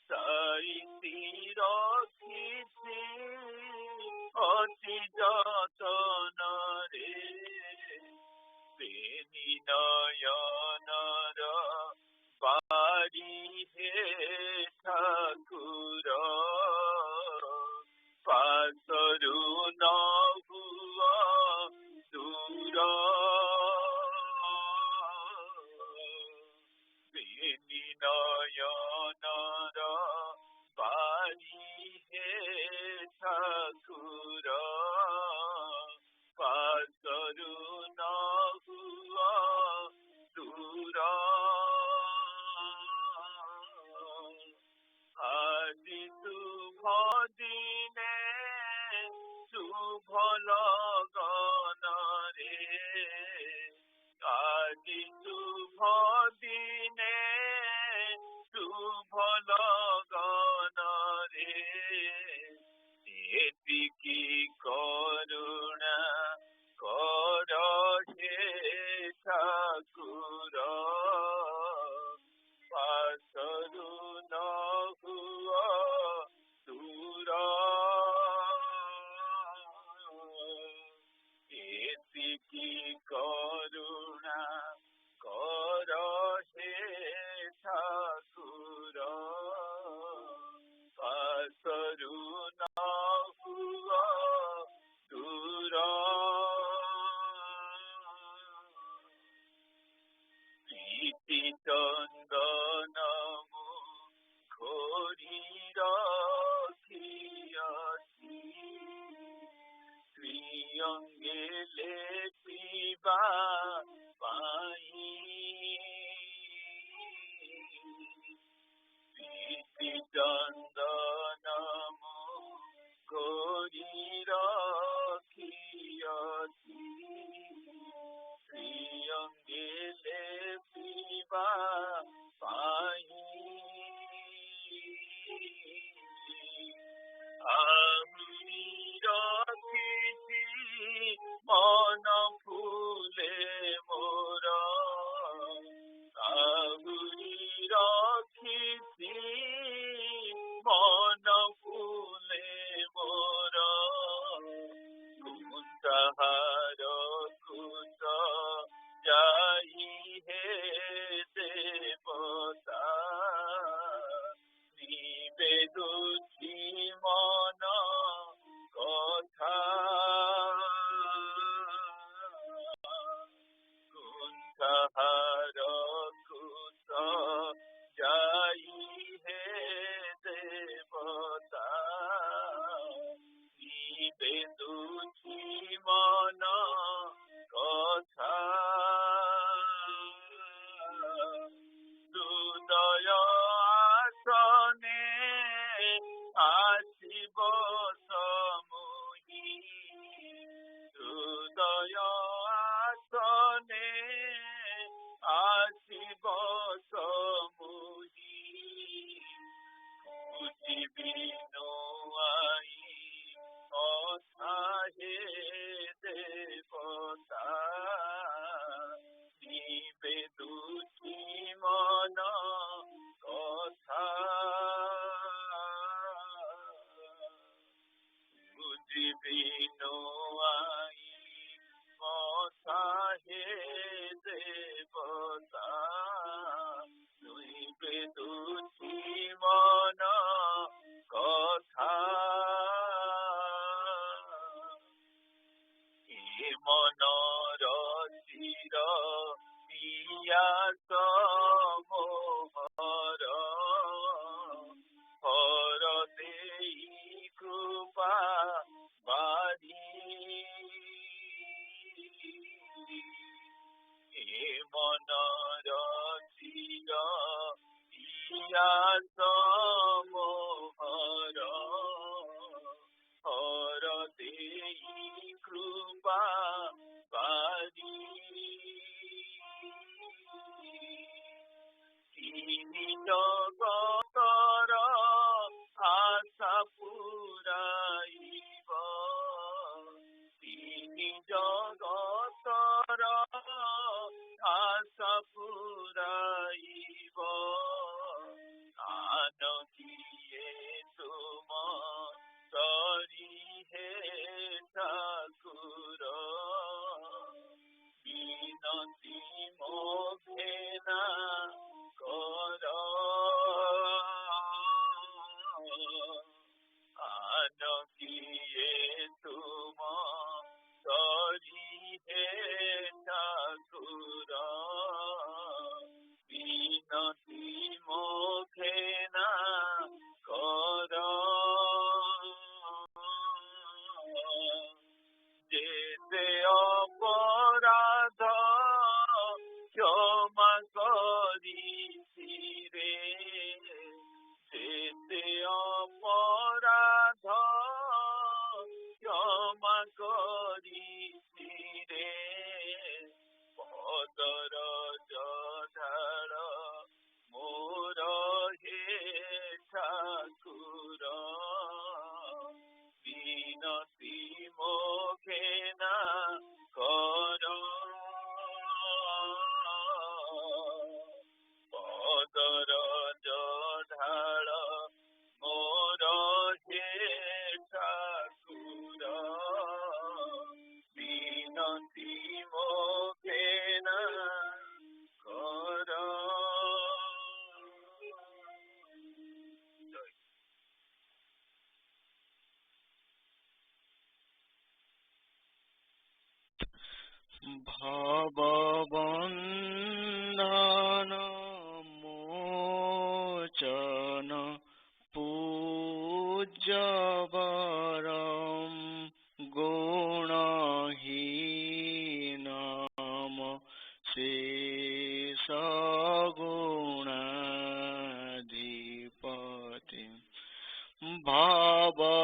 ସାଇତି ରଖିଛି ଅତି ଯତନରେ ବେନି ନୟନର ବାରି ହେ ଠାକୁର ପାଶରୁ ନ ହୁଅ ଦୂର ବେନି ନୟନର ବାରି ହେ ଠାକୁର ପାଶରୁ ନ ହୁଅ ଦୂର ଆଜି ଶୁଭ ଦିନେ ଶୁଭ লগନରେ ଆଜି ଶୁଭ ଦିନେ ଶୁଭ লগନରେ ଏତିକି କରୁଣା କର ହେ ଠାକୁର ପାଶରୁ ନ ହୁଅ ଦୂର ଏତିକି କରୁଣା କର ହେ ଠାକୁର ପାଶରୁ ନ ହୁଅ ଦୂର ପ୍ରୀତି ଚନ୍ଦନ ଘୋରି ରଖିଅଛି ଶ୍ରୀଅଙ୍ଗେ ଲେପିବା ପାଇଁ ପ୍ରୀତି ଚନ୍ଦନ ଘୋରି ରଖିଅଛି ଶ୍ରୀଅଙ୍ଗେ ଲେପିବା ପାଇଁ ଆହୁରି ରଖିଛି ମନ ଫୁଲେ ମୋର ଆହୁରି ରଖିଛି ମନ ଫୁଲେ ମୋର କୁନ୍ତହାରକୁ ତ ଯାଇ ହେ ଦେବତା ନିବେଦୁଛି ମନ କଥା କୁନ୍ତହାରକୁ ତ ଯାଇ ହେ ଦେବତା ନିବେଦୁଛି ମନ କଥା ହୃଦୟ ଆସନେ ଆସିବ ସମୁହି ହୃଦୟ ଆସନେ ଆସିବ ସମୁହି ବୁଝିବି ନୁଆଇ କଥା ହେ ଦେବତା ନିବେଦୁଛି ମନ କଥା ବୁଝିବି ନୁଆଇ କଥା ହେ ଦେବତା ନିବେଦୁଛି ମନ କଥା ଏ ମନର ଚିର ପିୟାସ ମୋହର ହର ଦେଇ କୃପା ବାରି ଏ ମନର ଚିର ପିୟାସ ମୋହର ହର ଦେଇ କୃପା ବାରି ତିନି ଜଗତର ଆଶା ପୁରାଇବ ତିନି ଜଗତର ଆଶା ପୁରାଇବ ठाकुर बिनती मुखेना कर पदर ढाल मोर हे ठाकुर बिनती मुखेना कर। भवबन्धन मोचन पूज्यवरं गुणहीनम शेषगुणाधिपतिम् भावभीरुजने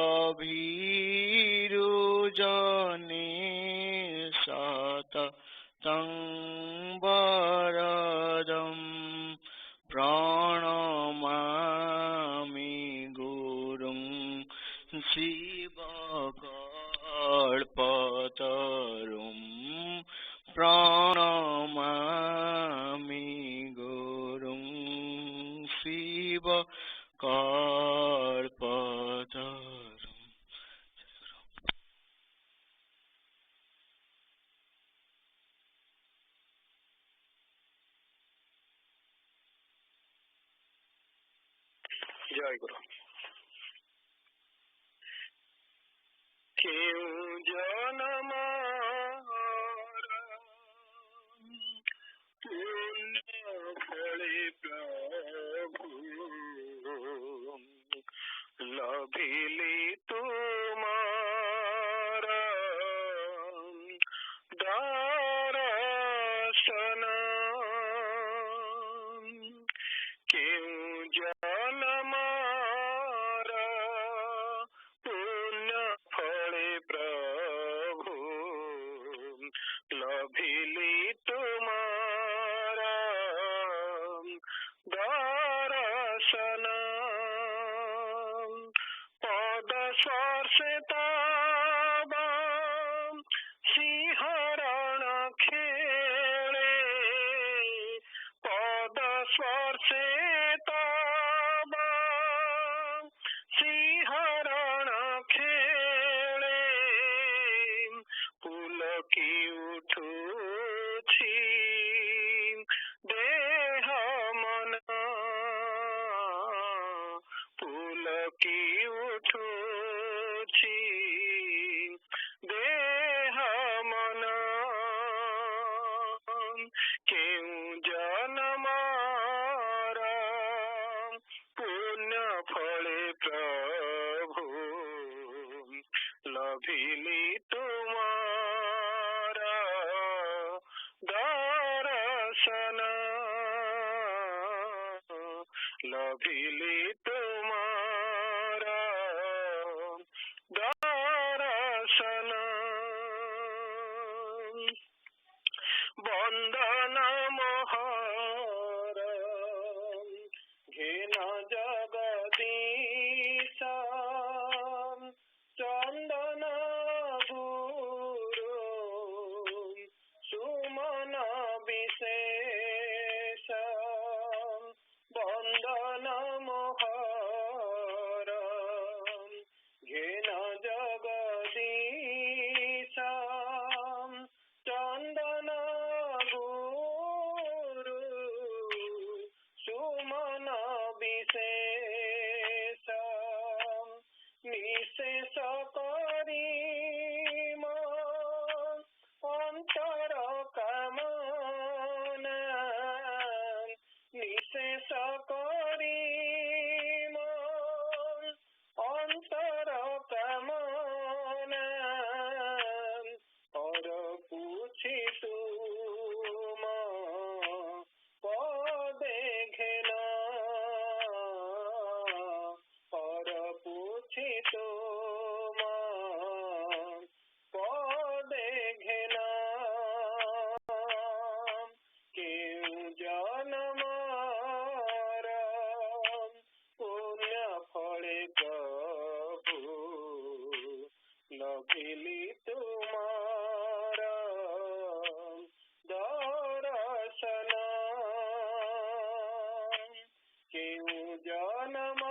सततं वरदं प्रणमामि गुरुं शिवकल्पतरुं प्रणमामि गुरुं शिवकल्पतरुं। जय गुरु। क्यों जन्म पुण्य फले प्रभु लभिली तुम्हारा दर्शन क्यों जन्म पुण्य फले प्रभु लभिली तुम्हारा दर्शन पद स्पर्शिता सिंहरण खेले पद स्पर्शिता सिंहरण खेले पुलकी उठुछि देह मन पुलकी उठुछि देह मन क्यों जन्मारा पुण्य फले प्रभु लभिली तुम्हारा दर्शन लभिली तुम्हारा दर्शन बंदन मोहर घेन जगदीश चंदन गुरु सुमन विशेष बंदन मोहर घेन जगदीश चंदन गुरु सुमन विशेष निशेष करी अंतर कामना निशेष करी अंतर कामना और पूछी तुम पदे घेना और पूछी तुम ଜନମର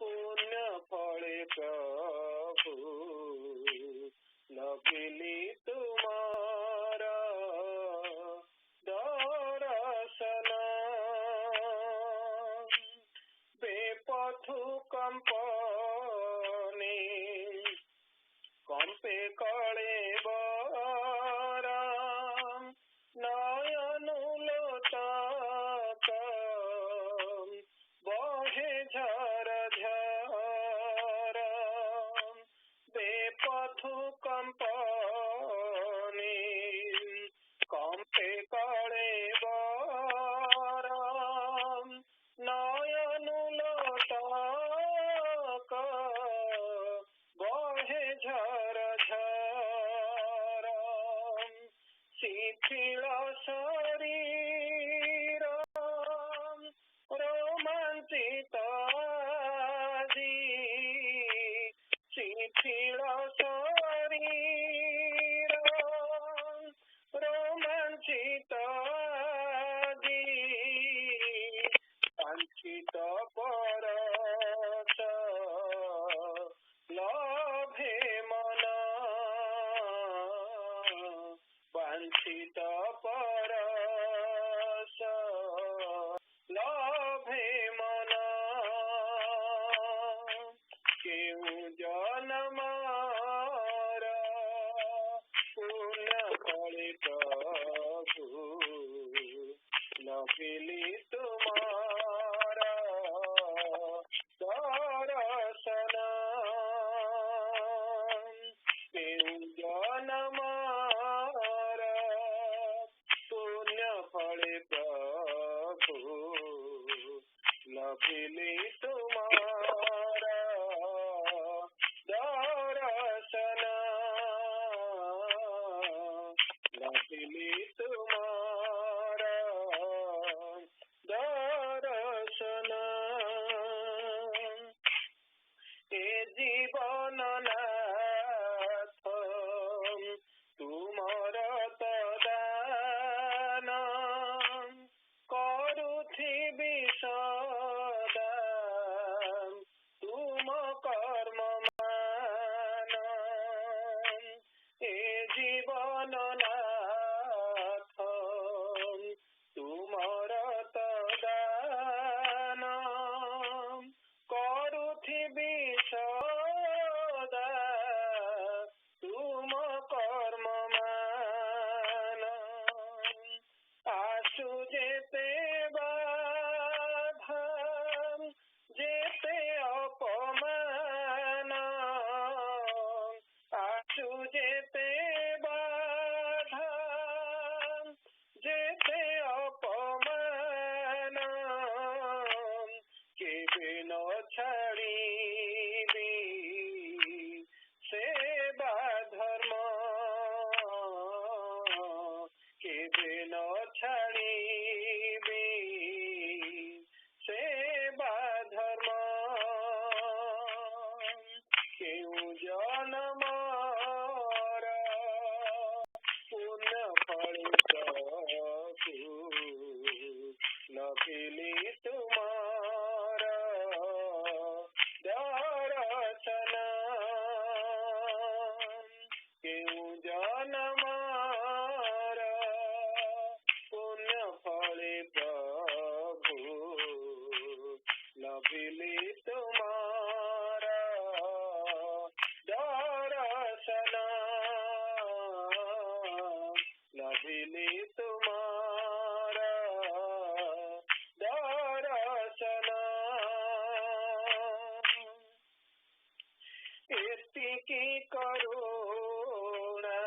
ପୁଣ୍ୟ ଫଳେ ପ୍ରଭୁ ଲଭିଲି ତୁମର ଦର୍ଶନ বেপথু কম্পনে কম্পে কলে বরাম নয়নুলোতক বহে ঝর ঝর বেপথু কম্পনে কম্পে কলে বরাম নয়নুলোতক বহে ঝর ঝর শিথিল শরীর রোমাঞ্চিত আজি শিথিল শরীর রোমাঞ্চিত আজি বাঞ্ছিত পরশ লভে মন বাঞ্ছিত পরশ লভে মন কেউ জনমর পুণ্য ফলে প্রভু লভিলি তুমার দর্শন কেউ জনমর পুণ্য ফলে প্রভু লভিলি তুমার দর্শন লভিলি তুমার দর্শন এ জীবন নাথ তুমর তদান করুথিবি সদা তুম কর্ম মান এ জীবন নাথ তুমর তদান করুথিবি সদা তুম কর্ম মান আশু যেতে বাধা যেতে অপমান আশু যেতে বাধা যেতে অপমান কেবে ন ছাড়িবি সেবা ধর্ম কেবে ন ছাড়িবি সেবা ধর্ম কেউ জনমর পুণ্য ফলে প্রভু লভিলি তুমার দর্শন কেউ জনমর পুণ্য ফলে প্রভু লভিলি তুমার দর্শন লভিলি তুমার দর্শন এতিকি করুণা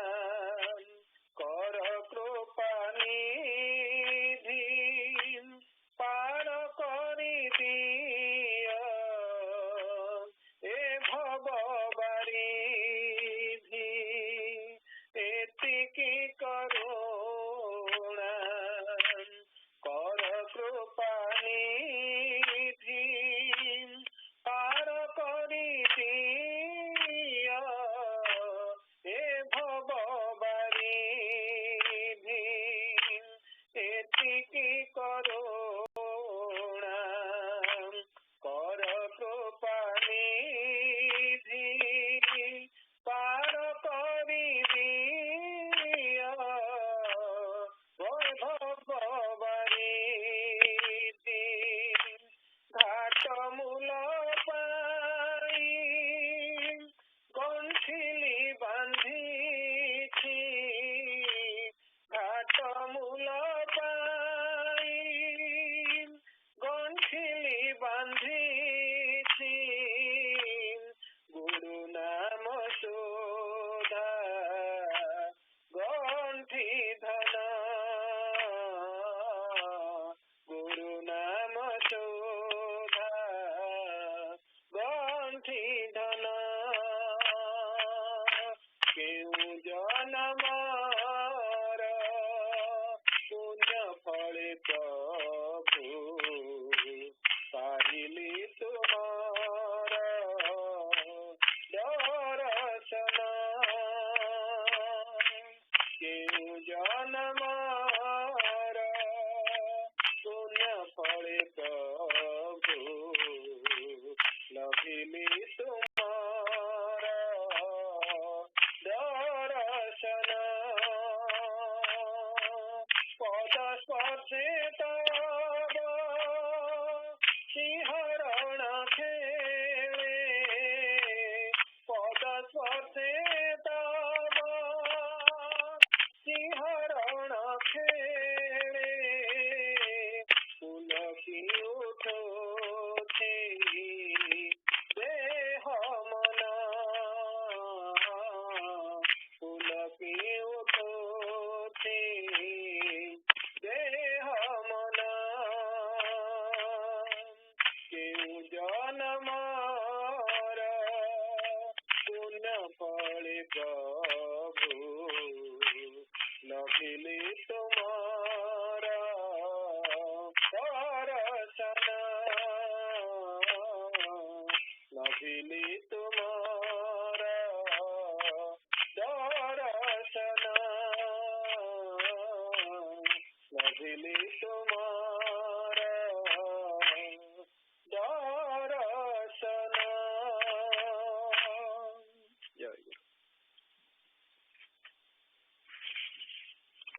কর কৃপা নিধি পার করি দিয় এ ভব বারিধি এতিকি করুণা কর কৃপা নিধি পার করি দিয় କୋଠି ଧନ କେଉଁ ଜନମର ପୁଣ୍ୟ ଫଳେ ପ୍ରଭୁ ପାଇଲି ତୁମର ଦର୍ଶନ କେଉଁ ଜନମର ପୁଣ୍ୟ ଫଳେ ପ୍ରଭୁ ଲଭିଲି ତୁମର ଦର୍ଶନ ପଦ ସ୍ପର୍ଶେ ତବ ଶିହରଣ ଖେଳେ ପଦ ସ୍ପର୍ଶେ ତବ ଶିହରଣ ଖେଳେ ପୁଲକି ଉଠୁଛି ଦେହ ମନ ପୁଲକି ଉଠୁଛି ଦେହ ମନ କେଉଁ ଜନମର ପୁଣ୍ୟ ଫଳେ ପ୍ରଭୁ ଲଭିଲି ତୁମର ଦର୍ଶନ ଲଭିଲି ତୁମର ଦର୍ଶନ ଲଭିଲି ତୁମର ଦର୍ଶନ।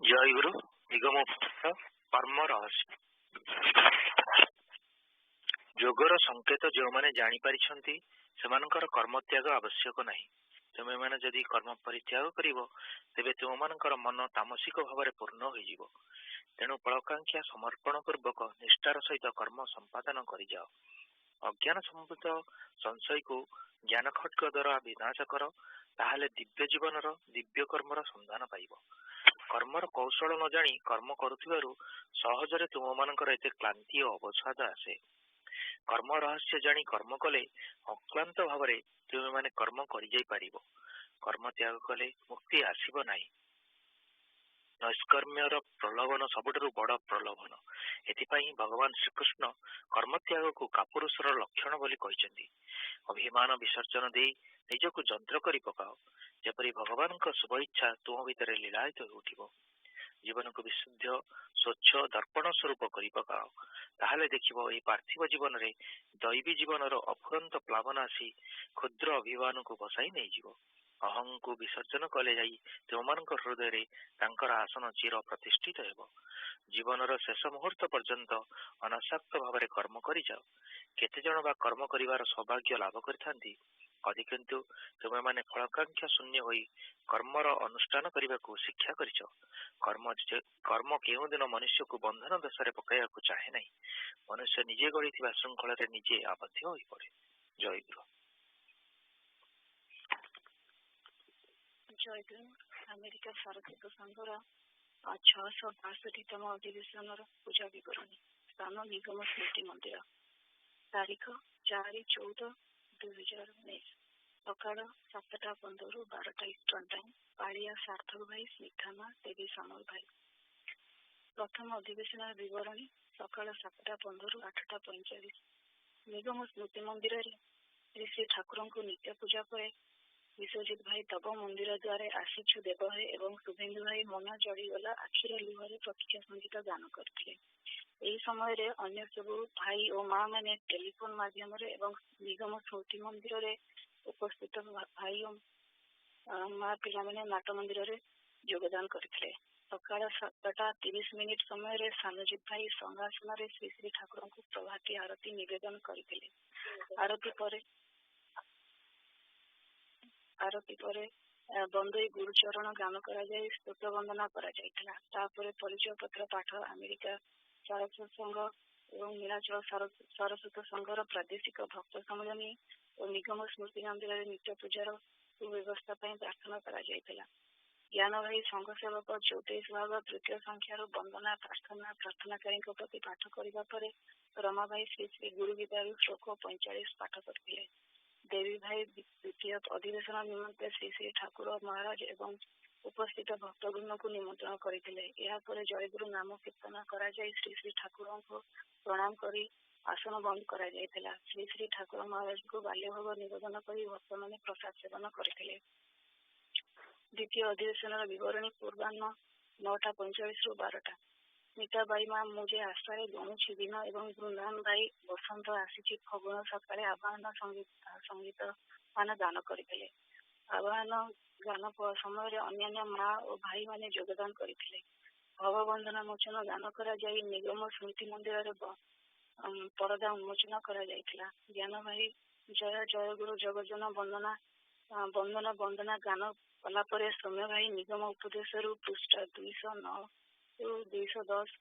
ଜୟ ଗୁରୁ। ନିଗମ କର୍ମ ରହସ୍ୟ। ଯୋଗର ସଂକେତ ଯେଉଁମାନେ ଜାଣିପାରିଛନ୍ତି ସେମାନଙ୍କର କର୍ମତ୍ୟାଗ ଆବଶ୍ୟକ ନାହିଁ। ତୁମେମାନେ ଯଦି କର୍ମ ପରିତ୍ୟାଗ କରିବ ତେବେ ତୁମମାନଙ୍କର ମନ ତାମସିକ ଭାବରେ ପୂର୍ଣ୍ଣ ହୋଇଯିବ। ତେଣୁ ଫଳାକାଂକ୍ଷା ସମର୍ପଣ ପୂର୍ବକ ନିଷ୍ଠାର ସହିତ କର୍ମ ସମ୍ପାଦନ କରିଯାଅ। ଅଜ୍ଞାନ ସମ୍ଭୂତ ସଂଶୟକୁ ଜ୍ଞାନ ଖଡ୍ଗ ଦ୍ୱାରା ବିନାଶ କର, ତାହେଲେ ଦିବ୍ୟ ଜୀବନର ଦିବ୍ୟ କର୍ମର ସନ୍ଧାନ ପାଇବ। କର୍ମର କୌଶଳ ନ ଜାଣି କର୍ମ କରୁଥିବାରୁ ସହଜରେ ତୁମମାନଙ୍କର ଏତେ କ୍ଳାନ୍ତି ଓ ଅବସାଦ ଆସେ। କର୍ମ ରହସ୍ୟ ଜାଣି କର୍ମ କଲେ ଅକ୍ଳାନ୍ତ ଭାବରେ ତୁମେମାନେ କର୍ମ କରିଯାଇପାରିବ। କର୍ମ ତ୍ୟାଗ କଲେ ମୁକ୍ତି ଆସିବ ନାହିଁ। ନୈଷ୍କର୍ମ୍ୟର ପ୍ରଲୋଭନ ସବୁଠାରୁ ବଡ଼ ପ୍ରଲୋଭନ। ଏଥିପାଇଁ ଭଗବାନ ଶ୍ରୀକୃଷ୍ଣ କର୍ମତ୍ୟାଗକୁ କାପୁରୁଷର ଲକ୍ଷଣ ବୋଲି କହିଛନ୍ତି। ଅଭିମାନ ବିସର୍ଜନ ଦେଇ ନିଜକୁ ଯନ୍ତ୍ର କରି ପକାଅ, ଯେପରି ଭଗବାନଙ୍କ ଶୁଭ ଇଚ୍ଛା ତୁମ ଭିତରେ ଲୀଳାୟିତ ହେଉଥିବ। ଜୀବନକୁ ବିଶୁଦ୍ଧ ସ୍ୱଚ୍ଛ ଦର୍ପଣ ସ୍ୱରୂପ କରି ପକାଅ, ତାହେଲେ ଦେଖିବ ଏହି ପାର୍ଥିବ ଜୀବନରେ ଦୈବୀ ଜୀବନର ଅଫୁରନ୍ତ ପ୍ଲାବନ ଆସି କ୍ଷୁଦ୍ର ଅଭିମାନକୁ ବସାଇ ନେଇଯିବ। ଅହଂକୁ ବିସର୍ଜନ କଲେ ଯାଇ ତୁମମାନଙ୍କ ହୃଦୟରେ ତାଙ୍କର ଆସନ ଚିର ପ୍ରତିଷ୍ଠିତ ହେବ। ଜୀବନର ଶେଷ ମୁହୂର୍ତ୍ତ ପର୍ଯ୍ୟନ୍ତ ଅନାସକ୍ତ ଭାବରେ କର୍ମ କରିଯାଅ। କେତେଜଣ ବା କର୍ମ କରିବାର ସୌଭାଗ୍ୟ ଲାଭ କରିଥାନ୍ତି, ଅଧିକିନ୍ତୁ ତୁମେମାନେ ଫଳାକାଂକ୍ଷା ଶୂନ୍ୟ ହୋଇ କର୍ମର ଅନୁଷ୍ଠାନ କରିବାକୁ ଶିକ୍ଷା କରିଛ। କର୍ମ କେଉଁଦିନ ମନୁଷ୍ୟକୁ ବନ୍ଧନ ଦଶାରେ ପକାଇବାକୁ ଚାହେଁ ନାହିଁ। ମନୁଷ୍ୟ ନିଜେ ଗଢ଼ିଥିବା ଶୃଙ୍ଖଳରେ ନିଜେ ଆବଦ୍ଧ ହୋଇପଡ଼େ। ଜୟ ଗୁରୁ। ଜୟଗୁରୁ। ଆମେରିକା ସାରସ୍ୱତ ସଂଘର 662ତମ ଅଧିବେଶନର ପୂଜା ବିବରଣୀ। ସ୍ଥାନ ନିଗମ ସ୍ମୃତି ମନ୍ଦିର। ତାରିଖ 4/14/2019। ସକାଳ 7:15ରୁ 12ଟା ଇଷ୍ଟର୍ଣ୍ଣ ଟାଇମ୍। ପାଳିଆ ସାର୍ଥକ ଭାଇ, ସ୍ମିତା ମା, ଦେବୀ ସମର ଭାଇ। ପ୍ରଥମ ଅଧିବେଶନର ବିବରଣୀ। ସକାଳ 7:15ରୁ 8:45। ନିଗମ ସ୍ମୃତି ମନ୍ଦିରରେ ଶ୍ରୀ ଶ୍ରୀ ଠାକୁରଙ୍କୁ ନିତ୍ୟ ପୂଜା ପରେ ବିଶ୍ୱଜିତ ଭାଇ ତବ ମନ୍ଦିର ଦ୍ୱାରେ ଆସିଛୁ ଦେବ ହେ ଏବଂ ଶୁଭେନ୍ଦୁ ଭାଇ ମନ ଜଡ଼ିଗଲା ଆଖିର ଲୁହରେ ପ୍ରତିକ୍ଷା ସଙ୍ଗୀତ ଗାନ କରିଥିଲେ। ଏହି ସମୟରେ ଅନ୍ୟ ସବୁ ଭାଇ ଓ ମା ମାନେ ଟେଲିଫୋନ ମାଧ୍ୟମରେ ଏବଂ ନିଗମ ସ୍ମୃତି ମନ୍ଦିରରେ ଉପସ୍ଥିତ ଭାଇ ଓ ମା ପିଲାମାନେ ନାଟ ମନ୍ଦିରରେ ଯୋଗଦାନ କରିଥିଲେ। ସକାଳ 7:30 ସମୟରେ ସାନଜିତ ଭାଇ ସଂଘାସନରେ ଶ୍ରୀ ଶ୍ରୀ ଠାକୁରଙ୍କୁ ପ୍ରଭାତୀ ଆରତୀ ନିବେଦନ କରିଥିଲେ। ଆରତୀ ପରେ ବନ୍ଦୋଇ ଗୁରୁଚରଣ ଗାନ କରାଯାଇ ସ୍ତୋତ୍ର ବନ୍ଦନା କରାଯାଇଥିଲା। ତାପରେ ପରିଚୟ ପତ୍ର ପାଠ ଆମେରିକା ସାରସ୍ୱତ ସଂଘ ଏବଂ ନୀଳାଚଳ ସରସ୍ୱତ ସଂଘର ପ୍ରାଦେଶିକ ଭକ୍ତ ସମ୍ମିଳନୀ ଓ ନିଗମ ସ୍ମୃତି ମନ୍ଦିରରେ ନିତ୍ୟ ପୂଜାର ସୁବ୍ୟବସ୍ଥା ପାଇଁ ପ୍ରାର୍ଥନା କରାଯାଇଥିଲା। ଜ୍ଞାନ ଭାଇ ସଂଘ ସେବକ 34 ଭାଗ ତୃତୀୟ ସଂଖ୍ୟାରୁ ବନ୍ଦନା ପ୍ରାର୍ଥନାକାରୀଙ୍କ ପ୍ରତି ପାଠ କରିବା ପରେ ରମା ଭାଇ ଶ୍ରୀ ଶ୍ରୀ ଗୁରୁ ଗୀତାରୁ ଶ୍ଲୋକ 45 ପାଠ କରିଥିଲେ। देवी भाई द्वितीय अधिवेशन निमंते श्री श्री ठाकुर महाराज एवं उपस्थित भक्तवृंद को निमंत्रण करते। जयगुरु नाम कीर्तन कर श्री श्री ठाकुर को प्रणाम कर आसन बंद कर श्री श्री ठाकुर महाराज को बाल्य भोग निवेदन कर भक्त मैंने प्रसाद सेवन करते। द्वितीय अधिवेशन विवरणी पूर्वाह्न 9:45 ରୁ 12ଟା। मीता बाई माँ मुझे आशा गणुची दिन एवं वृंदावन भाई बसंत आसी फगुण सकाଳେ आवाहन संगीत मान दान करते। आवाहन गान समय अन्य माँ और भाई माने योगदान करते। भवबंधना मोचन गान कर निगम स्मृति मंदिर परदा उन्मोचन कर ज्ञान भाई जय जय गुरु जगजन वंदना वंदना गान कलापर सौम्य भाई निगम उपदेश पृष्ठ 209 ରୁ 210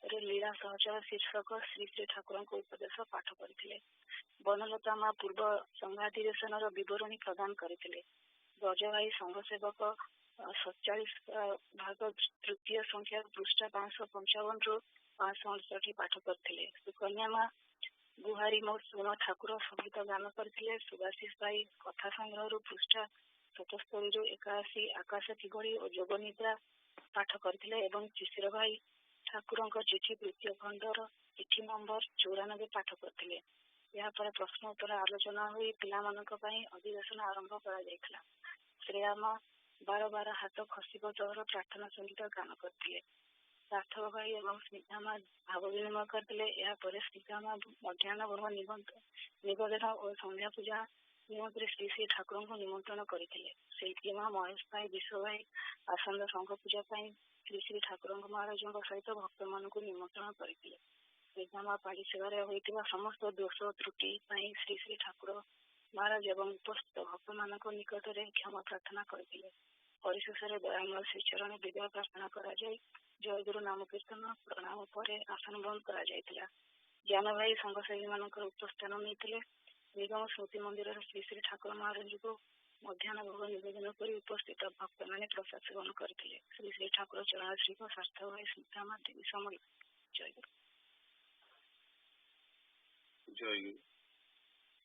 ରେ लीला सहचर शीर्षक श्री श्री ठाकुर उपदेश पाठ करते। बनलता माँ पूर्व संघाधिवेशन विवरणी प्रदान करते। ब्रज भाई संघ सेवक 47 भाग तृतीय संख्या पृष्ठ 555 ରୁ 568 पाठ करते। सुकन्या माँ गुहारी मो सुन ठाकुर संगीत गान करते। सुभाषिष भाई कथा संग्रह पृष्ठ 77 ରୁ 81 आकाश किभଳି और जोग निद्रा पाठ करते। शिशिर भाई ठाकुर चिठी तृतीय खंडर चिठी नंबर 94 पाठ करते। यापर प्रश्न उत्तर आलोचना हुई पिलामानंकପାଇଁ अधिवेशन आरंभ करा। श्रेया माँ 12 हाथ खसिब चौर प्रार्थना संगीत गान करते। सार्थक भाई एवं स्निग्धा माँ भाव विनिमय करते। स्निग्धा माँ मध्याह्न भोग निवेदन और संध्या पूजा निमंत्रण श्री श्री ठाकुर को निमंत्रण करते। शिल्पी माँ महेश भाई विश्व भाई आसंद संघ पूजा श्री श्री ठाकुर महाराज सहित भक्त मान निमंत्रण करते। स्निग्धा माँ पाड़ी सेवार होता समस्त दोष त्रुटि श्री श्री ठाकुर महाराज एवं उपस्थित भक्त मान निकट में क्षमा प्रार्थना करते। परिशेष दयामय श्रीचरण विद्या प्रार्थना कर जयगुरु नाम कीर्तन प्रणाम पर आसन बंद कर ज्ञान भाई संघसेवी मान उपस्थान नहीं। निगम स्मृति मंदिर श्री श्री ठाकुर महाराज को मध्याह्न भोग निवेदन कर उपस्थित भक्त मैंने प्रसाद सेवन करते। श्री श्री ठाकुर चरण श्री को सार्थक भाई स्निग्धा माँ देवी समूह जयगुरु। जयगुरु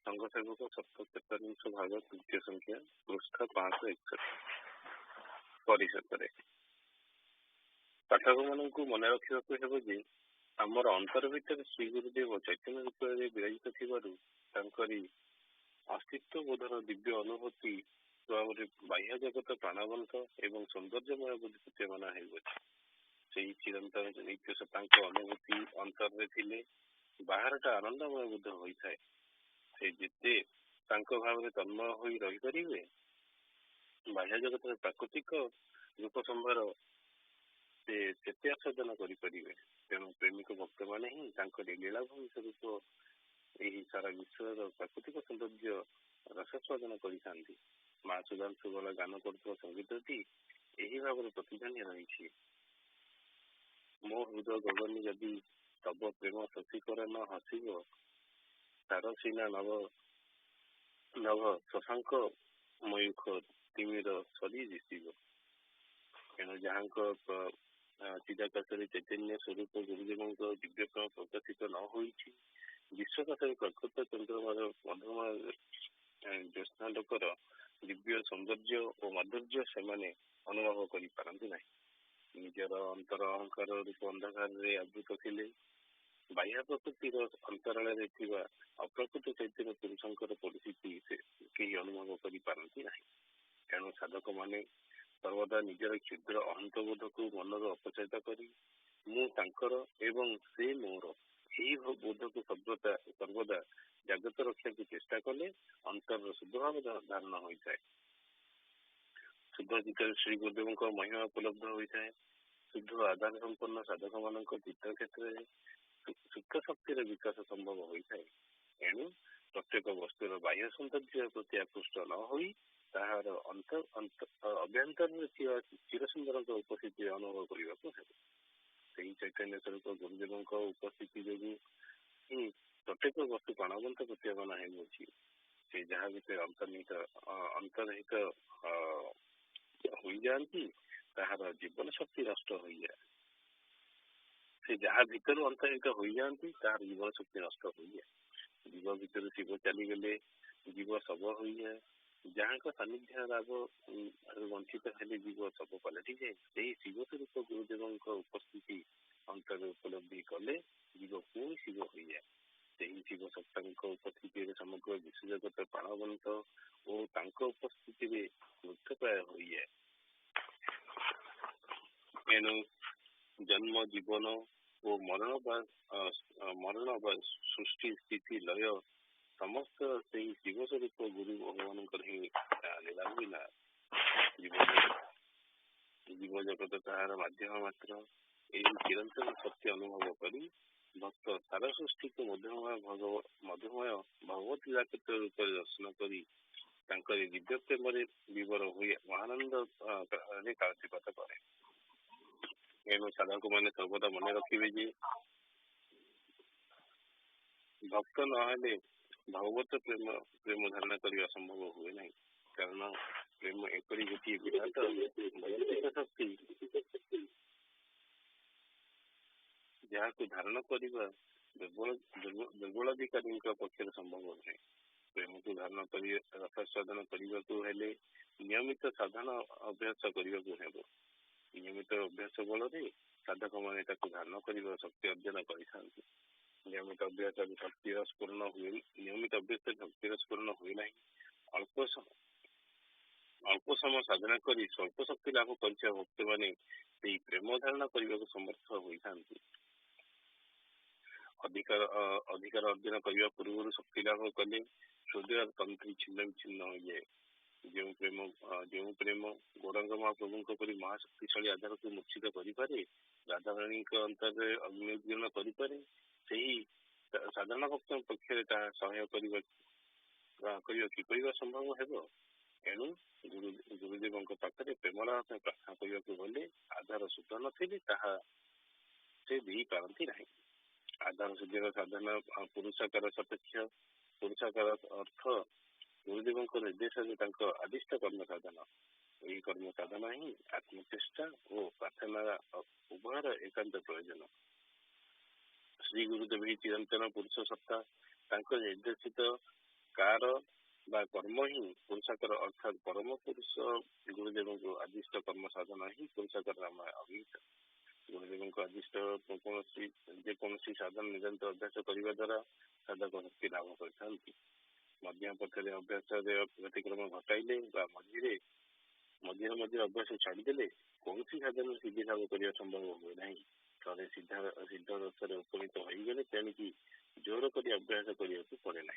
संघ सेवक 47 भाग तृतीय संख्या पृष्ठ 561 परिशेष पाठक मान मन रखा आमर अंतर भितर श्री गुरुदेव चैतन्य रूप में विराजित थी अस्तित्व बोधर दिव्य अनुभूति भाव बाह्य जगत प्राणवंत एवं सौंदर्यमय बोध प्रतीयमान हो चिरंतन नित्य सत्ता अनुभूति अंतर थे बाहरटा आनंदमय बोध होता है। से जिते भाव तन्मय हो रही बाह्य जगत प्राकृतिक रूप संभार से आस्वादन करें। तेणु प्रेमिक भक्त मैंने ही लीलाभूमि स्वरूप यही सारा विश्व प्राकृतिक सौंदर्य रसास्वादन करती। माँ सुधांशु गला गान कर संगीतटी यही भाव प्रतिध्वनि रही। मो हृदय गगन जदि तब प्रेम शशिकर न हसिब तारसीना नव नभ शशांक मयूख तिमिर सरी दिशिब। तेणु जहाँ चिदाकाश चैतन्य स्वरूप गुरुदेव दिव्य प्रेम प्रकाशित न हो विश्वकाश प्रकृत चंद्रमार मधुमय ज्योत्स्नालोकर दिव्य सौंदर्य और माधुर्य से अनुभव करपारती ना। निजर अंतर अहंकार रूप अंधकार आवृत थे बाह्य प्रकृतिर अंतराल अप्रकृत चैतन्य पुरुषंकर परिस्थिति कहीं अनुभव करपारती ना। तेणु साधक माने सर्वदा निजर क्षुद्र अहंत बोध को मनर अपचयित कर एवं से मोर यही बोध को सर्वदा जगत रक्षा की चेष्टा कले अंतर शुद्ध भाव धारण होता है। शुद्ध चित्त श्री गुरुदेव महिमा उपलब्ध होता है। शुद्ध आधार संपन्न साधक मान चित्त क्षेत्र में सुख शक्तिर विकास संभव होता है। एणु प्रत्येक वस्तुर बाह्य सौंदर्य प्रति आकृष्ट न हो ताहार अभ्यंतर चिरसुंदर उपस्थिति अनुभव करने को है। चैतन्य स्वरूप गुरुदेव उपस्थिति जो ही प्रत्येक वस्तु प्राणवंत प्रतीयमान है। जहाँ भीतर अंतर्हित हो जाती ताहार जीवन शक्ति नष्ट हो जाए। से जहाँ भीतर अंतर्हित हो जाती ताहार जीवन शक्ति नष्ट हो जाए। जीव भीतर शिव चलीगले जीव सब हुए जहाँ सानिध्य लाभ वंचित हेले जीव सब पलटि जाए से शिव स्वरूप गुरुदेव उपस्थिति अंतर उपलब्धि कले जीव पुणी शिव हो जाए से शिव सत्ता उपस्थिति समग्र विश्व जगत प्राणवंत और उपस्थिति मृतप्राय हो जाए। एणु जन्म जीवन और मरण सृष्टि स्थिति लय समस्त से शिव स्वरूप गुरु भगवान लीला जीव जगत तार माध्यम मात्र यही चिरंतन सत्य अनुभव करी भक्त सारा सृष्टि को मधुमय भगवत लीला क्षेत्र रूप दर्शन करी दिव्य प्रेम विवर हुए महानंद कालतिपात करे। एणु साधक मैंने सर्वदा मन रखिए भक्त नहेले भगवत प्रेम धारणा करने असंभव हुए नहीं कारण प्रेम एपरी गोटे विराट वैयक्तिक शक्ति जहाँ को धारण करने दुर्बलाधिकारी पक्ष संभव नहीं। प्रेम को धारण कर रसास्वादन करने को हेले नियमित साधन अभ्यास करने को हेब नियमित अभ्यास बल साधक मैंने धारण कर शक्ति अर्जन कर नियमित अभ्यास शक्ति स्पूर्ण हुए नियमित अभ्यास शक्ति स्पूर्ण हुए ना अल्प समय साधना कर स्वल्प शक्ति लाभ कर भक्त मैंने प्रेम धारणा करने को समर्थ होता अधिकार अर्जन करने पूर्व शक्ति लाभ कले हृदय तंत्री छिन्न विच्छिन्न हो जाए जो प्रेम गौरांग महाप्रभु परी महाशक्तिशाली आधार को मूर्छित करे राधाराणी अंतर अग्निग्रहण करे साधारण भक्त पक्ष सहाय कर संभव है। एणु गुरुदेव पाखे प्रेमला प्रार्थना करने को गले आधार शुद्ध नथिले से दे पारती ना आधार शुद्धि साधन पुरुषाकार सापेक्ष पुरुषाकार अर्थ गुरुदेव निर्देश आदिष्ट कर्म साधन यही कर्म साधन ही आत्मचेष्टा और प्रार्थना उभयर एकांत प्रयोजन। श्री गुरुदेव ही चिरंतन पुरुष सत्ता निर्देशित कार कर्म ही पुरुषाकार अर्थात परम पुरुष गुरुदेव को आदिष्ट कर्म साधन ही पुरुषाकार नाम अभिहित। गुरुदेव को आदिष्ट कौन साधन निरंतर अभ्यास करने द्वारा साधक शक्ति लाभ कर मध्यम पथर अभ्यास गतिक्रम घटाइले मझे मझे अभ्यास छाड़देले कौन साधन सिद्धि लाभ करने संभव हुए ना थे सिद्ध दशा उपनीत होगले तेणुकी जोर कर अभ्यास करने को पड़े ना।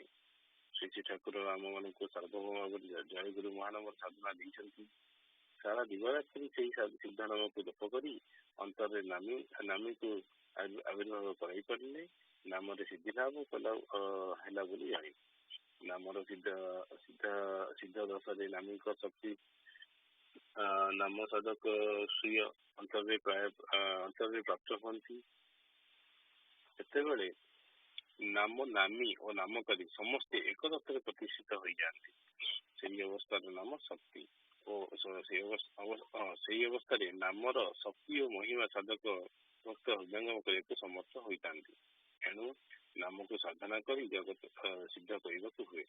श्री श्री ठाकुर आम मान सार्वभौम जय गुरु महानवर साधना देती सारा दिवरात्रि से सिद्ध नाम को जप कर अंतर नामी को आविर्भाव कराई पारे नाम सिद्धि लाभ कला जानी नामर सिद्ध दशा नामी शक्ति नाम साधक स्वीय अंतर प्राप्त होती से नाम नामी और नामकारी समस्ते एक दत्तर प्रतिष्ठित हो जाती से अवस्था नाम शक्ति और से अवस्था नामर शक्ति और महिमा साधक भक्त हृदयंगम करने समर्थ होता एणु नाम को साधना कर जगत सिद्ध करने को हुए।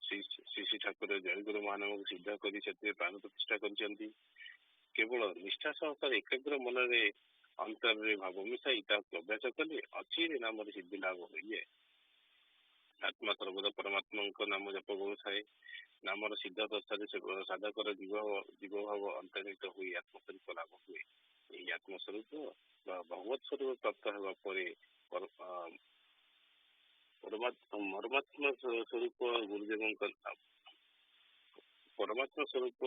श्री श्री ठाकुर जय गुरु महानव को सिद्ध कर प्राण प्रतिष्ठा कर केवल निष्ठा सहकार एकाग्र मन अंतर भाव मिसाई अभ्यास कले अच्छी नाम सिद्धि लाभ हुए। आत्मा सर्वदा परमात्मा नाम जप गौए नाम सिद्ध दशा साधक जीव भाव अंतर्निहित हुए आत्मस्वरूप लाभ हुए। यही आत्मस्वरूप भगवत स्वरूप प्राप्त होगा परमात्मा स्वरूप गुरुदेव परमात्मा स्वरूप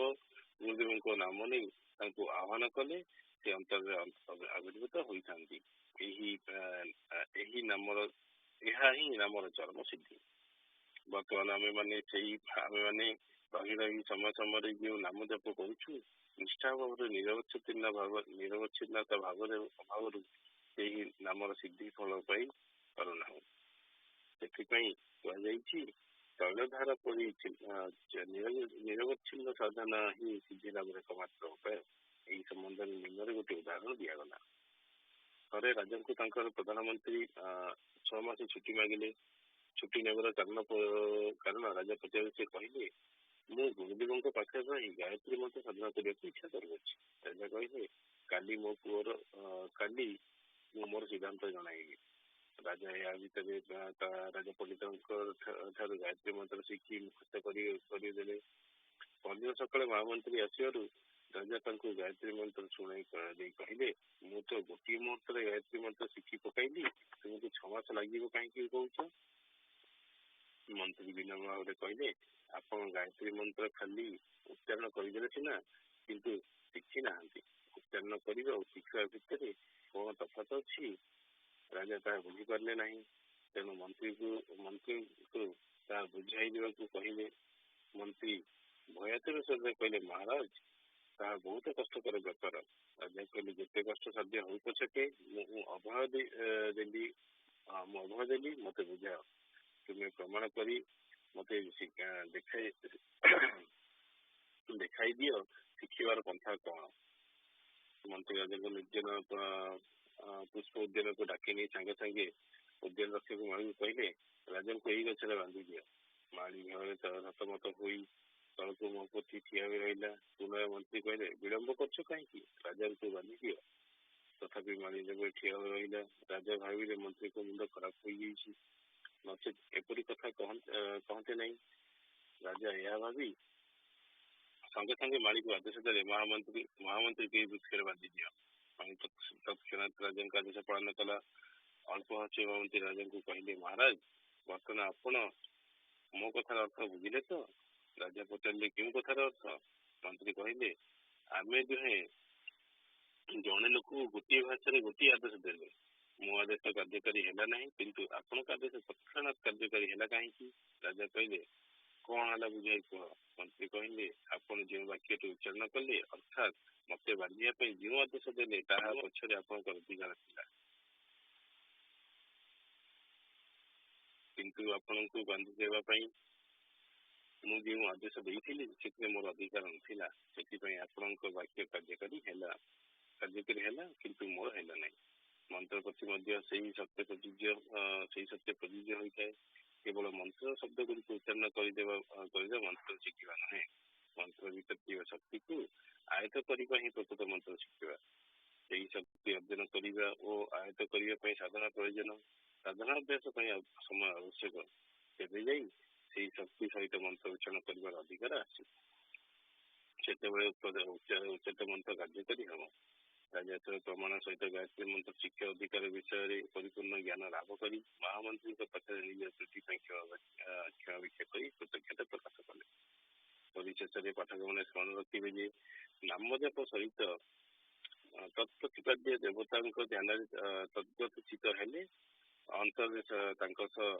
गुरुदेव नाम नहीं आह्वान कले से अंतर आविर्भूत होता नामर चरम सिद्धि। बर्तमान आम मैंने रही रही समय समय जो नाम जप करुचु निष्ठा भाव निरवच्छिन्नता भाव नामर सिद्धि फल पाई पारना से तैलधार परी निरवच्छिन्न साधना ही सिद्धि लाभ एकमात्र उपाय। यही संबंध में निम्न गोटे उदाहरण दिगला। थे राजा को प्रधानमंत्री 6 मास छुट्टी मागिले ଛୁଟି ନେବାର କାରଣ ରାଜା ପଚାରି ସେ କହିଲେ ମୁଁ ଗୁରୁଦେବଙ୍କ ପାଖରେ ରହି ଗାୟତ୍ରୀ ମନ୍ତ୍ର ସାଧନା କରିବାକୁ ଇଚ୍ଛା କରୁଅଛି। ରାଜା କହିଲେ କାଲି ମୋ ପୁଅର କାଲି ମୁଁ ମୋର ସିଦ୍ଧାନ୍ତ ଜଣାଇବି। ରାଜା ଏହା ଭିତରେ ରାଜା ପଣ୍ଡିତଙ୍କ ଠାରୁ ଗାୟତ୍ରୀ ମନ୍ତ୍ର ଶିଖି ମୁଖସ୍ଥ କରିଦେଲେ। ପରଦିନ ସକାଳେ ମହାମନ୍ତ୍ରୀ ଆସିବାରୁ ରାଜା ତାଙ୍କୁ ଗାୟତ୍ରୀ ମନ୍ତ୍ର ଶୁଣାଇ ଦେଇ କହିଲେ ମୁଁ ତ ଗୋଟିଏ ମୁହୂର୍ତ୍ତରେ ଗାୟତ୍ରୀ ମନ୍ତ୍ର ଶିଖି ପକାଇଲି, ତୁମକୁ 6 ମାସ ଲାଗିବ କାହିଁକି କହୁଛ? ମନ୍ତ୍ରୀ ବିନମ୍ର ଭାବରେ କହିଲେ ଆପଣ ଗାୟତ୍ରୀ ମନ୍ତ୍ର ଖାଲି ଉଚ୍ଚାରଣ କରିଦେଲେ ସିନା, କିନ୍ତୁ ଶିଖି ନାହାନ୍ତି। ଉଚ୍ଚାରଣ କରିବା ଓ ଶିଖିବା ଭିତରେ କଣ ତଫାତ ଅଛି? ରାଜା ତାହା ବୁଝିପାରିଲେ ନାହିଁ। ତେଣୁ ମନ୍ତ୍ରୀଙ୍କୁ ତାହା ବୁଝାଇ ଦେବାକୁ କହିଲେ। ମନ୍ତ୍ରୀ ଭୟାତୁର ସ୍ୱରରେ କହିଲେ ମହାରାଜ ତାହା ବହୁତ କଷ୍ଟକର ବ୍ୟାପାର। ରାଜା କହିଲେ ଯେତେ କଷ୍ଟ ସାଧ୍ୟ ହଉ ପଛକେ ମୁଁ ଅଭୟ ଦେଲି ମତେ ବୁଝାଅ। ତୁମେ ପ୍ରମାଣ କରି ମତେ ଦେଖାଇ ଦିଅ ଶିଖିବାର ପନ୍ଥା କଣ? ମନ୍ତ୍ରୀ ରାଜାଙ୍କୁ ନିର୍ଜନ ପୁଷ୍ପ ଉଦ୍ୟାନକୁ ଡାକି ନେଇ ସାଙ୍ଗେ ସାଙ୍ଗେ ଉଦ୍ୟାନ ରକ୍ଷକ ମାଳିକୁ କହିଲେ ରାଜାଙ୍କୁ ଏଇ ଗଛରେ ବାନ୍ଧି ଦିଅ। ମାଳି ଭୟରେ ହତମତ ହୋଇ ତଳକୁ ମୁହଁ ପୋତି ଠିଆ ହୋଇ ରହିଲା। ପୁନଃ ମନ୍ତ୍ରୀ କହିଲେ ବିଳମ୍ବ କରୁଛ କାହିଁକି? ରାଜାଙ୍କୁ ବାନ୍ଧି ଦିଅ। ତଥାପି ମାଳି ଜମି ଠିଆ ହୋଇ ରହିଲା। ରାଜା ଭାବିଲେ ମନ୍ତ୍ରୀଙ୍କ ମୁଣ୍ଡ ଖରାପ ହୋଇଯାଇଛି, ନଚେତ୍ ଏପରି କଥା କହନ୍ତେ ନାହିଁ। ରାଜା ଏହା ଭାବି ସଙ୍ଗେ ସଙ୍ଗେ ମାଳିକୁ ଆଦେଶ ଦେଲେ ମହାମନ୍ତ୍ରୀ କେହି ବୃକ୍ଷରେ ବାନ୍ଧି ଦିଅ। ମାଳି ତତ୍କ୍ଷଣାତ୍ ରାଜାଙ୍କ ଆଦେଶ ପାଳନ କଲା। ଅଳ୍ପ ହସି ମନ୍ତ୍ରୀ ରାଜାଙ୍କୁ କହିଲେ ମହାରାଜ ବର୍ତ୍ତମାନ ଆପଣ ମୋ କଥାର ଅର୍ଥ ବୁଝିଲେ ତ? ରାଜା ପଚାରିଲେ କେଉଁ କଥାର ଅର୍ଥ? ମନ୍ତ୍ରୀ କହିଲେ ଆମେ ଦୁହେଁ ଜଣେ ଲୋକକୁ ଗୋଟିଏ ଭାଷାରେ ଗୋଟିଏ ଆଦେଶ ଦେଲେ, ମୋ ଆଦେଶ କାର୍ଯ୍ୟକାରୀ ହେଲା ନାହିଁ, କିନ୍ତୁ ଆପଣଙ୍କ ଆଦେଶ ତତ୍କ୍ଷଣାତ୍ କାର୍ଯ୍ୟକାରୀ ହେଲା କାହିଁକି? ରାଜା କହିଲେ କଣ ହେଲା ବୁଝାଇ କୁହ। ମନ୍ତ୍ରୀ କହିଲେ ଆପଣ ଯେଉଁ ବାକ୍ୟଟି ଉଚ୍ଚାରଣ କଲେ ଅର୍ଥାତ୍ ମତେ ବାନ୍ଧିବା ପାଇଁ ଯେଉଁ ଆଦେଶ ଦେଲେ ତାହା ପଛରେ ଆପଣଙ୍କର ଅଧିକାର ଥିଲା, କିନ୍ତୁ ଆପଣଙ୍କୁ ବାନ୍ଧି ଦେବା ପାଇଁ ମୁଁ ଯେଉଁ ଆଦେଶ ଦେଇଥିଲି ସେଥିରେ ମୋର ଅଧିକାର ନଥିଲା। ସେଥିପାଇଁ ଆପଣଙ୍କ ବାକ୍ୟ କାର୍ଯ୍ୟକାରୀ ହେଲା, କିନ୍ତୁ ମୋର ହେଲା ନାହିଁ। ମନ୍ତ୍ର ପ୍ରତି ମଧ୍ୟ ସେଇ ସତ୍ୟ ପ୍ରଯୁଜ୍ୟ ହୋଇଥାଏ। କେବଳ ମନ୍ତ୍ର ଶବ୍ଦ ଗୁଡ଼ିକୁ ଉଚ୍ଚାରଣ କରିବା ମନ୍ତ୍ର ଶିଖିବା ନୁହେଁ, ମନ୍ତ୍ର ଭିତରେ ଥିବା ଶକ୍ତିକୁ ଆୟତ କରିବା ହିଁ ପ୍ରକୃତ ମନ୍ତ୍ର ଶିଖିବା। ସେହି ଶକ୍ତି ଅର୍ଜନ କରିବା ଓ ଆୟତ କରିବା ପାଇଁ ସାଧନା ପ୍ରୟୋଜନ। ସାଧନା ଅଭ୍ୟାସ ପାଇଁ ସମୟ ଆବଶ୍ୟକ, ତେବେ ଯାଇ ସେହି ଶକ୍ତି ସହିତ ମନ୍ତ୍ର ଉଚ୍ଚାରଣ କରିବାର ଅଧିକାର ଆସେ। ସେତେବେଳେ ଉଚ୍ଚତ ମନ୍ତ୍ର କାର୍ଯ୍ୟକାରୀ ହେବ। ରାଜାଙ୍କର ପ୍ରମାଣ ସହିତ ଗାୟତ୍ରୀ ମନ୍ତ୍ର ଶିକ୍ଷା ଅଧିକାର ବିଷୟରେ ପରିପୂର୍ଣ୍ଣ ଜ୍ଞାନ ଲାଭ କରି ମହାମନ୍ତ୍ରୀଙ୍କ ପାଖରେ ନିଜ ତ୍ରୁଟି ପାଇଁ କ୍ଷମା ଭିକ୍ଷା କରି କୃତଜ୍ଞତା ପ୍ରକାଶ କଲେ। ପରିଶେଷରେ ପାଠକମାନେ ସ୍ମରଣ ରଖିବେ ଯେ ନାମ ଜପ ସହିତ ତତ୍ପ୍ରତିପାଦ୍ୟ ଦେବତାଙ୍କ ଧ୍ୟାନରେ ତଦ୍ଗତ ହେଲେ ଅନ୍ତରରେ ତାଙ୍କ ସହ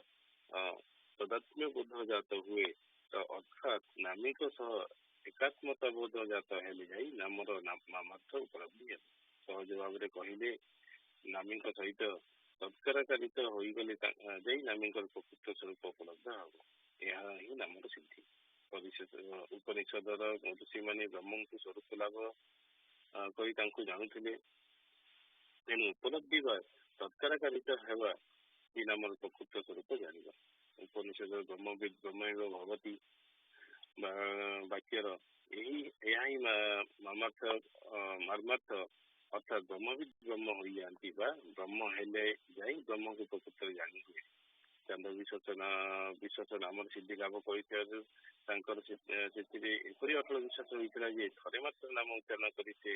ତଦାତ୍ମ୍ୟ ବୋଧ ଜାତ ହୁଏ, ଅର୍ଥାତ୍ ନାମୀଙ୍କ ସହ ଏକାତ୍ମତା ବୋଧ ଜାତ ହେଲେ ଯାଇ ନାମର ନାମାର୍ଥ ଉପଲବ୍ଧି ହେବ। ସହଜ ଭାବରେ କହିଲେ ନାମୀଙ୍କ ସହିତ ତତ୍କାରିତ ହୋଇଗଲେ ଯାଇ ନାମୀଙ୍କର ପ୍ରକୃତ ସ୍ୱରୂପ ଉପଲବ୍ଧ ହେବ। ଏହା ହିଁ ନାମର ସିଦ୍ଧି। ଉପନିଷଦର ଋଷିମାନେ ବ୍ରହ୍ମଙ୍କୁ ସ୍ୱରୂପ ଲାଭ କରି ତାଙ୍କୁ ଜାଣୁଥିଲେ। ତେଣୁ ଉପଲବ୍ଧି ବା ତତ୍କାରିତ ହେବା ଏ ନାମର ପ୍ରକୃତ ସ୍ୱରୂପ ଜାଣିବା। ଉପନିଷଦର ବ୍ରହ୍ମବିଦ୍ ବ୍ରହ୍ମୈବ ଭବତି ବାକ୍ୟର ଏହା ହିଁ ମର୍ମାର୍ଥ, ଅର୍ଥାତ୍ ବ୍ରହ୍ମବିଦ୍ ବ୍ରହ୍ମ ହୋଇଯାଆନ୍ତି ବା ବ୍ରହ୍ମ ହେଲେ ଯାଇ ବ୍ରହ୍ମକୁ ପ୍ରକୃତରେ ଜାଣି ହୁଏ। ଚାନ୍ଦ ବିଶ୍ୱାସ ନାମର ସିଦ୍ଧି ଲାଭ କରିଥିବାରୁ ତାଙ୍କର ସେଥିରେ ଏପରି ଅଟଳ ବିଶ୍ୱାସ ହୋଇଥିଲା ଯେ ଥରେ ମାତ୍ର ନାମ ଉଚ୍ଚାରଣ କରି ସେ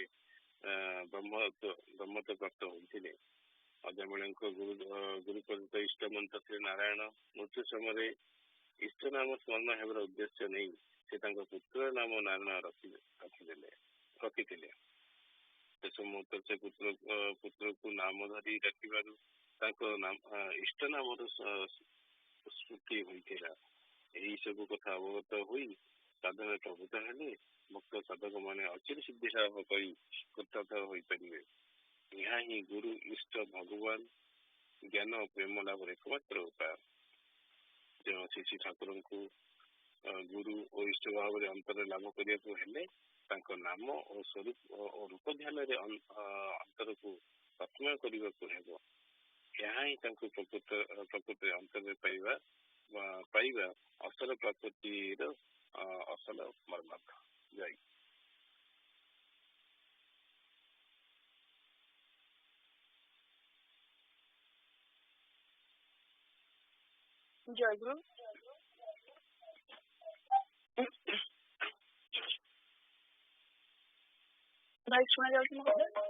ବ୍ରହ୍ମତ୍ୱ ପ୍ରାପ୍ତ ହୋଇଥିଲେ। ଅଜାମିଳଙ୍କ ଗୁରୁ ପ୍ରଦତ୍ତ ଇଷ୍ଟ ମନ୍ତ୍ର ଥିଲେ ନାରାୟଣ। ମୃତ୍ୟୁ ସମୟରେ ଇଷ୍ଟ ନାମ ସ୍ମରଣ ହେବାର ଉଦ୍ଦେଶ୍ୟ ନେଇ ସେ ତାଙ୍କ ପୁତ୍ର ନାମ ନାରାୟଣ ରଖିଥିଲେ। ଶେଷ ମୁହୂର୍ତ୍ତରେ ସେ ପୁତ୍ରକୁ ନାମ ଧରି ଡାକିବାରୁ ତାଙ୍କ ଇଷ୍ଟ ନାମର ସ୍ମୃତି ହୋଇଥିଲା। ଏହି ସବୁ କଥା ଅବଗତ ହୋଇ ସାଧନାରେ ପ୍ରଭୁତ ହେଲେ ଭକ୍ତ ସାଧକ ମାନେ ଅଚିର ସିଦ୍ଧି ଲାଭ କରି କୃତାର୍ଥ ହୋଇପାରିବେ। ଏହା ହିଁ ଗୁରୁ ଇଷ୍ଟ ଭଗବାନ ଜ୍ଞାନ ଓ ପ୍ରେମ ଲାଭର ଏକମାତ୍ର ଉପାୟ। ତେଣୁ ଶ୍ରୀ ଠାକୁରଙ୍କୁ ଗୁରୁ ଓ ଇଷ୍ଟ ଭାବରେ ଅନ୍ତରରେ ଲାଭ କରିବାକୁ ହେଲେ ତାଙ୍କ ନାମ ଓ ସ୍ୱରୂପ ଓ ରୂପ ଧ୍ୟାନରେ ଅନ୍ତରକୁ ତତ୍ମୟ କରିବାକୁ ହେବ। ଏହା ହିଁ ତାଙ୍କୁ ପ୍ରକୃତରେ ଅନ୍ତରରେ ପାଇବା ପାଇବା ଅସଲ ପ୍ରକୃତିର ଅସଲ ମର୍ମାର୍ଥ। ଜୟ ଜୟଗୁରୁ। ଭାଇ ଶୁଣା ଯାଉଛି ମୋ କଥା?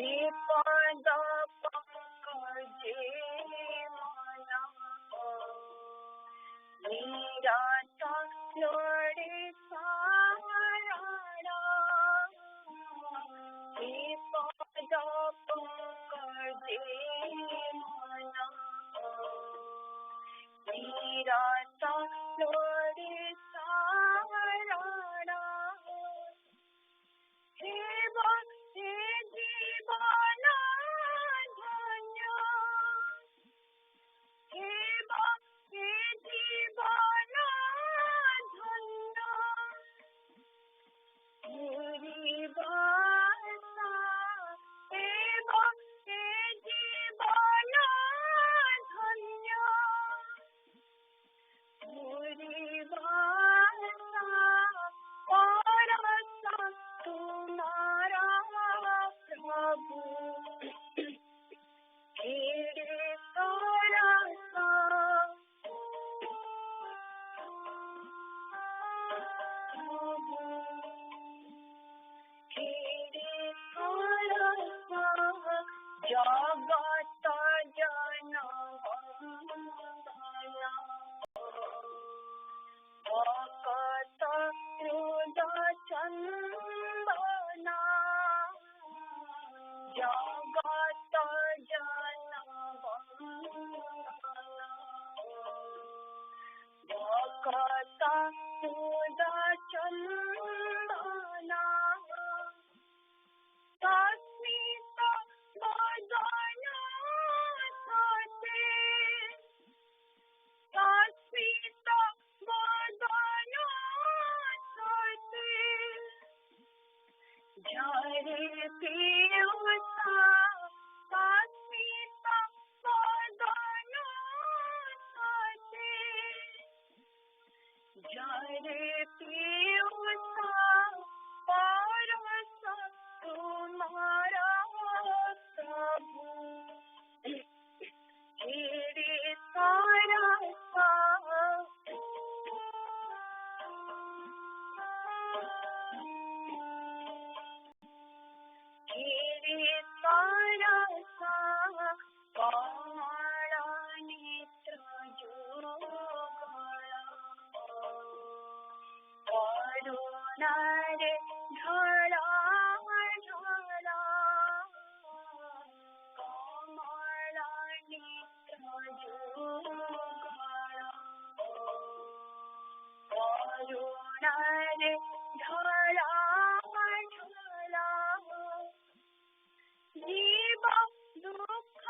पद पंकजे मना निरत लोड़े सारण पद पंकजे मना निरत लोड़े सारण हे भक्ति जीवन धन्य हे भक्ति जीवन धन्य मेरी भाषा हे भक्ति जीवन धन्य मेरी भाषा परसा तुम्हारा प्रभु तेरे परसा प्रभु तेरे परसा जगत जन वंदना भक्त हृद चंदना जगत जन वंदना भक्त हृद चंदना तस्मित बदन सते तस्मित बदन सते झरे पीयूषा तस्मित बदन सते झरे पीयूषा परस तुम्हारा प्रभु तेरे परसा तेरे परसा कमल नेत्र जुगला करुणारे ढला ढला कमल नेत्र जुगला करुणारे ढला ढला जीव दुख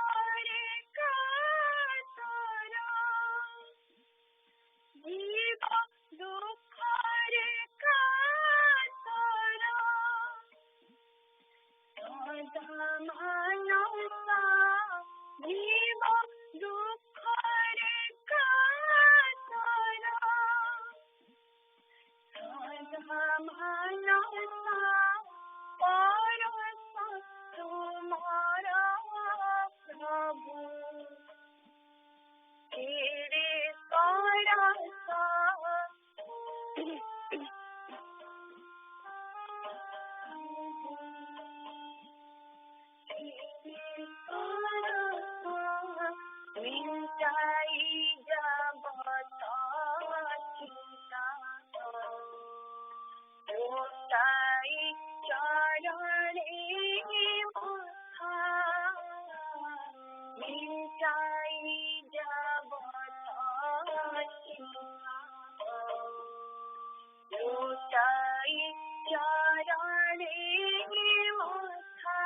रे कातरा जीव दुख रे कातरा सदा मानवता जीव दुख रे कातरा सदा मानवता परसा तुम्हारा प्रभु तेरे परसा तेरे परसा मिटाई जगत चिंता उठाई चरणे मथा मिटाई जगत चिंता उठाई चरणे मथा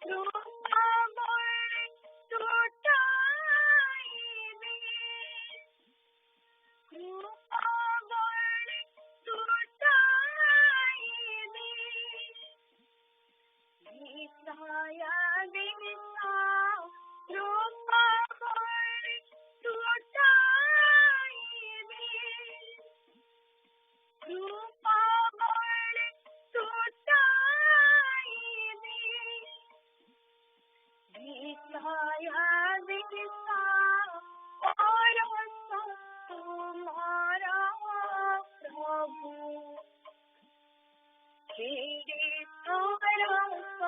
रूपा बड़े टूटाई दे रूपा बड़े टूटाई दे विसाया विसा रूपा बड़े टूटाई दे रूपा बड़े टूटाई दे विसाया विसा परसा तुम्हारा प्रभु तेरे परसा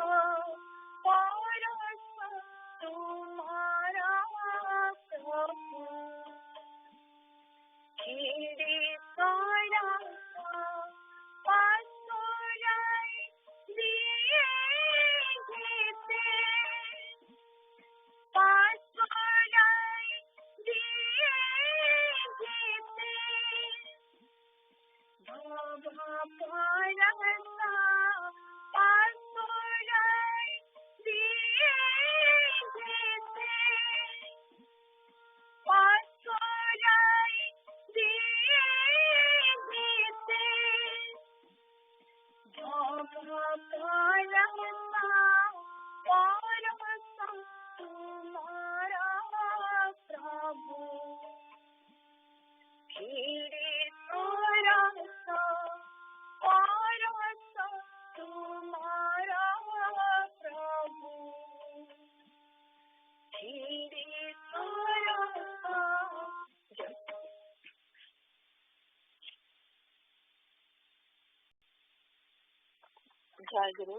ଆଗରୁ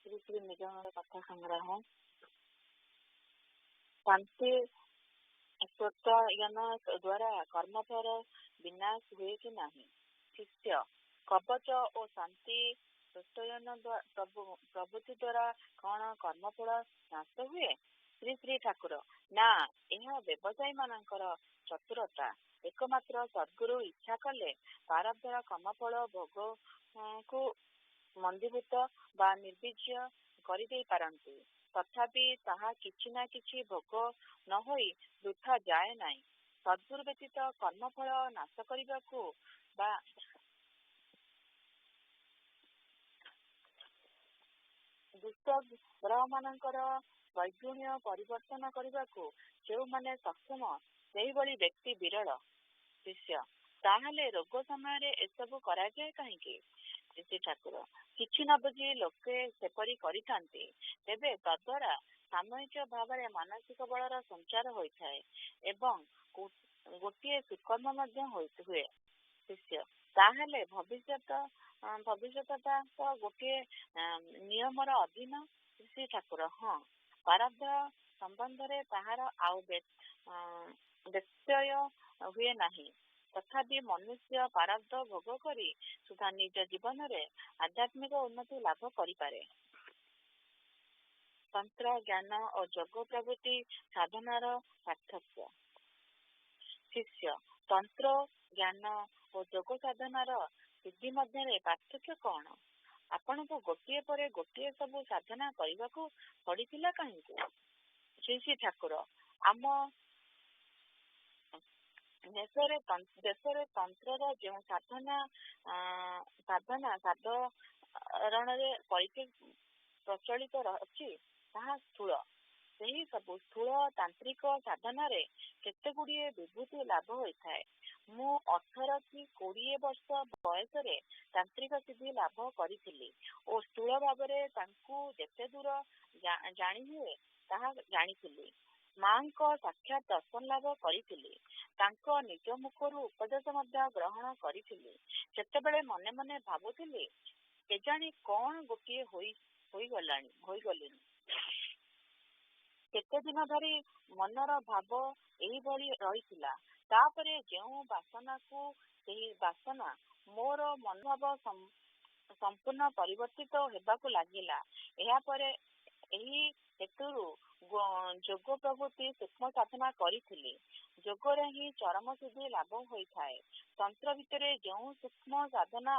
ଶ୍ରୀ ଶ୍ରୀ ନିଜଙ୍କର କଥା ସଂଗ୍ରହ। ଶାନ୍ତି ଜ୍ଞାନ ଦ୍ୱାରା କର୍ମଫଳ ବିନାଶ ହୁଏ କି ନାହିଁ? ଶିଷ୍ୟ, କବଚ ଓ ଶାନ୍ତି ପ୍ରଭୃତି ଦ୍ୱାରା କଣ କର୍ମଫଳ ନାଶ ହୁଏ? ଶ୍ରୀ ଶ୍ରୀ ଠାକୁର, ନା, ଏହା ବ୍ୟବସାୟୀ ମାନଙ୍କର ଚତୁରତା। ଏକମାତ୍ର ସଦ୍ଗୁରୁ ଇଚ୍ଛା କଲେ ପ୍ରାରବ୍ଧର କର୍ମଫଳ ଭୋଗକୁ ମନ୍ଦୀଭୂତ ବା ନିର୍ବିଜୟ କରିଦେଇ ପାରନ୍ତି। ତଥାପି ତାହା କିଛି ନା କିଛି ଭୋଗ ନ ହୋଇ ବୃଥା ଯାଏ ନାହିଁ। ସଦ୍ଗୁରୁ ବ୍ୟତୀତ କର୍ମଫଳ ନାଶ କରିବାକୁ ବା ଦୁଷ୍ଟ ଗ୍ରହ ମାନଙ୍କର ବୈଗୁଣ୍ୟ ପରିବର୍ତ୍ତନ କରିବାକୁ ଯେଉଁମାନେ ସକ୍ଷମ, ସେହିଭଳି ବ୍ୟକ୍ତି ବିରଳ। ଶିଷ୍ୟ, ତାହେଲେ ରୋଗ ସମୟରେ ଏସବୁ କରାଯାଏ କାହିଁକି? ଶ୍ରୀ ଠାକୁର, କିଛି ନ ବୁଝି ଲୋକେ ସେପରି କରିଥାନ୍ତି। ତେବେ ତଦ୍ୱାରା ସାମୂହିକ ଭାବରେ ମାନସିକ ବଳର ସଞ୍ଚାର ହୋଇଥାଏ ଏବଂ ଗୋଟିଏ ସୁକର୍ମ ମଧ୍ୟ ହୁଏ। ଶିଷ୍ୟ, ତାହେଲେ ଭବିଷ୍ୟତଟା ତ ଗୋଟିଏ ନିୟମର ଅଧୀନ। ଶ୍ରୀ ଠାକୁର, ହଁ, ପ୍ରାରବ୍ଧ ସମ୍ବନ୍ଧରେ ତାହାର ଆଉ ବ୍ୟତ୍ୟୟ ହୁଏ ନାହିଁ। ତଥାପି ମନୁଷ୍ୟ ପ୍ରାରବ୍ଧ ଭୋଗ କରି ସୁଦ୍ଧା ନିଜ ଜୀବନରେ ଆଧ୍ୟାତ୍ମିକ ଉନ୍ନତି ଲାଭ କରିପାରେ। ତନ୍ତ୍ର ଜ୍ଞାନ ଓ ଯୋଗ ପ୍ରଭୃତି ସାଧନାର ପାର୍ଥକ୍ୟ। ଶିଷ୍ୟ, ତନ୍ତ୍ର ଜ୍ଞାନ ଓ ଯୋଗ ସାଧନାର ସିଦ୍ଧି ମଧ୍ୟରେ ପାର୍ଥକ୍ୟ କଣ? ଆପଣଙ୍କୁ ଗୋଟିଏ ପରେ ଗୋଟିଏ ସବୁ ସାଧନା କରିବାକୁ ପଡ଼ିଥିଲା କାହିଁକି? ଶ୍ରୀ ଠାକୁର, ଆମ ଦେଶରେ ତନ୍ତ୍ରର ଯେଉଁ ସାଧାରଣରେ ପ୍ରଚଳିତ ଅଛି ତାହା ସ୍ଥୂଳ। ସେହି ସବୁ ସ୍ଥୂଳ ତାନ୍ତ୍ରିକ ସାଧନାରେ କେତେ ଗୁଡ଼ିଏ ବିଭୂତି ଲାଭ ହୋଇଥାଏ। ମୁଁ 18 କି 20 ବର୍ଷ ବୟସରେ ତାନ୍ତ୍ରିକ ସିଦ୍ଧି ଲାଭ କରିଥିଲି ଓ ସ୍ଥୂଳ ଭାବରେ ତାଙ୍କୁ ଯେତେ ଦୂର ଜାଣି ହୁଏ ତାହା ଜାଣିଥିଲି। ମାଙ୍କ ସାକ୍ଷାତ ଦର୍ଶନ ଲାଭ କରିଥିଲି। ତାଙ୍କ ନିଜ ମୁଖରୁ ଉପଦେଶ ମଧ୍ୟ ଗ୍ରହଣ କରିଥିଲି। ସେତେବେଳେ ମନେ ମନେ ଭାବୁଥିଲି, କେଜାଣି କଣ ଗୋଟିଏ ହୋଇଗଲିଣି। କେତେ ଦିନ ଧରି ମନର ଭାବ ଏହିଭଳି ରହିଥିଲା। ତାପରେ ଯେଉଁ ବାସନାକୁ ସେହି ବାସନା ମୋର ମନୋଭାବ ସମ୍ପୂର୍ଣ୍ଣ ପରିବର୍ତ୍ତିତ ହେବାକୁ ଲାଗିଲା। ଏହାପରେ ଏହି ହେତୁରୁ ଯୋଗ ପ୍ରଭୃତି ସୂକ୍ଷ୍ମ ସାଧନା କରିଥିଲି। ଯୋଗରେ ହିଁ ଚରମ ସିଦ୍ଧି ଲାଭ ହୋଇଥାଏ। ତନ୍ତ୍ର ଭିତରେ ଯେଉଁ ସୂକ୍ଷ୍ମ ସାଧନା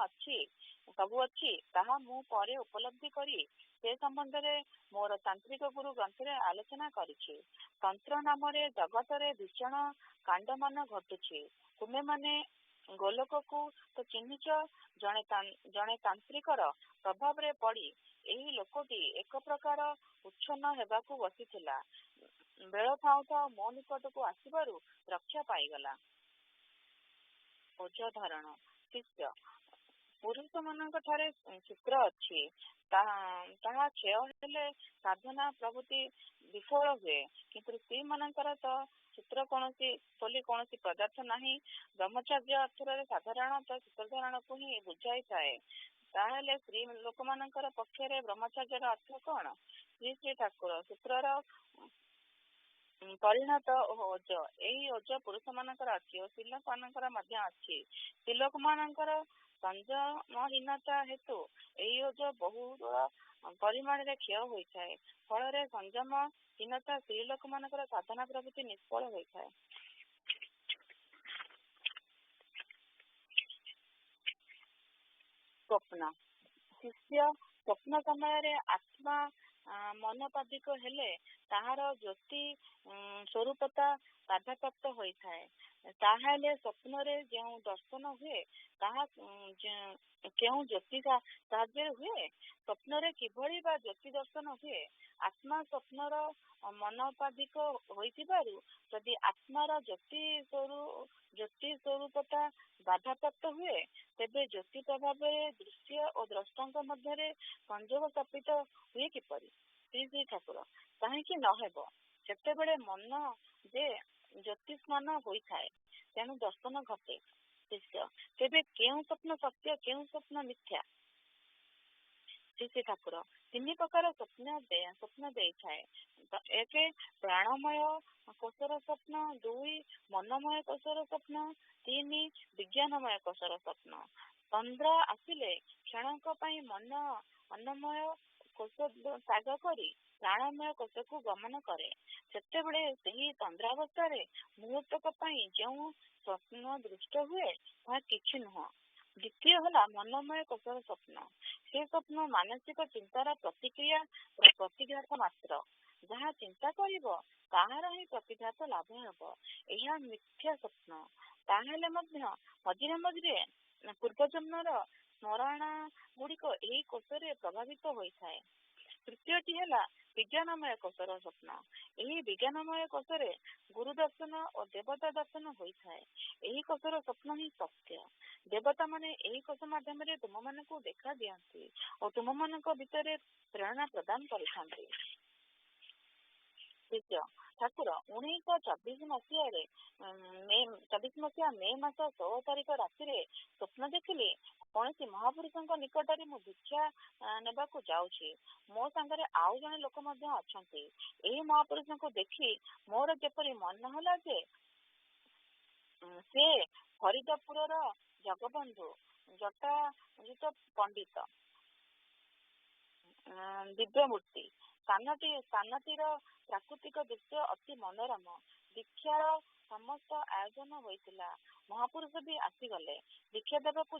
ସବୁ ଅଛି ତାହା ମୁଁ ପରେ ଉପଲବ୍ଧି କରି ସେ ସମ୍ବନ୍ଧରେ ମୋର ତାନ୍ତ୍ରିକ ଗୁରୁ ଗ୍ରନ୍ଥରେ ଆଲୋଚନା କରିଛି। ତନ୍ତ୍ର ନାମରେ ଜଗତରେ ଭୀଷଣ କାଣ୍ଡମାନ ଘଟୁଛି। ତୁମେମାନେ ଗୋଲୋକକୁ ତ ଚିହ୍ନିଛ। ଜଣେ ତାନ୍ତ୍ରିକର ପ୍ରଭାବରେ ପଡ଼ି ଏହି ଲୋକଟି ଏକ ପ୍ରକାର ଉଚ୍ଛନ୍ନ ହେବାକୁ ବସିଥିଲା। ବେଳ ଥାଉ ଥାଉ ମୋ ନିକଟକୁ ଆସିବାରୁ ରକ୍ଷା ପାଇଗଲା। ଓଝ ଧାରଣ। ଶିଷ୍ୟ, ପୁରୁଷ ମାନଙ୍କ ଠାରେ ସୂତ୍ର ଅଛି, ତାହା କ୍ଷୟ ହେଲେ ସାଧନା ପ୍ରଭୃତି ବିଫଳ ହୁଏ, କିନ୍ତୁ ସ୍ତ୍ରୀ ମାନଙ୍କର ତ ସୂତ୍ର କୌଣସି ପଦାର୍ଥ ନାହିଁ। ବ୍ରହ୍ମଚର୍ଯ୍ୟ ଅର୍ଥରେ ସାଧାରଣତଃ ସୂତ୍ର ଧାରଣକୁ ହିଁ ବୁଝାଇଥାଏ। ତାହେଲେ ସ୍ତ୍ରୀ ଲୋକମାନଙ୍କର ପକ୍ଷରେ ବ୍ରହ୍ମଚର୍ଯ୍ୟର ଅର୍ଥ କଣ? ଶ୍ରୀ ଠାକୁର, ସୂତ୍ରର ପରିଣତ ଓଜ। ଏହି ଓଜ ପୁରୁଷ ମାନଙ୍କର ଅଛି ଓ ସ୍ତ୍ରୀ ଲୋକ ମାନଙ୍କର ମଧ୍ୟ ଅଛି। ସ୍ତ୍ରୀ ଲୋକ ମାନଙ୍କର ସଂଯମହୀନତା ହେତୁ ଏହି ଓଜ ବହୁଳ ପରିମାଣରେ କ୍ଷୟ ହୋଇଥାଏ। ଫଳରେ ସଂଯମହୀନତା ସ୍ତ୍ରୀ ଲୋକ ମାନଙ୍କର ସାଧନା ପ୍ରଭୃତି ନିଷ୍ଫଳ ହୋଇଥାଏ। ସ୍ୱପ୍ନ। ଶିଷ୍ୟ, ସ୍ୱପ୍ନ ସମୟରେ ଆତ୍ମା ମନୋପାଧିକ ହେଲେ ତାହାର ଜ୍ୟୋତି ସ୍ୱରୂପତା ବାଧାପ୍ରାପ୍ତ ହୋଇଥାଏ। ତାହେଲେ ସ୍ୱପ୍ନରେ ଯେଉଁ ଦର୍ଶନ ହୁଏ ତାହା କେଉଁ ଜ୍ୟୋତି ସାହାଯ୍ୟରେ ହୁଏ? ସ୍ୱପ୍ନରେ କିଭଳି ବା ଜ୍ୟୋତି ଦର୍ଶନ ହୁଏ? ଆତ୍ମା ସ୍ୱପ୍ନର ମନୋପାଧିକ ହୋଇଥିବାରୁ ଯଦି ଆତ୍ମାର ଜ୍ୟୋତି ସ୍ୱରୂପତା ବାଧାପ୍ରାପ୍ତ ହୁଏ, ତେବେ ଜ୍ୟୋତି ପ୍ରଭାବରେ ଦୃଶ୍ୟ ଓ ଦ୍ରଷ୍ଟାଙ୍କ ମଧ୍ୟରେ ସଂଯୋଗ ସ୍ଥାପିତ ହୁଏ କିପରି? ଶ୍ରୀ ଠାକୁର, କାହିଁକି ନହେବ? ସେତେବେଳେ ମନ ଯେ ଜ୍ୟୋତିଷ୍ମାନ ହୋଇଥାଏ, ତେଣୁ ଦର୍ଶନ ଘଟେ। ଶିଷ୍ୟ, ତେବେ କେଉଁ ସ୍ୱପ୍ନ ସତ୍ୟ, କେଉଁ ସ୍ୱପ୍ନ ମିଥ୍ୟା? ଶ୍ରୀ ଠାକୁର 3 ପ୍ରକାର ସ୍ୱପ୍ନ ଦେଇଥାଏ। ଏକ ପ୍ରାଣମୟ କୋଷର ସ୍ୱପ୍ନ, 2 ମନମୟ କୋଷର ସ୍ୱପ୍ନ, 3 ବିଜ୍ଞାନମୟ କୋଷର ସ୍ୱପ୍ନ। ତନ୍ଦ୍ରା ଆସିଲେ କ୍ଷଣଙ୍କ ପାଇଁ ମନ ଅନ୍ନମୟ କୋଷ ତ୍ୟାଗ କରି ପ୍ରାଣମୟ କୋଷକୁ ଗମନ କରେ। ସେତେବେଳେ ସେହି ତନ୍ଦ୍ରାବସ୍ଥାରେ ମୁହୂର୍ତ୍ତକ ପାଇଁ ଯେଉଁ ସ୍ୱପ୍ନ ଦୃଷ୍ଟ ହୁଏ ତାହା କିଛି ନୁହଁ। ଦ୍ୱିତୀୟ ହେଲା ମନମୟ କୋଷର ସ୍ୱପ୍ନ। ସେ ସ୍ୱପ୍ନ ମାନସିକ ଚିନ୍ତାର ପ୍ରତିଘାତ ମାତ୍ର। ଯାହା ଚିନ୍ତା କରିବ ତାହାର ହିଁ ପ୍ରତିଘାତ ଲାଭ ହେବ। ଏହା ମିଥ୍ୟା ସ୍ୱପ୍ନ। ତାହେଲେ ମଧ୍ୟ ମଝିରେ ମଝିରେ ପୂର୍ବଜନ୍ମର ସ୍ମରଣ ଗୁଡିକ ଏହି କୋଷରେ ପ୍ରଭାବିତ ହୋଇଥାଏ। ତୃତୀୟଟି ହେଲା ବିଜ୍ଞାନମୟ କୋଷର ସ୍ୱପ୍ନ। ଏହି ବିଜ୍ଞାନମୟ କୋଷରେ ଗୁରୁ ଦର୍ଶନ ଓ ଦେବତା ଦର୍ଶନ ହୋଇଥାଏ। ଏହି କୋଷର ସ୍ୱପ୍ନ ହିଁ ସତ୍ୟ। ଦେବତା ମାନେ ଏହି କୋଷ ମାଧ୍ୟମରେ ତୁମମାନଙ୍କୁ ଦେଖା ଦିଅନ୍ତି ଓ ତୁମମାନଙ୍କ ଭିତରେ ପ୍ରେରଣା ପ୍ରଦାନ କରିଥାନ୍ତି। ତୃତୀୟ ଠାକୁର 1924 ମସିହା ମେ ମାସ 16 ତାରିଖ ରାତିରେ ସ୍ୱପ୍ନ ଦେଖିଲି କୌଣସି ମହାପୁରୁଷଙ୍କ ନିକଟରେ ମୁଁ ଦୀକ୍ଷା ନେବାକୁ ଯାଉଛି। ମୋ ସାଙ୍ଗରେ ଆଉ ଜଣେ ଲୋକ ମଧ୍ୟ ଅଛନ୍ତି। ଏହି ମହାପୁରୁଷଙ୍କୁ ଦେଖି ମୋର ଯେପରି ମନ ହେଲା ଯେ ସେ ହରିଦପୁରର ଜଗବନ୍ଧୁ ଜଟାଜୁଟ ପଣ୍ଡିତ ଦିବ୍ୟମୂର୍ତ୍ତି। ସ୍ଥାନଟିର ପ୍ରାକୃତିକ ଦୃଶ୍ୟ ଅତି ମନୋରମ। ଦୀକ୍ଷାର ସମସ୍ତ ଆୟୋଜନ ହୋଇଥିଲା। ମହାପୁରୁଷ ବି ଆସିଗଲେ। ଦୀକ୍ଷା ଦେବାକୁ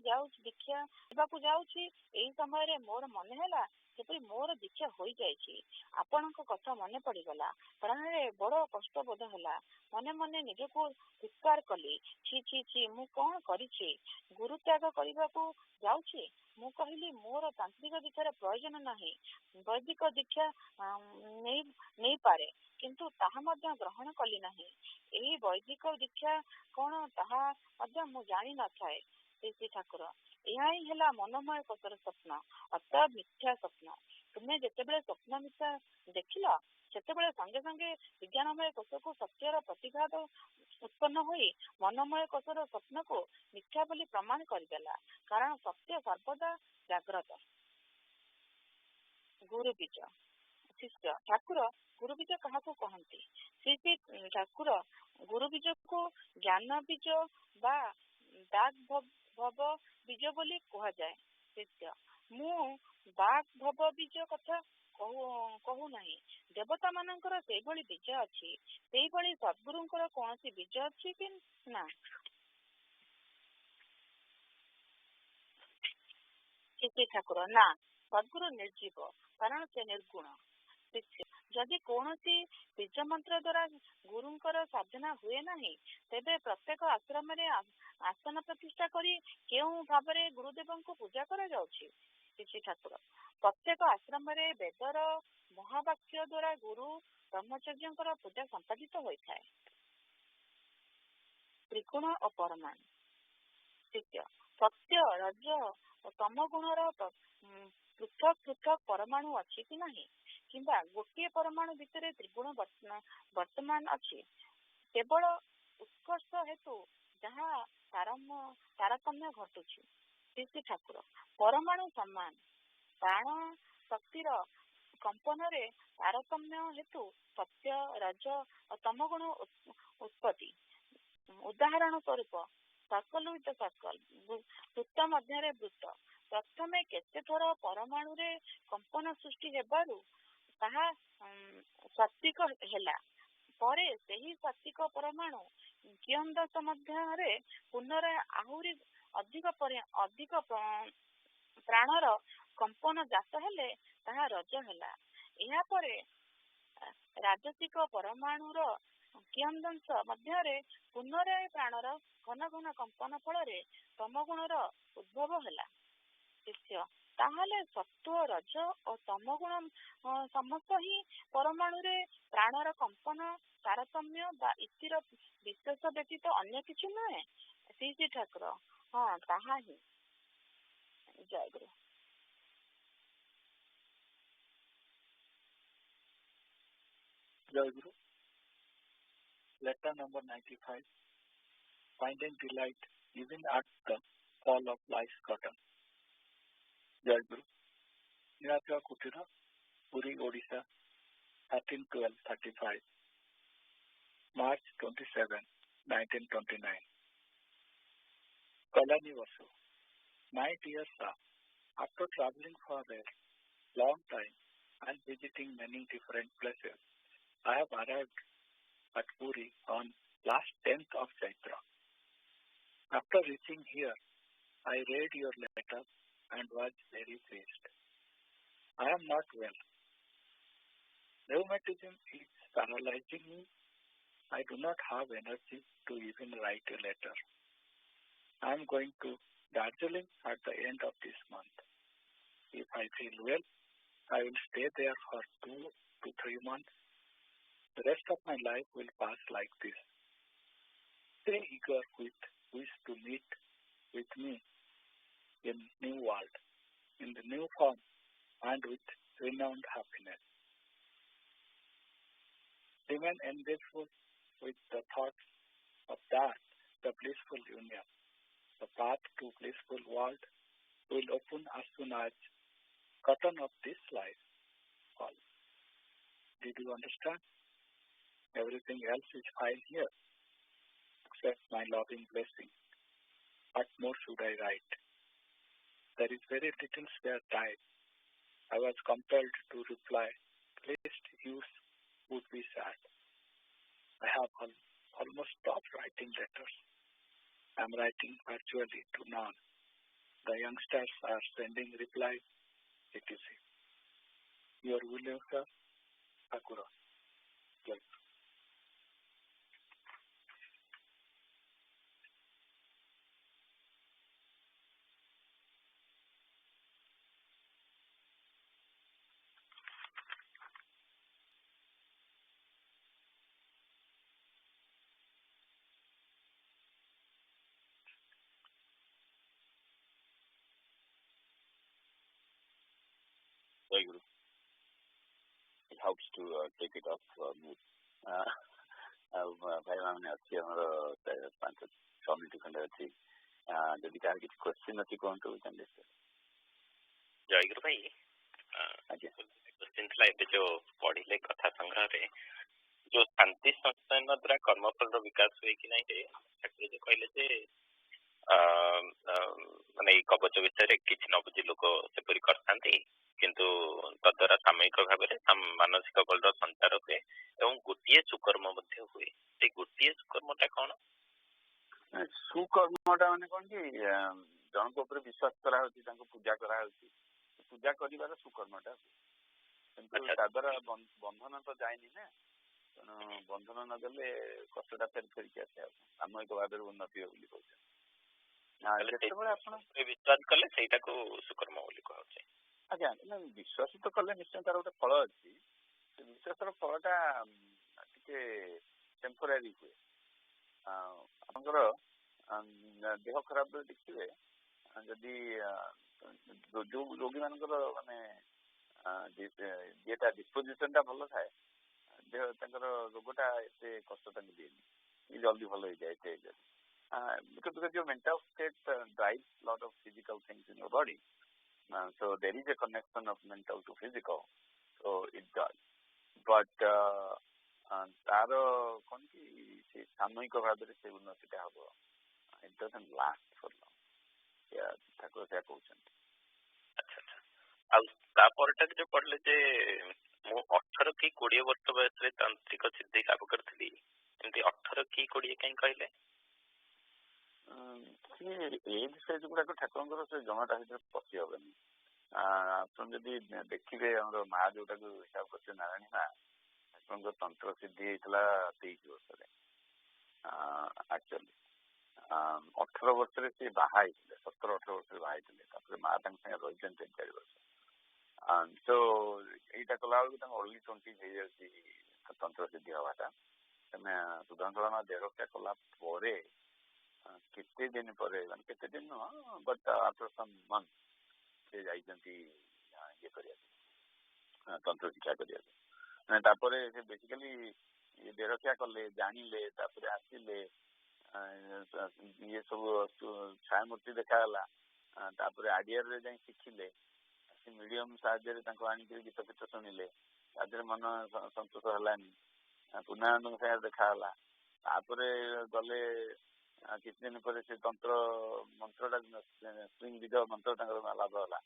ଯାଉଛି। ଏହି ସମୟରେ ମୋର ମନେ ହେଲା ଯେପରି ମୋର ଦୀକ୍ଷା ହୋଇଯାଇଛି। ଆପଣଙ୍କ କଥା ମନେ ପଡିଗଲା। ପ୍ରାଣରେ ବଡ କଷ୍ଟ ବୋଧ ହେଲା। ମନେ ମନେ ନିଜକୁ ଧିକ୍କାର କଲି। ଛି ମୁଁ କଣ କରିଛି? ଗୁରୁ ତ୍ୟାଗ କରିବାକୁ ଯାଉଛି। ମୁଁ କହିଲି ମୋର ତାନ୍ତ୍ରିକ ଦୀକ୍ଷାର ପ୍ରୟୋଜନ ନାହିଁ। ବୈଦିକ ଦୀକ୍ଷା ନେଇପାରେ, କିନ୍ତୁ ତାହା ମଧ୍ୟ ଗ୍ରହଣ କଲି ନାହିଁ। ଏହି ବୈଦିକ ଦୀକ୍ଷା କଣ ତାହା ମଧ୍ୟ ମୁଁ ଜାଣିନଥାଏ। ଶ୍ରୀ ଠାକୁର ଏହା ହିଁ ହେଲା ମନୋମୟ କୋଷର ସ୍ୱପ୍ନ, ଅର୍ଥାତ ମିଥ୍ୟା ସ୍ୱପ୍ନ। ତୁମେ ଯେତେବେଳେ ସ୍ୱପ୍ନ ମିଥ୍ୟା ଦେଖିଲ ସେତେବେଳେ ସଙ୍ଗେ ସଙ୍ଗେ ବିଜ୍ଞାନମୟ କୋଷକୁ ସତ୍ୟର ପ୍ରତିଘାତ ଉତ୍ପନ୍ନ ହୋଇ ମନୋମୟ କୋଷର ସ୍ୱପ୍ନକୁ ମିଥ୍ୟା ବୋଲି ପ୍ରମାଣ କରିଦେଲା। କାରଣ ସତ୍ୟ ସର୍ବଦା ଜାଗ୍ରତ। ଗୁରୁ ବୀଜ ଶିଷ୍ୟ ଠାକୁର ଗୁରୁ ବୀଜ କାହାକୁ କହନ୍ତି? ଶ୍ରୀ ଠାକୁର ଗୁରୁ ବୀଜକୁ ଜ୍ଞାନ ବୀଜ ବା ବାଗ୍ଭବ ବୀଜ ବୋଲି କୁହାଯାଏ। ଶିଷ୍ୟ ମୁଁ ବାଗ୍ଭବ ବୀଜ କଥା କହୁନାହିଁ। ଦେବତା ମାନଙ୍କର ସେଇଭଳି ବୀଜ ଅଛି। ସେଇଭଳି ସଦ୍ଗୁରୁଙ୍କର କୌଣସି ବୀଜ ଅଛି କି ନା? ଶ୍ରୀ ଠାକୁର ନା, ସଦ୍ଗୁରୁ ନିର୍ଜୀବ, କାରଣ ସେ ନିର୍ଗୁଣ। ଶିଷ୍ୟ ଯଦି କୌଣସି ବୀଜ ମନ୍ତ୍ର ଦ୍ୱାରା ଗୁରୁଙ୍କର ସାଧନା ହୁଏ ନାହିଁ, ତେବେ ପ୍ରତ୍ୟେକ ଆଶ୍ରମରେ ଆସନ ପ୍ରତିଷ୍ଠା କରି କେଉଁ ଭାବରେ ଗୁରୁଦେବଙ୍କୁ ପୂଜା କରାଯାଉଛି? ଶ୍ରୀ ଠାକୁର ପ୍ରତ୍ୟେକ ଆଶ୍ରମରେ ବେଦର ମହାବାକ୍ୟ ଦ୍ୱାରା ଗୁରୁ ବ୍ରହ୍ମଚର୍ଯ୍ୟଙ୍କର ପୂଜା ସମ୍ପାଦିତ ହୋଇଥାଏ। ତ୍ରିଗୁଣ ଓ ପରମାଣୁ ଶିଷ୍ୟ ସତ୍ୟ ରଜ ଓ ତମ ଗୁଣର ପୃଥକ ପୃଥକ ପରମାଣୁ ଅଛି କି ନାହିଁ? କିମ୍ବା ଗୋଟିଏ ପରମାଣୁ ଭିତରେ ତ୍ରିଗୁଣ ବର୍ତ୍ତମାନ ଅଛି? କେବଳ ଉତ୍କର୍ଷ ହେତୁ ଯାହା ତାରତମ୍ୟ ଘଟୁଛି। ଶ୍ରୀ ଠାକୁର ପରମାଣୁ ସମାନ। ପ୍ରାଣ ଶକ୍ତିର କମ୍ପନରେ ତାରତମ୍ୟ ହେତୁ ସତ୍ୟ ରଜ ଓ ତମ ଗୁଣ ଉତ୍ପତ୍ତି। ଉଦାହରଣ ସ୍ୱରୂପ ସର୍କଲ ୱିଥ ସର୍କଲ, ବୃତ୍ତ ମଧ୍ୟରେ ବୃତ୍ତ। ପ୍ରଥମେ କେତେ ଥର ପରମାଣୁରେ କମ୍ପନ ସୃଷ୍ଟି ହେବାରୁ ତାହା ସାତ୍ୱିକ ହେଲା। ପରେ ସେହି ସାତ୍ୱିକ ପରମାଣୁ କିୟଦଂଶ ମଧ୍ୟରେ ପୁନରାୟ ଆହୁରି ଅଧିକ ପ୍ରାଣର କମ୍ପନ ଜାତ ହେଲେ ତାହା ରଜ ହେଲା। ଏହାପରେ ରାଜସିକ ପରମାଣୁର କିୟଦଂଶ ମଧ୍ୟରେ ପୁନରାୟ ପ୍ରାଣର ଘନ ଘନ କମ୍ପନ ଫଳରେ ତମଗୁଣର ଉଦ୍ଭବ ହେଲା। ଶିଷ୍ୟ ତାହେଲେ ସତ୍ୱ ରଜ ଓ ତମଗୁଣ ସମସ୍ତ ହିଁ ପରମାଣୁରେ ପ୍ରାଣର କମ୍ପନ ତାରତମ୍ୟ ବା ଇତିର ବିଶେଷ ବ୍ୟତୀତ ଅନ୍ୟ କିଛି ନୁହେଁ? ଶ୍ରୀ ଠାକୁର ହଁ ତାହା ହିଁ। ଜୟଗୁରୁ। Jayaguru. Letter number 95. Finding delight even at the fall of life's curtain. Jayaguru. Nilachal Kutira, Puri, Odisha, 13/12/35, March 27, 1929. Kalani Vasu. My dear sir, after traveling for a long time and visiting many different places, I have arrived at Puri on last 10th of Chaitra. After reaching here, I read your letter and was very pleased. I am not well. Rheumatism is paralyzing me. I do not have energy to even write a letter. I am going to Darjeeling at the end of this month. If I feel well, I will stay there for 2 to 3 months. The rest of my life will pass like this. Stay eager with wish to meet with me in new world, in the new form, and with renowned happiness. Remain engaged with the thoughts of that, the blissful union. The path to blissful world will open as soon as curtain of this life falls. Did you understand? Everything else is fine here, except my loving blessing. What more should I write? There is very little spare time. I was compelled to reply, least use would be sad. I have almost stopped writing letters. I am writing virtually to none. The youngsters are sending replies, etc. Your William sir, Sakura. Jai Guru. It helps to take it off mute. ଭାଇମାନେ ଅଛି ଆମର 5-6 minute ଖଣ୍ଡେ ଅଛି ଯଦି କାହାର କିଛି question ଅଛି କୁହନ୍ତୁ। ଜୟଗୁରୁ ଭାଇ କ୍ୱେଶ୍ଚିନ୍ ଥିଲା ଏବେ ଯୋଉ ପଢିଲେ କଥା ସଂଗ୍ରହରେ ଯୋଉ ଶାନ୍ତି ସଂସ୍ଥାନ ଦ୍ୱାରା କର୍ମଫଳର ବିକାଶ ହୁଏ କି ନାହିଁ ଠାକୁର ଯେ କହିଲେ ଯେ ମାନେ ଏଇ କବଚ ବିଷୟରେ କିଛି ନ ବୁଝି ଲୋକ ସେପରି କରିଥାନ୍ତି କିନ୍ତୁ ତଦ୍ୱାରା ସାମୟିକ ଭାବରେ ମାନସିକ ବଳର ସଞ୍ଚାର ହୁଏ ଏବଂ ଗୋଟିଏ ସୁକର୍ମ ମଧ୍ୟ ହୁଏ। ସେଇ ଗୋଟିଏ ସୁକର୍ମଟା କଣ? ସୁକର୍ମଟା ମାନେ କଣ କି ଜଣଙ୍କ ଉପରେ ବିଶ୍ୱାସ କରାହଉଛି, ତାଙ୍କୁ ପୂଜା କରାହଉଛି, ପୂଜା କରିବାର ସୁକର୍ମଟା ହୁଏ। କିନ୍ତୁ ତା ଦ୍ୱାରା ବନ୍ଧନ ତ ଯାଏନି ନା, ତେଣୁ ବନ୍ଧନ ନଦେଲେ କଷ୍ଟଟା ଫେରିକି ଆସିବା ସାମୟିକ ଭାବରେ ଉନ୍ନତି ହୁଏ ବୋଲି କହୁଛନ୍ତି। ଯେତେବେଳେ ଆପଣ ବିଶ୍ୱାସ କଲେ ସେଇଟାକୁ ସୁକର୍ମ ବୋଲି କୁହାଯାଏ। ଆଜ୍ଞା, ବିଶ୍ୱାସ ତ କଲେ ନିଶ୍ଚୟ ତାର ଗୋଟେ ଫଳ ଅଛି। ସେ ବିଶ୍ୱାସର ଫଳଟା ଟିକେ ଟେମ୍ପୋରାରୀ ହୁଏ। ଆପଣଙ୍କର ଦେହ ଖରାପ ଦେଖିବେ, ଯଦି ଯୋଉ ରୋଗୀମାନଙ୍କର ମାନେ ଇଏଟା ଡିସ୍ପୋଜିସନଟା ଭଲ ଥାଏ, ଦେହ ତାଙ୍କର ରୋଗଟା ଏତେ କଷ୍ଟ ତାଙ୍କୁ ଦିଏନି, ଜଲ୍ଦି ଭଲ ହେଇଯାଏ ଏତେ ହେଇଯାଏ। Because your mental state drives a lot of physical things in your body. So there is a connection of mental to physical. So it does. But ତାର କଣ କି ସେ ସାମୟିକ ଭାବରେ ସେ ଉନ୍ନତିଟା ହବ। It doesn't last for long. ଠାକୁର ସେଇଆ କହୁଛନ୍ତି। ଆଉ ତାପରଟା ଯୋଉ ପଢିଲେ ଯେ ମୁଁ 18 କି 20 ବର୍ଷ ବୟସରେ ତାନ୍ତ୍ରିକ ସିଦ୍ଧି ଲାଭ କରିଥିଲି, ଏମିତି 18 କି 20 କାହିଁ କହିଲେ? ଏଜ୍ ଫେଜ୍ ଗୁଡାକ ଠାକୁରଙ୍କର ସେ ଜମାଟା ଭିତରେ ପଶି ହବନି। ଆପଣ ଯଦି ଦେଖିବେ ଆମର ମା ଯୋଉଟାକୁ ହିସାବ କରୁছে ନାରାୟଣୀ ମା, ଠାକୁରଙ୍କ ତନ୍ତ୍ର ସିଦ୍ଧି ହେଇଥିଲା 23 ବର୍ଷରେ। ଆକ୍ଚୁଆଲି 18 ବର୍ଷରେ ସେ ବାହା ହେଇଥିଲେ, 17-18 ବର୍ଷରେ ବାହା ହେଇଥିଲେ। ତାପରେ ମା ତାଙ୍କ ସାଙ୍ଗେ ରହିଛନ୍ତି 3-4 ବର୍ଷ। ତ ଏଇଟା କଲାବେଳକୁ ତାଙ୍କ ଅର୍ଲି 20s ହେଇଯାଉଛି ତନ୍ତ୍ର ସିଦ୍ଧି ହବାଟା। ତମେ ସୁଧାଂଶଳା ମା ଦେହରକ୍ଷା କଲା ପରେ କେତେ ଦିନ ପରେ, ମାନେ କେତେ ଦିନ ନୁହଁ, ବଟ୍ ଆଫ୍ଟର ସମ୍ ମନ୍ଥ ସେ ଯାଇଛନ୍ତି ଇଏ କରିବାକୁ, ତନ୍ତ୍ର ଶିକ୍ଷା କରିବାକୁ। ତାପରେ ସେ ବେସିକାଲି ଦେହରକ୍ଷା କଲେ, ଜାଣିଲେ, ତାପରେ ଆସିଲେ, ଇଏ ସବୁ ଛାୟାମୂର୍ତ୍ତି ଦେଖାଗଲା, ତାପରେ ଆଡିଆରରେ ଯାଇ ଶିଖିଲେ, ମିଡିୟମ ସାହାଯ୍ୟରେ ତାଙ୍କୁ ଆଣିକି ଗୀତ ଫୀତ ଶୁଣିଲେ, ତା ଦେହରେ ମନ ସନ୍ତୋଷ ହେଲାନି। ପୂର୍ଣ୍ଣାନନ୍ଦଙ୍କ ସାଙ୍ଗରେ ଦେଖାହେଲା, ତାପରେ ଗଲେ କିଛି ଦିନ ପରେ ସେ ତନ୍ତ୍ର ମନ୍ତ୍ରଟା ସ୍ତ୍ରୀ ବୀଜ ମନ୍ତ୍ର ତାଙ୍କର ଲାଭ ହେଲା।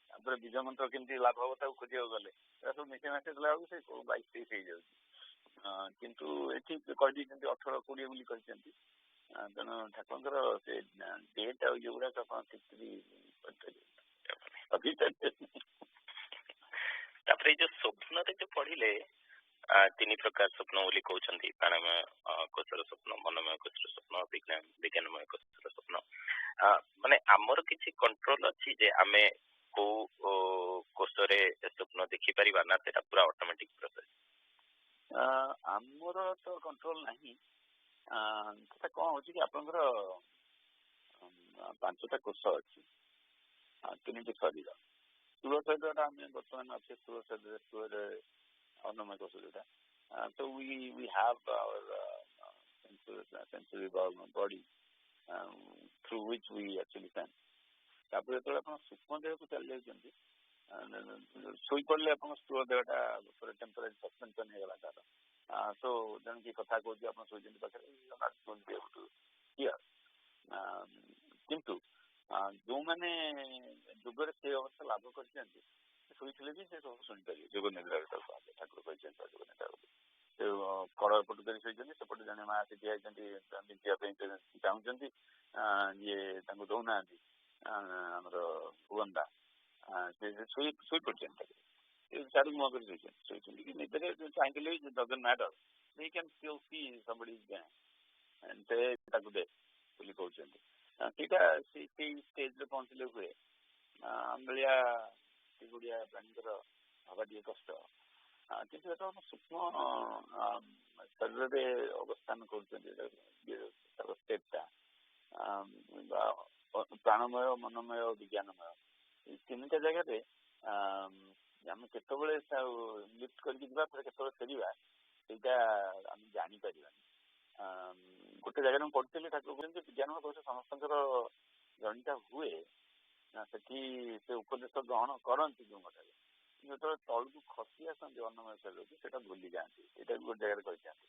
ତାପରେ ବୀଜ ମନ୍ତ୍ର କେମିତି ଲାଭ ହବ ତାକୁ ଖୋଜିବାକୁ ଗଲେ, ଏଟା ସବୁ ମିଶେଇ ମାସେଇ ଦେଲା ବେଳକୁ ସେ 22-23 ହେଇଯାଉଛି। କିନ୍ତୁ ଏଠି କହିଦେଇଛନ୍ତି 18-20 ବୋଲି କହିଛନ୍ତି। ତେଣୁ ଠାକୁରଙ୍କର ସେ ଡେଟ୍ ଆଉ ଇଏଗୁଡାକ ଆପଣ ଠିକ ତାପରେ ଏଇ ଯୋଉ ସ୍ୱପ୍ନରେ ଯୋଉ ପଢିଲେ 3 ପ୍ରକାର ସ୍ୱପ୍ନ ବୋଲି କହୁଛନ୍ତି, ପ୍ରାଣମୟ କୋଷର ସ୍ୱପ୍ନ, ମନମୟ କୋଷର ସ୍ୱପ୍ନ, ବିଜ୍ଞାନମୟ କୋଷର ସ୍ୱପ୍ନ। ମାନେ ଆମର କିଛି କଣ୍ଟ୍ରୋଲ ଅଛି ଯେ ଆମେ କୋଉ କୋଷରେ ସ୍ୱପ୍ନ ଦେଖିପାରିବା ନା ସେଟା ପୁରା ଅଟୋମେଟିକ ପ୍ରୋସେସ? ଆମର ତ କଣ୍ଟ୍ରୋଲ ନାହିଁ। ସେଟା କଣ ହଉଛି କି ଆପଣଙ୍କର 5ଟା କୋଷ ଅଛି, 3ଟି ଶରୀର। ସ୍ଥୂଳ ଶରୀରଟା ଆମେ ବର୍ତ୍ତମାନ ଅଛେ ସ୍ଥୂଳ ଶରୀରରେ ଅନ୍ନମୟ କୋଷ ଯୋଉଟା। So we have our sensory body through which we actually sense. ତାପରେ ଯେତେବେଳେ ଆପଣ ସୂକ୍ଷ୍ମ ଦେହକୁ ଚାଲି ଯାଉଛନ୍ତି, ଶୋଇପଡ଼ିଲେ ଆପଣଙ୍କ ସ୍ଥୂଳ ଦେହଟା ଉପରେ ଟେମ୍ପରାରୀ ସସ୍ପେନ୍ସନ ହେଇଗଲା ତାର। ସୋ ଜଣେ କିଏ କଥା କହୁଛି ଆପଣ ଶୋଇଛନ୍ତି ପାଖରେ, କିନ୍ତୁ ଯୋଉମାନେ ଯୋଗରେ ସେ ଅବସ୍ଥା ଲାଭ କରିଛନ୍ତି ଶୋଇଥିଲେ ବି ସେ ସବୁ ଶୁଣିପାରିବେ। ଯୋଗ ନିଦ୍ରାରେ ଠାକୁର କହିଛନ୍ତି ଯୋଗ ନିଦ୍ରା ବୋଲି। ସେ କଳ ଏପଟୁ ଧରି ଶୋଇଛନ୍ତି, ସେପଟେ ଜଣେ ମା ଆସି ଠିଆ ହେଇଛନ୍ତି ବିଞ୍ଚିବା ପାଇଁ ଚାହୁଁଛନ୍ତି, ଇଏ ତାଙ୍କୁ ଦଉନାହାନ୍ତି ଆମର ଭୁବନଦା, ସେ ଶୋଇପଡ଼ିଛନ୍ତି। ଚାରୁ ମୁହଁ କରି ଶୋଇଛନ୍ତି କି ନିଦରେ ଚାହିଁଥିଲେ ବି doesn't matter, they can still see somebody ସେ ତାକୁ ଦେ ବୋଲି କହୁଛନ୍ତି। ସେଇଟା ସେଇ ଷ୍ଟେଜରେ ପହଞ୍ଚିଲେ ହୁଏ। ଭଳିଆ ସେଗୁଡିଆ ପ୍ରାଣୀଙ୍କର ହବା ଟିକେ କଷ୍ଟ। କିନ୍ତୁ ଏଟା ସୂକ୍ଷ୍ମ ଶରୀରରେ ଅବସ୍ଥାନ କରୁଛନ୍ତି ତାର ଷ୍ଟେପଟା। ପ୍ରାଣମୟ, ମନମୟ, ବିଜ୍ଞାନମୟ, ଏଇ 3ଟା ଜାଗାରେ ଆମେ କେତେବେଳେ ଲିଫ୍ଟ କରିକି ଯିବା, ଫେରେ କେତେବେଳେ ଫେରିବା, ସେଇଟା ଆମେ ଜାଣିପାରିବାନି। ଗୋଟେ ଜାଗାରେ ମୁଁ ପଢିଥିଲି ଠାକୁର କହୁଛନ୍ତି ବିଜ୍ଞାନ କୋଷ ସମସ୍ତଙ୍କର ଜଣିତା ହୁଏ, ସେଠି ସେ ଉପଦେଶ ଗ୍ରହଣ କରନ୍ତି ଯୋଉ ମଠାରେ, ଯେତେବେଳେ ତଳକୁ ଖସି ଆସନ୍ତି ଅନ୍ନମୟ ଶରୀରକୁ ସେଇଟା ଭୁଲି ଯାଆନ୍ତି। ଏଇଟା ବି ଗୋଟେ ଜାଗାରେ କହିଥାନ୍ତି।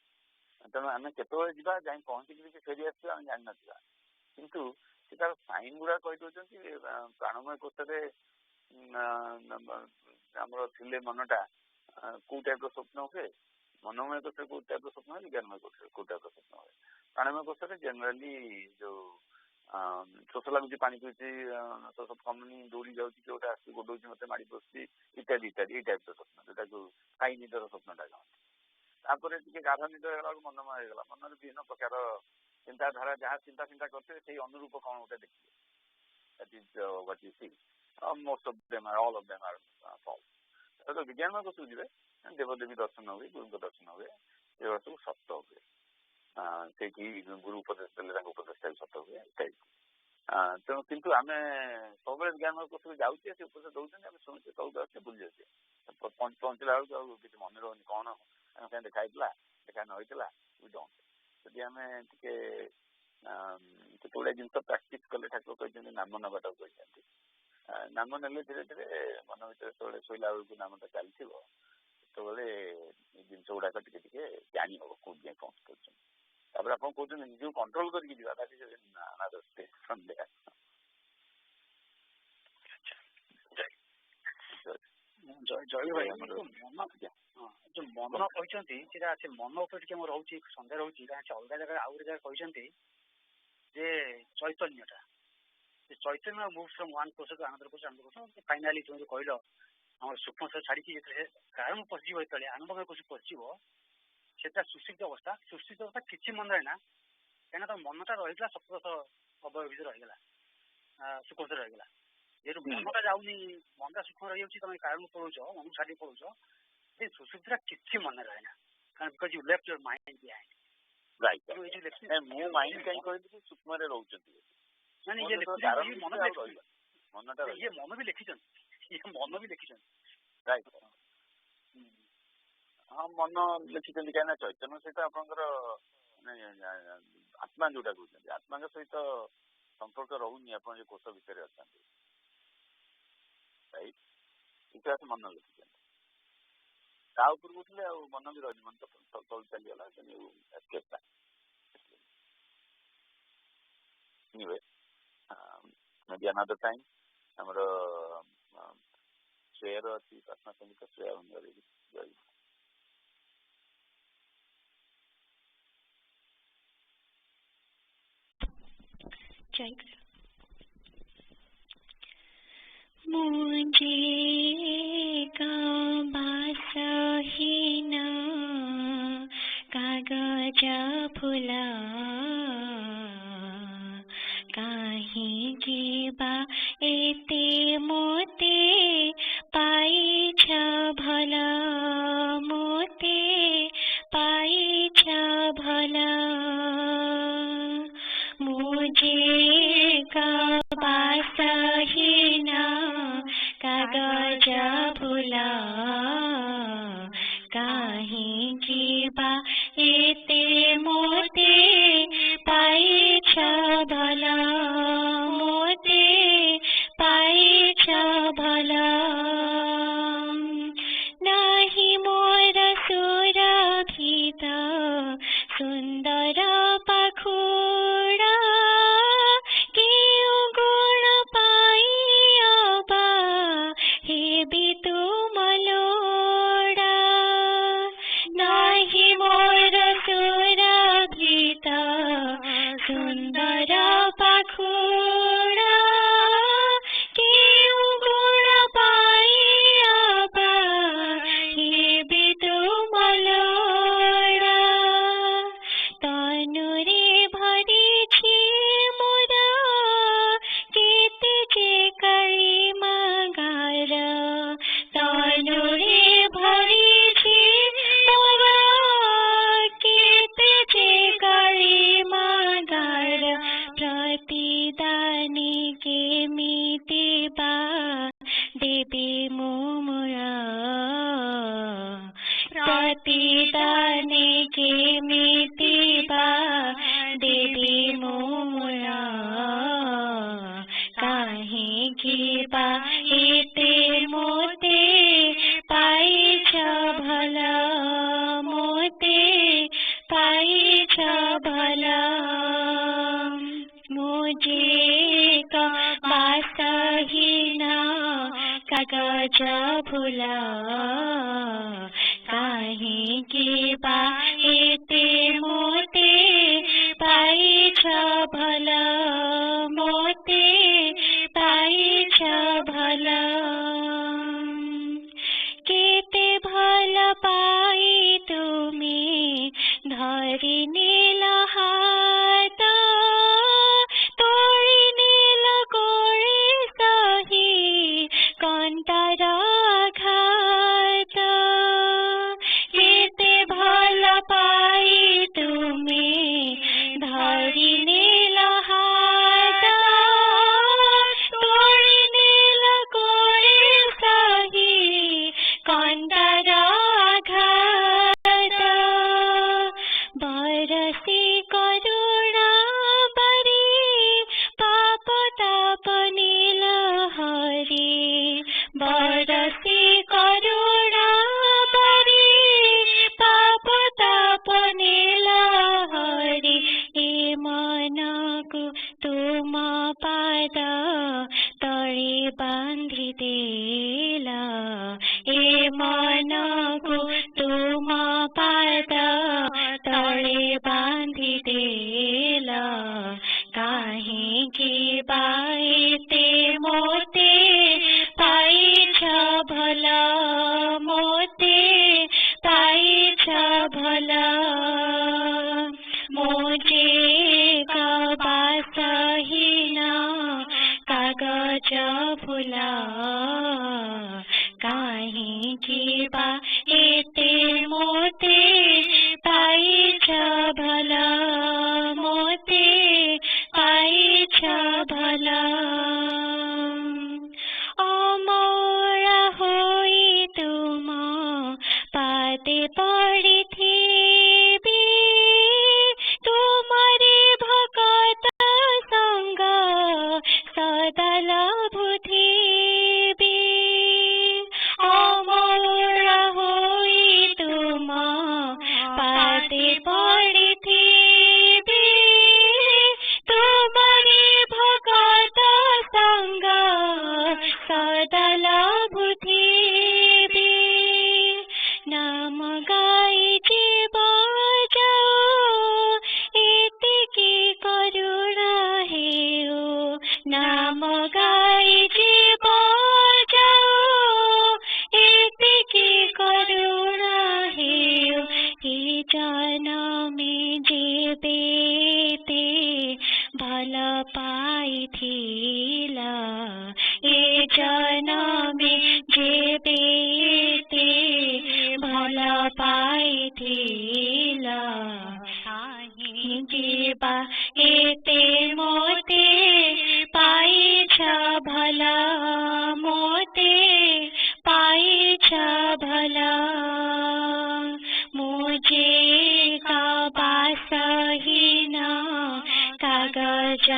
ତେଣୁ ଆମେ କେତେବେଳେ ଯିବା ଯାଇ ପହଞ୍ଚିକି ବି ଫେରି ଆସିବା ଆମେ ଜାଣିନଥିବା। କିନ୍ତୁ ସେ ତାର ସାଇନ୍ ଗୁଡା କହିଦଉଛନ୍ତି। ପ୍ରାଣମୟ କୋଷରେ ଆମର ଥିଲେ ମନଟା କୋଉ ଟାଇପର ସ୍ୱପ୍ନ ହୁଏ, ମନୋମୟ କୋଷରେ କୋଉ ଟାଇପର ସ୍ୱପ୍ନ ହୁଏ, ବିଜ୍ଞାନମୟ କୋଷରେ କୋଉ ଟାଇପର ସ୍ୱପ୍ନ ହୁଏ। ପ୍ରାଣମୟ କୋଷରେ ଜେନେରାଲି ଯୋଉ ଶୋଷ ଲାଗୁଛି, ପାଣି ପିଉଛି, ଶୋଷ କମୁନି, ଦୌଡ଼ି ଯାଉଛି, ଯୋଉଟା ଆସୁଛି ଗୋଡଉଛି, ମତେ ମାଡ଼ି ବସୁଛି, ଇତ୍ୟାଦି ଇତ୍ୟାଦି, ଏଇ ଟାଇପର ସ୍ୱପ୍ନ ଯୋଉଟାକୁ ସ୍ଥାୟୀ ନିଦର ସ୍ୱପ୍ନଟା କହନ୍ତି। ତାପରେ ଟିକେ ଗାଢ ନିଦ ହେଇଗଲା ବେଳକୁ ମନମୟ ହେଇଗଲା, ମନରେ ବିଭିନ୍ନ ପ୍ରକାର ଚିନ୍ତାଧାରା, ଯାହା ଚିନ୍ତା କରିଥିବେ ସେଇ ଅନୁରୂପ କଣ ଗୋଟେ ଦେଖିବେ। That is what you see. Most of them are, all of them are false. ବିଜ୍ଞାନମୟ କୋଷକୁ ଯିବେ, ଦେବଦେବୀ ଦର୍ଶନ ହୁଏ, ଗୁରୁଙ୍କ ଦର୍ଶନ ହୁଏ, ଏଗୁଡ଼ା ସବୁ ସତ ହୁଏ। ସେଇଠି ଗୁରୁ ଉପଦେଶ ଦେଲେ ତାଙ୍କ ଉପଦେଶଟା ବି ସତ ହୁଏ। ତେଣୁ କିନ୍ତୁ ଆମେ ସବୁବେଳେ ବିଜ୍ଞାନମୟ କୋଷକୁ ଯାଉଛେ, ସେ ଉପଦେଶ ଦଉଛନ୍ତି, ଆମେ ଶୁଣୁଛେ, ତଳକୁ ଆସୁଛେ, ଭୁଲି ଯାଉଛେ। ପହଞ୍ଚିଲା ବେଳକୁ ଆଉ କିଛି ମନେ ରହୁନି କଣ ଆମ ସାଙ୍ଗେ ଦେଖା ହେଇଥିଲା, ଦେଖା ନ ହେଇଥିଲା, ଯଦି ଆମେ ଟିକେ କେତେଗୁଡେ ଜିନିଷ ପ୍ରାକ୍ଟିସ କଲେ, ଠାକୁର କହିଛନ୍ତି ନାମ ନେବାଟାକୁ କହିଛନ୍ତି। ନାମ ନେଲେ ଧୀରେ ଧୀରେ ମନ ଭିତରେ ଯେତେବେଳେ ଶୋଇଲା ବେଳକୁ ନାମଟା ଚାଲିଥିବ, ସେତେବେଳେ ଏଇ ଜିନିଷ ଗୁଡାକ ଟିକେ ଟିକେ ଜାଣି ହବ କୋଉଠି ଯାଇ ପହଞ୍ଚି ପାରୁଛନ୍ତି। ତାପରେ ଆପଣ କହୁଛନ୍ତି ନିଜକୁ କଣ୍ଟ୍ରୋଲ କରିକି ଯିବା, ଜୟ ଭାଇ, ଯୋଉ ମନ କହିଛନ୍ତି ସେଟା ସେ ମନ ଉପରେ ଟିକେ ମୋର ରହୁଛି ସନ୍ଦେହ ରହୁଛି। କାରଣ ସେ ଅଲଗା ଜାଗାରେ ଆଉ ଗୋଟେ ଜାଗାରେ କହିଛନ୍ତି ଯେ ଚୈତନ୍ୟଟା, ସେ ଚୈତନ୍ୟ ମୁଭ୍ସ ଫ୍ରମ୍ ୱାନ୍ କୋଷ ଟୁ ଆନଦର କୋଷ, ଫାଇନାଲି তুমি ଯୋଉ କହିଲ ଆମର ସୂକ୍ଷ୍ମ ଶରୀର ଛାଡିକି ଯେତେବେଳେ କାରଣ ପଶିଯିବ, ଯେତେବେଳେ ଆନନ୍ଦମୟ କୋଷ ପଶିଯିବ, ସେଟା ସୁଶିକ୍ତ ଅବସ୍ଥା। ସୁଶିକ୍ତ ଅବସ୍ଥା କିଛି ମନେ ନା, କାହିଁକିନା ତମ ମନଟା ରହିଥିଲା ସପ୍ତଦଶ ଅବୟବ ଭିତରେ ରହିଗଲା, ସୂକ୍ଷ୍ମ ରହିଗଲା। ଯେହେତୁ ମନଟା ଯାଉନି, ମନଟା ସୂକ୍ଷ୍ମ ରହିଯାଉଛି, ତମେ କାରଣକୁ ପଳଉଛ, ମନକୁ ଛାଡିକି ପଳଉଛ, ସେ ସୁଶୁଦ୍ଧିଟା କିଛି ମନେ ରହେନା। କାରଣ because you left your mind behind. ମୁଁ ମାଇଣ୍ଡ କାହିଁ କହିଲି କି ସୂକ୍ଷ୍ମରେ ରହୁଛନ୍ତି, ଇଏ ମନ ବି ଲେଖିଛନ୍ତି, ରାଇଟ୍। ହଁ, ମନ ଲେଖିଛନ୍ତି, କାହିଁକିନା ଚୈତନ୍ୟ ସହିତ ଆପଣଙ୍କର ଆତ୍ମା ଯୋଉଟା କହୁଛନ୍ତି, ଆତ୍ମାଙ୍କ ସହିତ ସମ୍ପର୍କ ରହୁନି ଆପଣ ଯୋଉ କୋଷ ଭିତରେ ଅଛନ୍ତି, ରାଇଟ୍। इतिहास मन लिखिं ता ऊपर उठले आ मन भी रही मन तो तल चलीगला escape anyway maybe another time हमरो श्रेयर अच्छी प्रार्थना संगीत श्रेय जय मुझे बासहीन कागज फुला काहीं के बा एते मोते पाइछ भला मोते पाइछ भला मुझे बासहीन कागज फुला काहीं की बा एते मोते पाइछ भला मोते पाइछ भला नाही मोर सुरभित सुंदर पाखुड़ा सुंदर पाखुड़ा केउ गुण पाइया हे बितु मलोड़ा तनुरे भरी छी मोरा केते जे करी मगार तनुरे भरी छी मोरा केते जे करी मगार प्रतिदानी के मिति बा देवी मोमुरा प्रतिदानी के मिति बा देवी मोमुरा काहे की बा एते मोते पाइछ भला मोते पाइछ भला मुझे बासहीन कागज फुला काहे की बा एते मोते पाइछ भला मोते पाइछ भला केते भल पाई तुमे धरी नील हात तोड़ी नील कोड़ी सही कंतर घात केते भल पाई तुमे धरी नील हात तोड़ी नील कोड़ी सही कंतर घात बरसी करुणा बरी पाप ताप नील हरि बरसी करुणा बरी पाप ताप नील हरि ए मनकु तुम पाद तळे बांधी देला ए मनकु तुम पाद तळे बांधी देला काहे की बाएते मोते पाइछ भला मोते पाइछ भला मुझे बासहीन कागज फुला काहे की बा एते मोते पाइछ भला मोते पाइछ भला अमोल होई तुम पाते पड़ी थी तुमरे भगत संग सदा लभुथी ଗାଇ ଯିବ ଯାଉ ଏତିକି କରୁଣା ହେଉ ନାମ ଗାଇ ଯିବ ଯାଉ ଏତିକି କରୁଣା ହେଉ ଏ ଜନମେ ଯେବେ ତେ ଭଲ ପାଇଥିଲା ଏ ଜନମେ ଯେବେ ତେ ଭଲ ପାଇଥିଲା କାହିଁକି ବା ଏତେ ମୋତେ ପାଇଛ ଭଲ ମୋତେ ପାଇଛ ଭଲ मुझे बासहीन कागज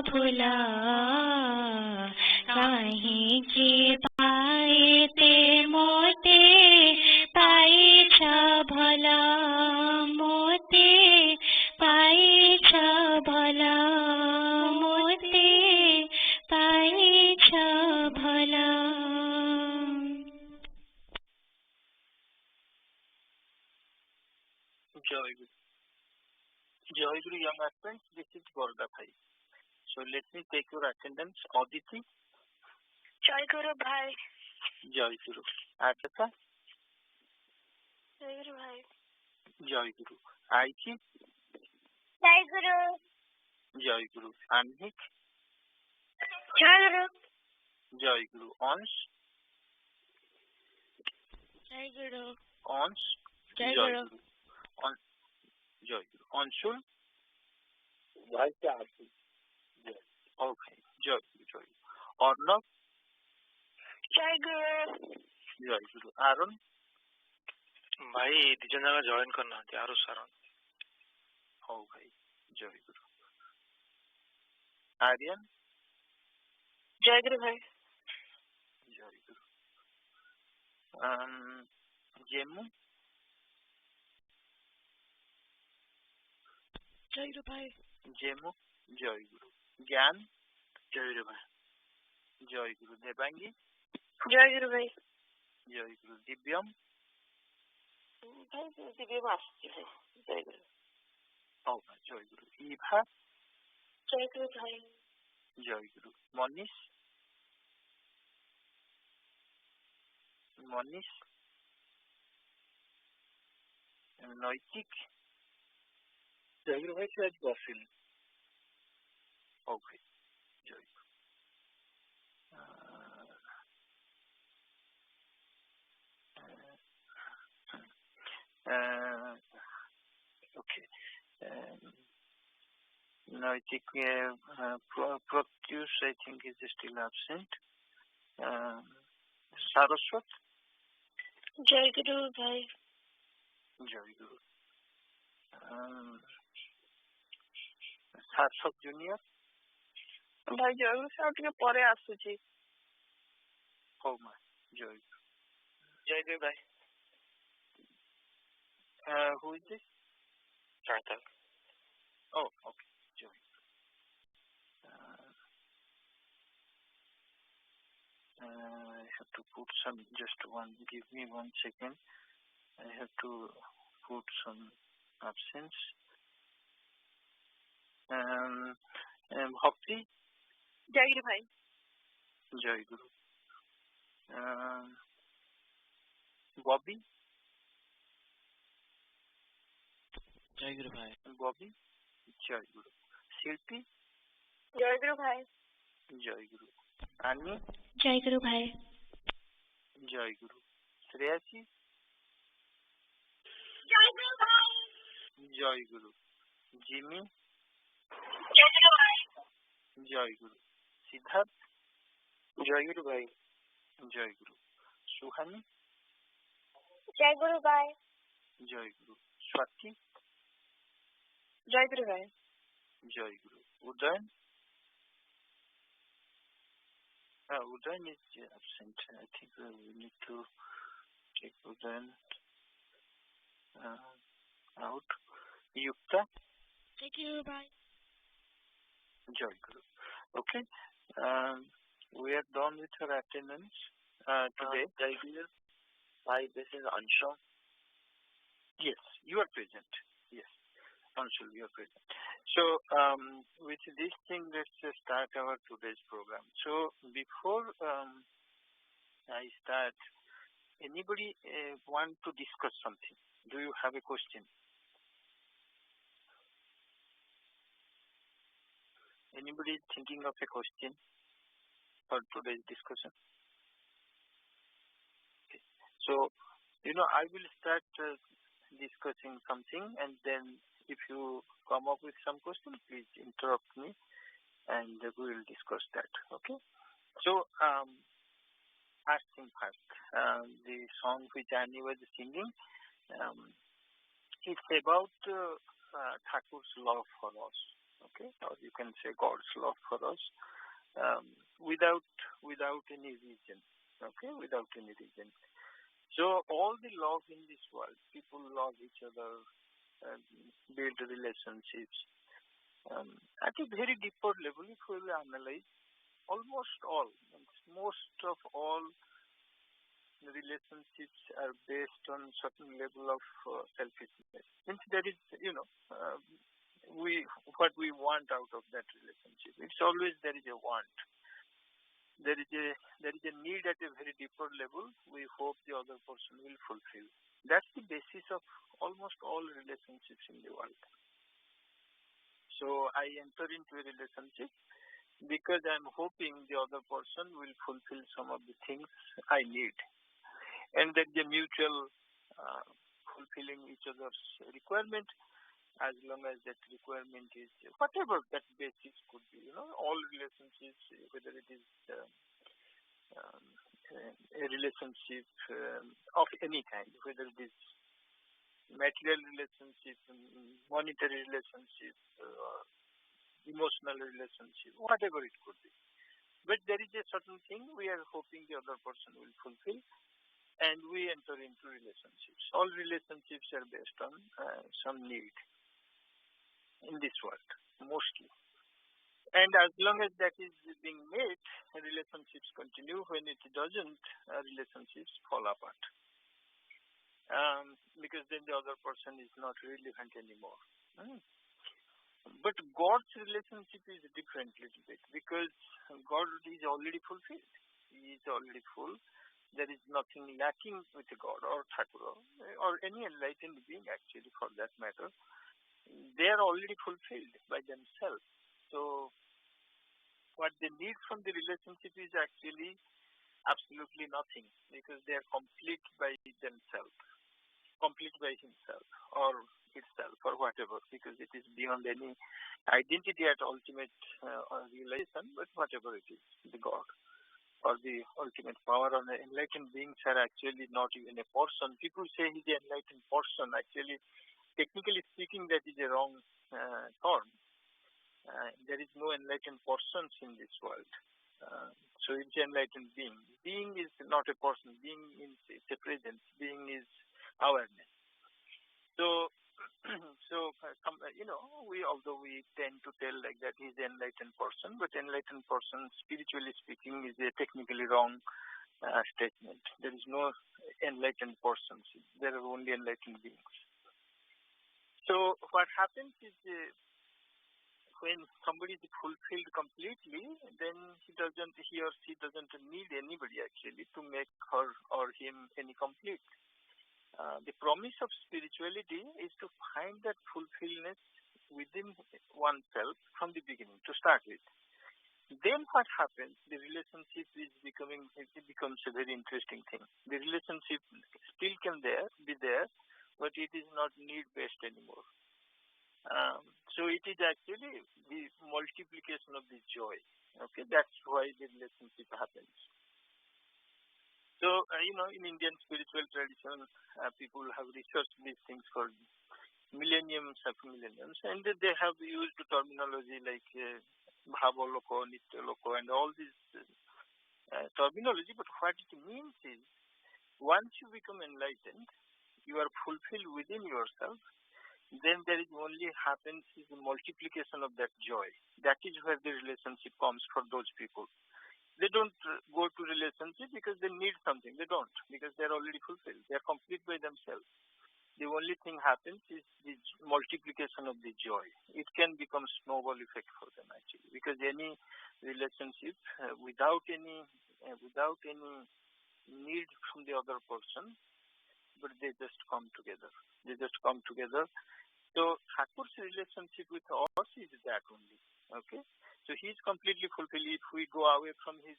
भुला काहीँकी पाएते मोते पाइछ भला मोते पाइछ भला मोते पाइछ भला Joy Guru young aspirants, this is Gorda Bhai. So let me take your attendance. Aditi. Joy Guru Bhai. Joy Guru. Adita. Joy Guru Bhai. Joy Guru. Aichi. Joy Guru. Joy Guru. Anhik. Joy Guru. Joy Guru. Ons. Joy Guru. Ons. Joy Joy Guru. Guru. Joy Guru. Anshul. Okay. Joy Guru. Joy Guru. Arnav. Joy Guru. Joy Guru. Aaron. भाई दिजन जगह join करना है यार सारण हो भाई जय गुरु आर्यन जय गुरु भाई जय गुरु जेमू जय गुरु भाई जेमू जय गुरु ज्ञान जय गुरु भाई जय गुरु देवांगी जय गुरु भाई जय गुरु दिव्यम भाई दिव्यम आसती है जय गुरु ओ जय गुरु ईभा जय गुरु भाई जय गुरु मनीष मनीष नैतिक जय गुरु भाई से आज बसिल ओके जय गुरु okay now I think Protyush I think is still absent Saraswat जय गुरु भाई जय गुरु सार्थक जूनियर भाई जय गुरु से टिके परे आसुची हो मा जय गुरु जय गुरु भाई who is this सार्थक oh okay joy I have to put some just one give me 1 second I have to put some absence Bhakti जय गुरु भाई जय गुरु Bobby जय गुरु भाई Bobby जय गुरु शिल्पी जय गुरु भाई जय गुरु Ani जय गुरु भाई जय गुरु श्रेयसी जय गुरु भाई जय गुरु जिमी जय गुरु भाई जय गुरु सिद्धार्थ जय गुरु भाई जय गुरु सुहानी जय गुरु भाई जय गुरु स्वाति जय गुरु भाई जय गुरु Udayan Udayan is absent. I think we need to take Udayan out. Yukta. जय गुरु भाई Joy Guru. Okay. We are done with her attendance today. जय गुरु भाई this is Anshu Yes, you are present. Yes, Anshul, you are present. So, with this thing, let's just start our today's program. So, before I start, anybody want to discuss something? Do you have a question? Anybody thinking of a question for today's discussion? Okay. So, I will start discussing something, and then if you come up with some question, please interrupt me, and we will discuss that. Okay. So, first thing first, the song which Annie was singing, it's about Thakur's love for us. Okay, or you can say God's love for us, without any reason. Okay, without any reason. So all the love in this world, people love each other, build relationships. At a very deeper level, if we will analyze, most of all relationships are based on certain level of selfishness. Since there is, what we want out of that relationship. It's always there is a want. There is a need at a very deeper level. We hope the other person will fulfill. That's the basis of almost all relationships in the world. So I enter into a relationship because I'm hoping the other person will fulfill some of the things I need. And that the mutual fulfilling each other's requirement, as long as that requirement is whatever that basis could be. All relationships, whether it is a relationship of any kind, whether it is material relationship, monetary relationship, emotional relationship, whatever it could be. But there is a certain thing we are hoping the other person will fulfill, and we enter into relationships. All relationships are based on some need in this world, mostly. And as long as that is being met, relationships continue. When it doesn't, relationships fall apart. Because then the other person is not relevant anymore. But God's relationship is different a little bit, because God is already fulfilled. He is already full. There is nothing lacking with God or Thakur or any enlightened being, actually, for that matter. They are already fulfilled by themselves. So what they need from the relationship is actually absolutely nothing, because they are complete by themselves, complete by himself or itself or whatever, because it is beyond any identity at ultimate realization, but whatever it is, the God or the ultimate power or the enlightened beings are actually not even a person. People say he's the enlightened person. Actually, technically speaking, that is a wrong term. There is no enlightened persons in this world. So it's an enlightened being. Being is not a person. Being is a presence. Being is awareness. So, although we tend to tell like that he's an enlightened person, but enlightened person, spiritually speaking, is a technically wrong statement. There is no enlightened persons. There are only enlightened beings. So what happens is when somebody is fulfilled completely, then he or she doesn't need anybody actually to make her or him any complete. The promise of spirituality is to find that fulfillment within oneself from the beginning, to start with. Then what happens? The relationship becomes a very interesting thing. The relationship still can be there, but it is not need-based anymore. So it is actually the multiplication of the joy. Okay, that's why the relationship happens. So, in Indian spiritual tradition, people have researched these things for millenniums after millenniums, and they have used terminology like Bhavaloko, Nityaloko, and all this terminology. But what it means is, once you become enlightened, you are fulfilled within yourself, then there is only happens is the multiplication of that joy. That is where the relationship comes for those people. They don't go to relationship because they need something. They don't, because they are already fulfilled. They are complete by themselves. the only thing happens is the multiplication of the joy. It can become snowball effect for them actually, because any relationship without any need from the other person, but they just come together. They just come together. So Thakur's relationship with us is that only. Okay, so he is completely fulfilled. If we go away from his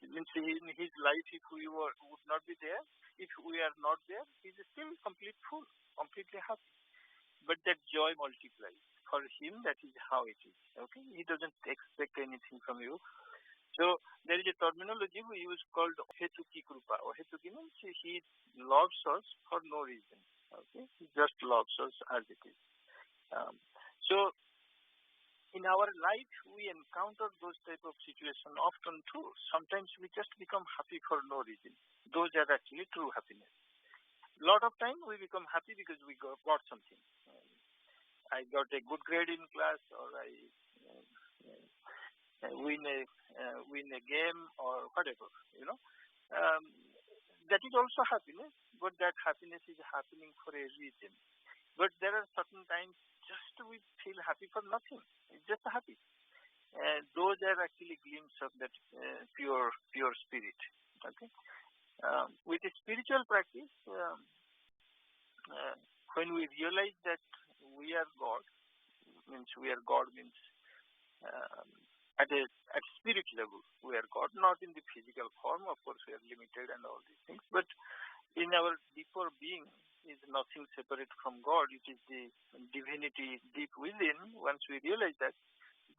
means in his life, if we would not be there, if we are not there, he is still completely happy. But that joy multiplies. For him, that is how it is. Okay, he doesn't expect anything from you. So there is a terminology we use called Ohetuki Krupa. Ohetuki means he loves us for no reason. Okay, he just loves us as it is. So in our life, we encounter those type of situations often too. Sometimes we just become happy for no reason. Those are actually true happiness. A lot of time we become happy because we got something. I got a good grade in class, or I win a game, or whatever. That is also happiness, but that happiness is happening for a reason. But there are certain times just we feel happy for nothing. It's just happy. Those are actually glimpses of that pure spirit. Okay. With a spiritual practice, when we realize that we are God means at spirit level we are God, not in the physical form. Of course, we are limited and all these things, but in our deeper being is nothing separate from God. It is the divinity deep within. Once we realize that,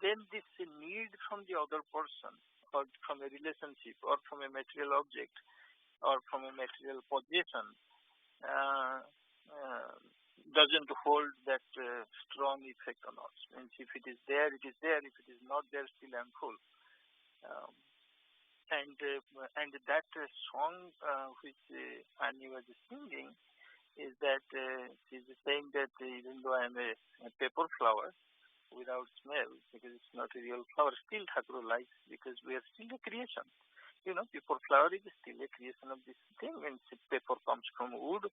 then this need from the other person, or from a relationship, or from a material object, or from a material possession, doesn't hold that strong effect on us. Means if it is there, it is there. If it is not there, still I am full. And that song which Annie was singing is that she's saying that even though I am a paper flower without smell, because it's not a real flower, still Thakur likes, because we are still a creation. Paper flower is still a creation of this thing. When paper comes from wood,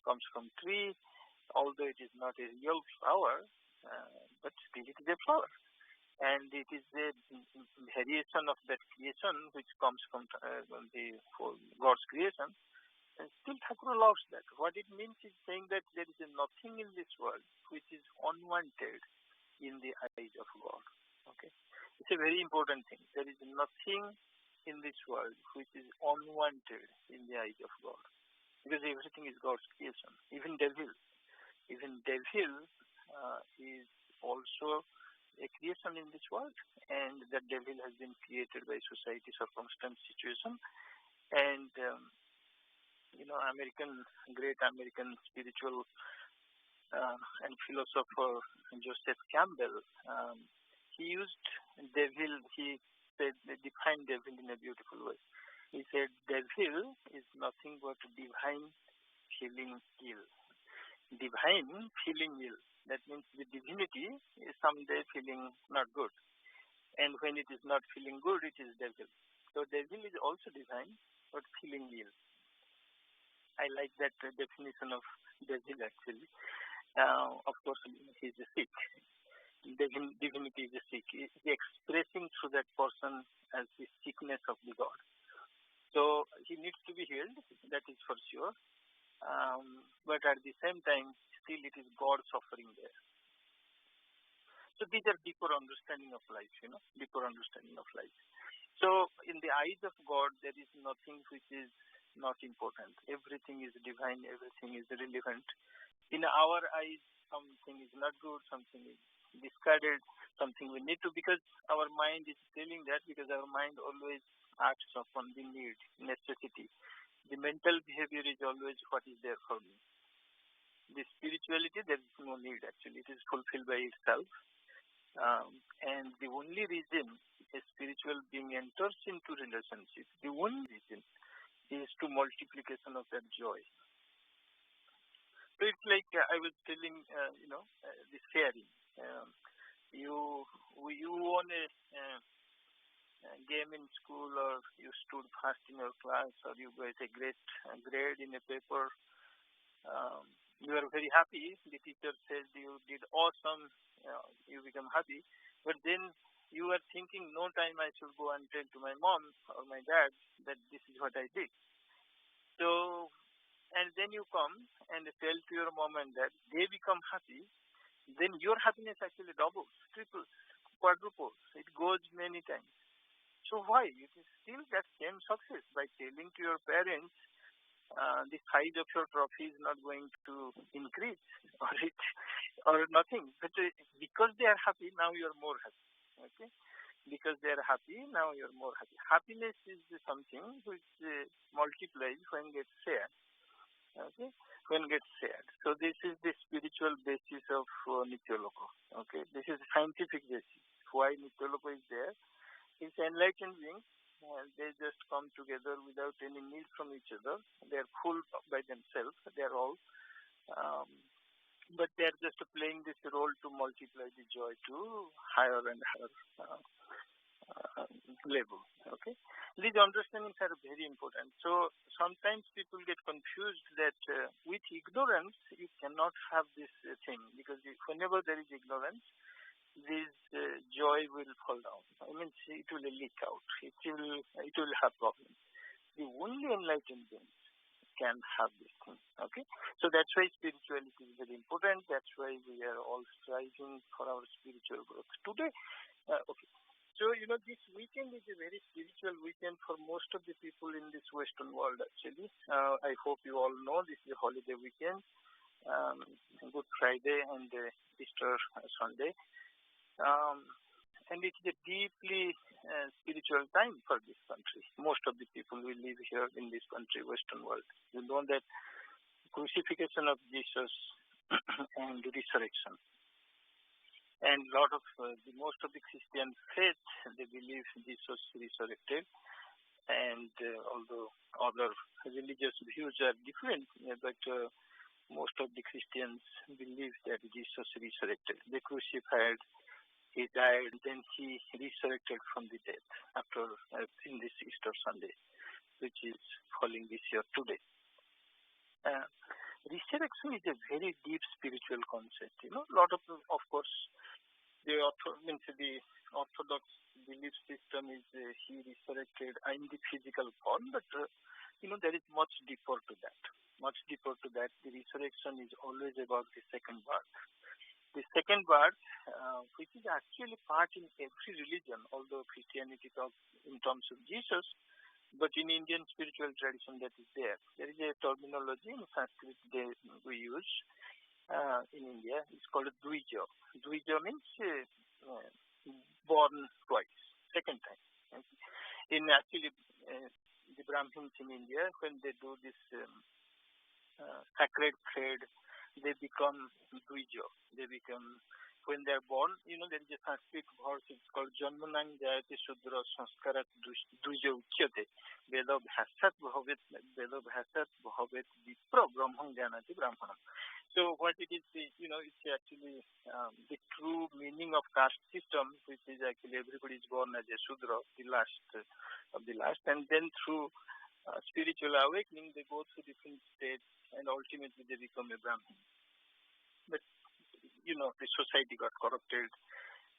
comes from tree, although it is not a real flower, but still it is a flower. And it is a variation of that creation which comes from God's creation. And still Thakur loves that. What it means is saying that there is nothing in this world which is unwanted in the eyes of God. Okay, it's a very important thing. There is nothing in this world which is unwanted in the eyes of God, because everything is God's creation. Even devil is also a creation in this world, and that devil has been created by society, circumstance, situation, and great American spiritual and philosopher Joseph Campbell, he used devil. He defined devil in a beautiful way. He said, devil is nothing but divine feeling ill. Divine feeling ill. That means the divinity is someday feeling not good. And when it is not feeling good, it is devil. So devil is also divine, but feeling ill. I like that definition of devil actually. Of course, he is sick. Divinity is sick. He is expressing through that person as the sickness of the God. So he needs to be healed, that is for sure. But at the same time, still it is God suffering there. So these are deeper understanding of life, deeper understanding of life. So in the eyes of God, there is nothing which is not important. Everything is divine, everything is relevant. In our eyes, something is not good, something is discarded, something we need to, because our mind is telling that, because our mind always acts upon the need, necessity. The mental behavior is always what is there for me. The spirituality, there is no need actually. It is fulfilled by itself. And the only reason a spiritual being enters into relationship, the only reason is to multiplication of that joy. So it's like I was telling, the sharing. You own game in school, or you stood first in your class, or you got a great grade in a paper, you are very happy. The teacher says you did awesome. You become happy, but then you are thinking, no time I should go and tell to my mom or my dad that this is what I did. So, and then you come and tell to your mom and dad, they become happy, then your happiness actually doubles, triples, quadruples. It goes many times. So why? It is still that same success. By telling to your parents, the size of your trophy is not going to increase or nothing. But because they are happy, now you are more happy. Okay? Because they are happy, now you are more happy. Happiness is something which multiplies when gets shared. Okay? When gets shared. So this is the spiritual basis of Nityaloko. Okay? This is the scientific basis. Why Nityaloko is there? It's enlightened beings. They just come together without any need from each other. They are full by themselves. They are all. But they are just playing this role to multiply the joy to higher and higher level. Okay? These understandings are very important. So sometimes people get confused that with ignorance you cannot have this thing, because whenever there is ignorance, this joy will fall down. I mean, it will leak out. It will have problems. The only enlightened beings can have this thing. Okay, so that's why spirituality is very important. That's why we are all striving for our spiritual growth today. Okay, so this weekend is a very spiritual weekend for most of the people in this Western world. Actually, I hope you all know this is a holiday weekend, Good Friday and Easter Sunday. And it is a deeply spiritual time for this country. Most of the people who live here in this country, Western world, you know that crucifixion of Jesus and resurrection. And lot of most of the Christian faith, they believe Jesus resurrected. And although other religious views are different, but most of the Christians believe that Jesus resurrected. They crucified. He died, then he resurrected from the dead after in this Easter Sunday, which is falling this year today. Resurrection is a very deep spiritual concept. A lot of course, the Orthodox belief system is he resurrected in the physical form, but there is much deeper to that. Much deeper to that, the resurrection is always about the second birth. The second birth, which is actually part in every religion, although Christianity talks in terms of Jesus, but in Indian spiritual tradition that is there. There is a terminology in Sanskrit we use in India. It's called Dvija. Dvija means born twice, second time. In actually the Brahmins in India, when they do this sacred thread, they become Dvija. They become, when they are born, there is a Sanskrit verse, it's called Janmanang Jayate Sudra Sanskarat Dvija Uchyate Veda Bhasat Bhavet Vipra Brahman Janati Brahmanam. So what it is, it's actually the true meaning of caste system, which is actually everybody is born as a Sudra, the last of the last, and then through spiritual awakening, they go through different states and ultimately they become a Brahmin. But, the society got corrupted.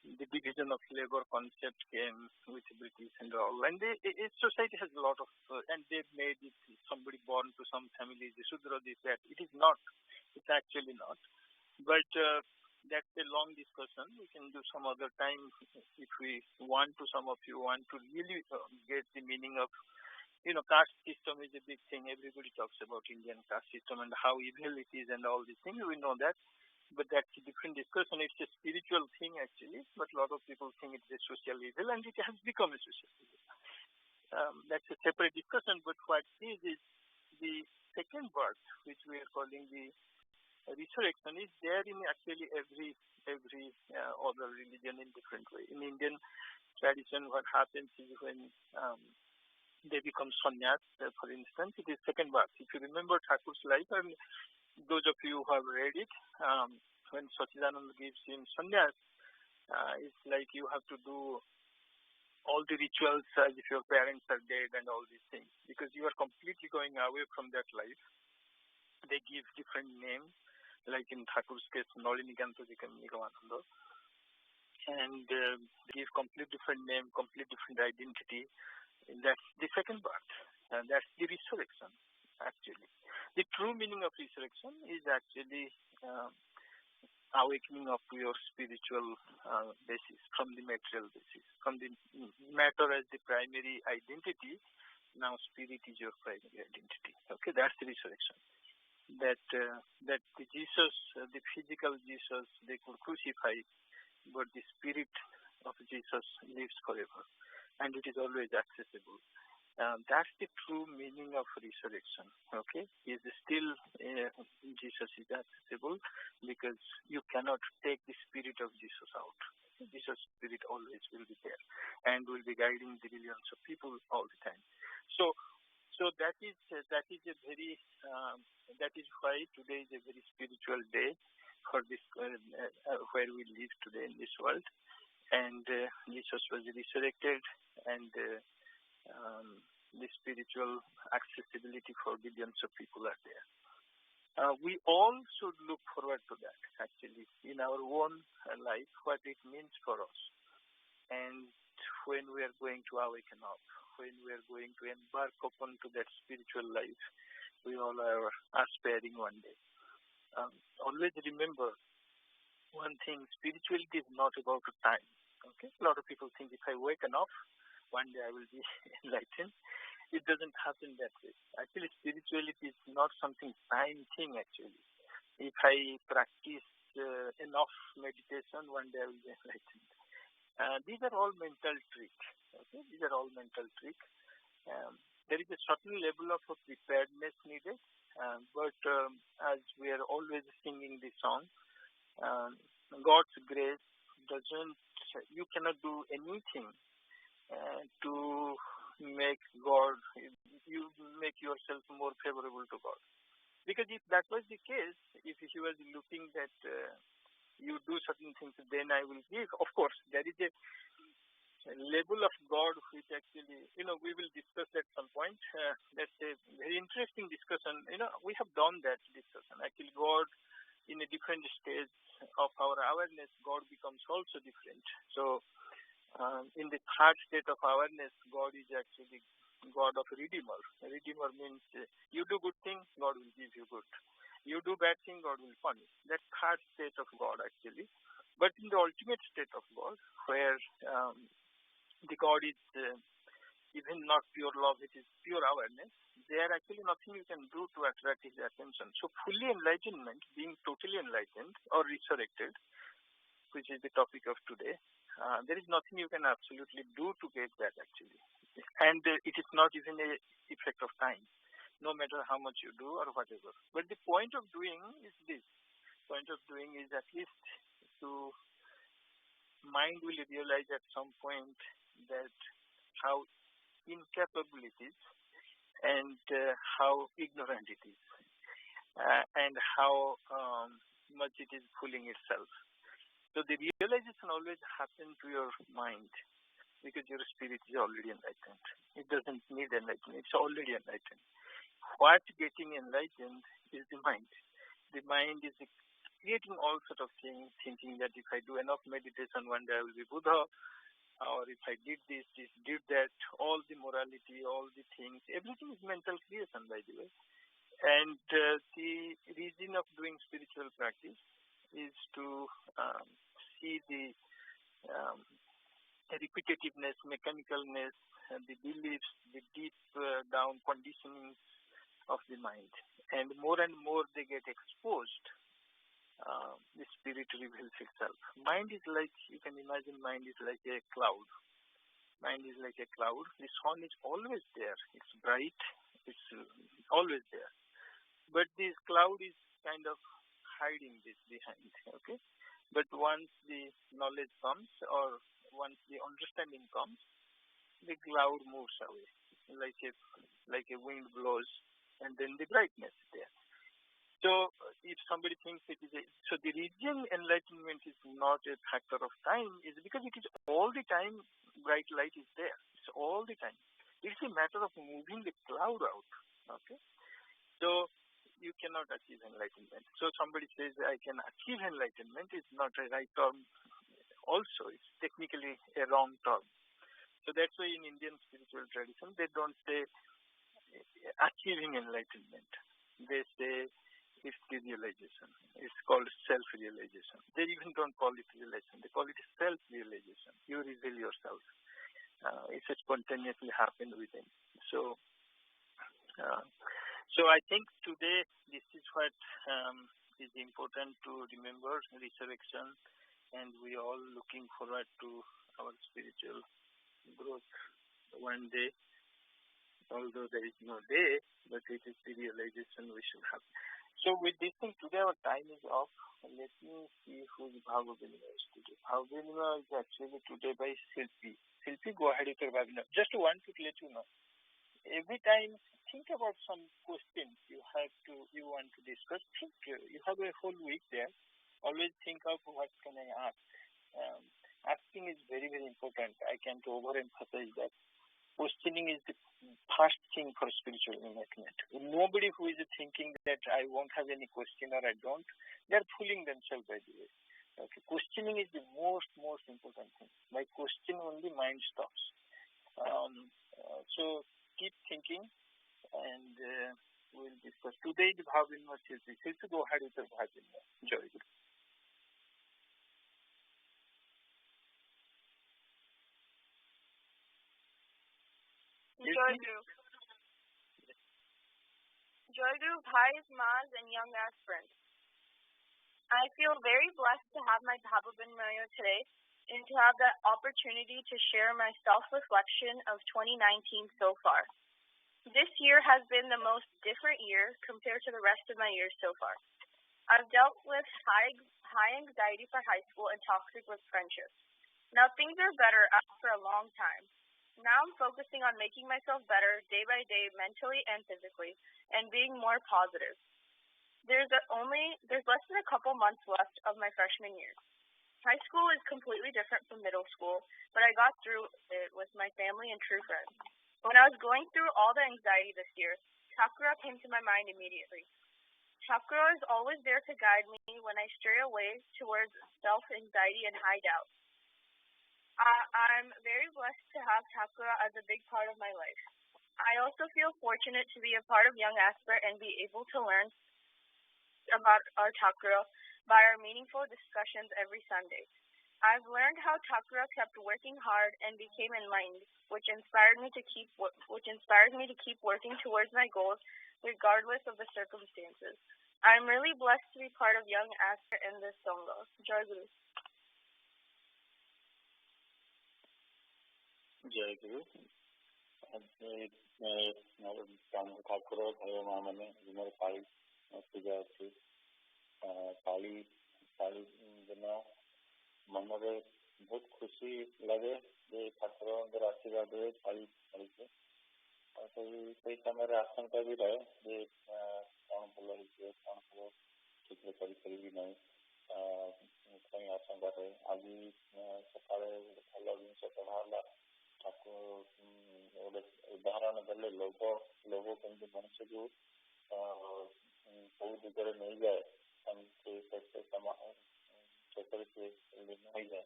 The division of labor concept came with British and all. And society has a lot of, and they've made it somebody born to some family, the Sudra, this, that. It is not. It's actually not. But that's a long discussion. We can do some other time if we want to, some of you want to really get the meaning of caste system is a big thing. Everybody talks about Indian caste system and how evil it is and all these things. We know that. But that's a different discussion. It's a spiritual thing, actually. But a lot of people think it's a social evil, and it has become a social evil. That's a separate discussion. But what is the second birth, which we are calling the resurrection, is there in actually every other religion in different way. In Indian tradition, what happens is when they become sannyas, for instance, it is second birth. If you remember Thakur's life, and those of you who have read it, when Sachidananda gives him sannyas, it's like you have to do all the rituals as if your parents are dead and all these things, because you are completely going away from that life. They give different names, like in Thakur's case, Nalinikanto Nikamananda, and they give complete different name, complete different identity. And that's the second part, and that's the resurrection, actually. The true meaning of resurrection is actually awakening up to your spiritual basis, from the material basis, from the matter as the primary identity. Now spirit is your primary identity. Okay, that's the resurrection. That the Jesus, the physical Jesus, they could crucify, but the spirit of Jesus lives forever, and it is always accessible. That's the true meaning of resurrection. Okay, is still Jesus is accessible, because you cannot take the spirit of Jesus out. Jesus' spirit always will be there and will be guiding the millions of people all the time. So that is a very that is why today is a very spiritual day for this where we live today in this world. And Jesus was resurrected, and the spiritual accessibility for billions of people are there. We all should look forward to that, actually, in our own life, what it means for us. And when we are going to awaken up, when we are going to embark upon to that spiritual life, we all are aspiring one day. Always remember one thing: spirituality is not about time. Okay, a lot of people think if I waken up, one day I will be enlightened. It doesn't happen that way. Actually, spirituality is not something time thing. Actually, if I practice enough meditation, one day I will be enlightened. These are all mental tricks. Okay, these are all mental tricks. There is a certain level of preparedness needed, but as we are always singing this song, God's grace doesn't. You cannot do anything to make God. You make yourself more favorable to God. Because if that was the case, if he was looking that you do certain things, then I will give. Of course, there is a level of God which actually, we will discuss at some point. That's a very interesting discussion. We have done that discussion. Actually, God, in a different stage of our awareness, God becomes also different. So, in the third state of awareness, God is actually God of Redeemer. Redeemer means you do good thing, God will give you good. You do bad thing, God will punish. That's third state of God, actually. But in the ultimate state of God, where the God is even not pure love, it is pure awareness, there actually nothing you can do to attract his attention. So fully enlightenment, being totally enlightened or resurrected, which is the topic of today, there is nothing you can absolutely do to get that, actually. And it is not even an effect of time, no matter how much you do or whatever. But the point of doing is this. Point of doing is at least to mind will realize at some point that how incapable it is, and how ignorant it is, and how much it is fooling itself. So the realization always happens to your mind, because your spirit is already enlightened. It doesn't need enlightenment. It's already enlightened. What getting enlightened is the mind. The mind is creating all sort of things, thinking that if I do enough meditation, one day I will be Buddha, or if I did this, did that, all the morality, all the things, everything is mental creation, by the way. And the reason of doing spiritual practice is to see the repetitiveness, mechanicalness, the beliefs, the deep down conditioning of the mind. And more they get exposed, the spirit reveals itself. Mind is like, you can imagine, mind is like a cloud. Mind is like a cloud. The sun is always there. It's bright. It's always there. But this cloud is kind of hiding this behind. Okay. But once the knowledge comes, or once the understanding comes, the cloud moves away, like a wind blows, and then the brightness is there. So if somebody thinks it is so the reason enlightenment is not a factor of time is because it is all the time bright light is there. It's all the time. It's a matter of moving the cloud out. Okay, so you cannot achieve enlightenment. So somebody says I can achieve enlightenment is not a right term. Also, it's technically a wrong term. So that's why in Indian spiritual tradition they don't say achieving enlightenment. They say it's the realization. It's called self-realization. They even don't call it realization. They call it self-realization. You reveal yourself. It spontaneously happened within. So I think today this is what is important to remember, resurrection, and we are all looking forward to our spiritual growth one day. Although there is no day, but it is the realization we should have. So with this thing, today our time is off. Let me see who the Bhavavinima is today. Bhavavinima is actually today by Silpi. Silpi, go ahead with your Bhavavinima. Just want to let you know, every time think about some questions you want to discuss. Think, you have a whole week there. Always think of what can I ask. Asking is very, very important. I can overemphasize that. Questioning is the first thing for spiritual enlightenment. Nobody who is thinking that I won't have any question or I don't, they are fooling themselves, by the way. Okay. Questioning is the most important thing. By question only mind stops. So keep thinking and we'll discuss. Today the Bhavavinima Silpi. Silpi, go ahead with the Bhavavinima. Joy Guru. Joy Guru. Joy Guru, Bhais, Mas, and young aspirants. I feel very blessed to have my Bhavavinima today and to have the opportunity to share my self-reflection of 2019 so far. This year has been the most different year compared to the rest of my years so far. I've dealt with high anxiety for high school and toxic with friendships. Now things are better after a long time. Now I'm focusing on making myself better day by day, mentally and physically, and being more positive. There's less than a couple months left of my freshman year. High school is completely different from middle school, but I got through it with my family and true friends. When I was going through all the anxiety this year, chakra came to my mind immediately. Chakra is always there to guide me when I stray away towards self-anxiety and high doubt. I'm very blessed to have chakra as a big part of my life. I also feel fortunate to be a part of Young Aspirant and be able to learn about our chakra by our meaningful discussions every Sunday. I've learned how chakra kept working hard and became enlightened, which inspired me to keep working towards my goals regardless of the circumstances. I'm really blessed to be part of Young Aspirant in this Sangha. Jai Guru. जय गुरु ठाकुर भाई माँ मैंने zener पाली पूजा अच्छी पाली पाली दिन मन में बहुत खुशी लगे जे ठाकुर आशीर्वाद पाली पाली से समय आशंका भी रहे जे कौन भल कौन हम ठीक करी ना कहीं आशंका रहे आज सका भल जिन पढ़ा ठाकुर उदाहरण देले लोभ केमती मनुष्य को कौ दिगरे नहीं जाए लीन हो जाए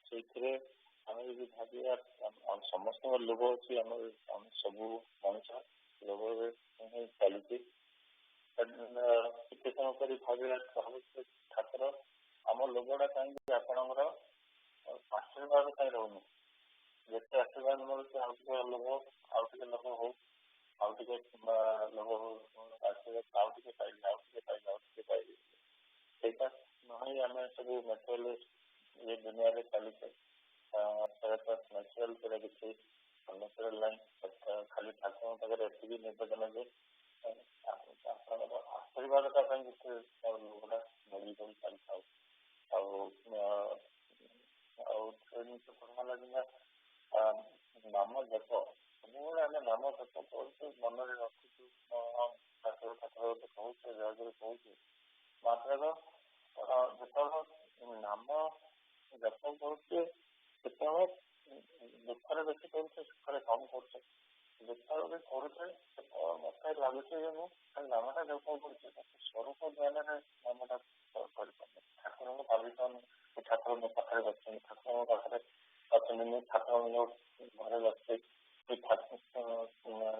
से आम जो भाविया समस्त लोभ अच्छी आम सब मनुष्य लोभ चलती टे समय कर भाविया ठाकुर आम लोभटा कहीं आपणकर आशीर्वाद कहीं रोनी जिते आशीर्वाद मिलूँ आगे लोभ आगे लोभ हो आगे लोभ हो आशीर्वाद आगे पाइले पाइले नहीं आम सब मेटेरियल ये दुनिया में चलते नेचुराल पूरा किसी नेचुराल लाइन खाली ठाकुर पाखे एति निवेदन जे आशीर्वादटा लोभटा मिल चली था पढ़ा लगे नाम जप सब आम नाम जप कर मन में रखुचु ठाकुर ठाकुर कहूँ जगह कहूँ मात्र जो नाम जप करुचे ସୁଖରେ ବେଶୀ କରୁଛେ ସୁଖରେ କମ କରୁଛେ ଯେତେବେଳେ ବି କରୁଛେ ସେତେବେଳେ ମତେ ଲାଗୁଛି ଯେ ମୁଁ ନାମଟା ଜପ କରୁଛି ସ୍ୱରୂପ ଜ୍ଞାନରେ ନାମଟା କରିପାରୁନି ଠାକୁରଙ୍କୁ ଭାବିପାରୁନି ଠାକୁର ମୋ ପାଖରେ ବସିଛନ୍ତି ଠାକୁରଙ୍କ ପାଖରେ ଅଛନ୍ତି ମୁଁ ଠାକୁରଙ୍କ ଘରେ ବସିଛି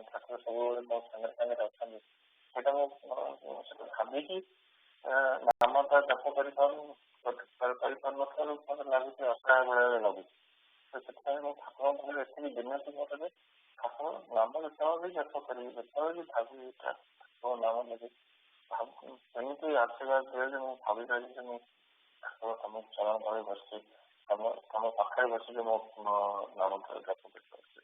ଠାକୁର ସବୁବେଳେ ମୋ ସାଙ୍ଗରେ ଅଛନ୍ତି ସେଇଟା ମୁଁ ସେଟା ଭାବିକି ନାମଟା ଜପ କରିପାରୁନଥିବାରୁ ମତେ ଲାଗୁଛି ଅସହାୟ ଭଳିଆ ଲାଗୁଛି ସେଥିପାଇଁ ମୁଁ ଠାକୁରଙ୍କ ପାଖରେ ଏତିକି ବିନତି କରେ ଯେ ଠାକୁର ନାମ ଯେତେବେଳେ ବି ଜପ କରିବି ଯେତେବେଳେ ବି ଭାବିବି ଠାକୁର ନାମ ନେବି ସେମିତି ଆଶୀର୍ବାଦ ଦିଏ ଯେ ମୁଁ ଭାବିପାରିବି ଯେ ମୁଁ ଠାକୁର ତମ ଚରଣ ତଳେ ବସିଛି ତମ ପାଖରେ ବସିକି ମୋ ନାମ ଜପ କରିପାରୁଛି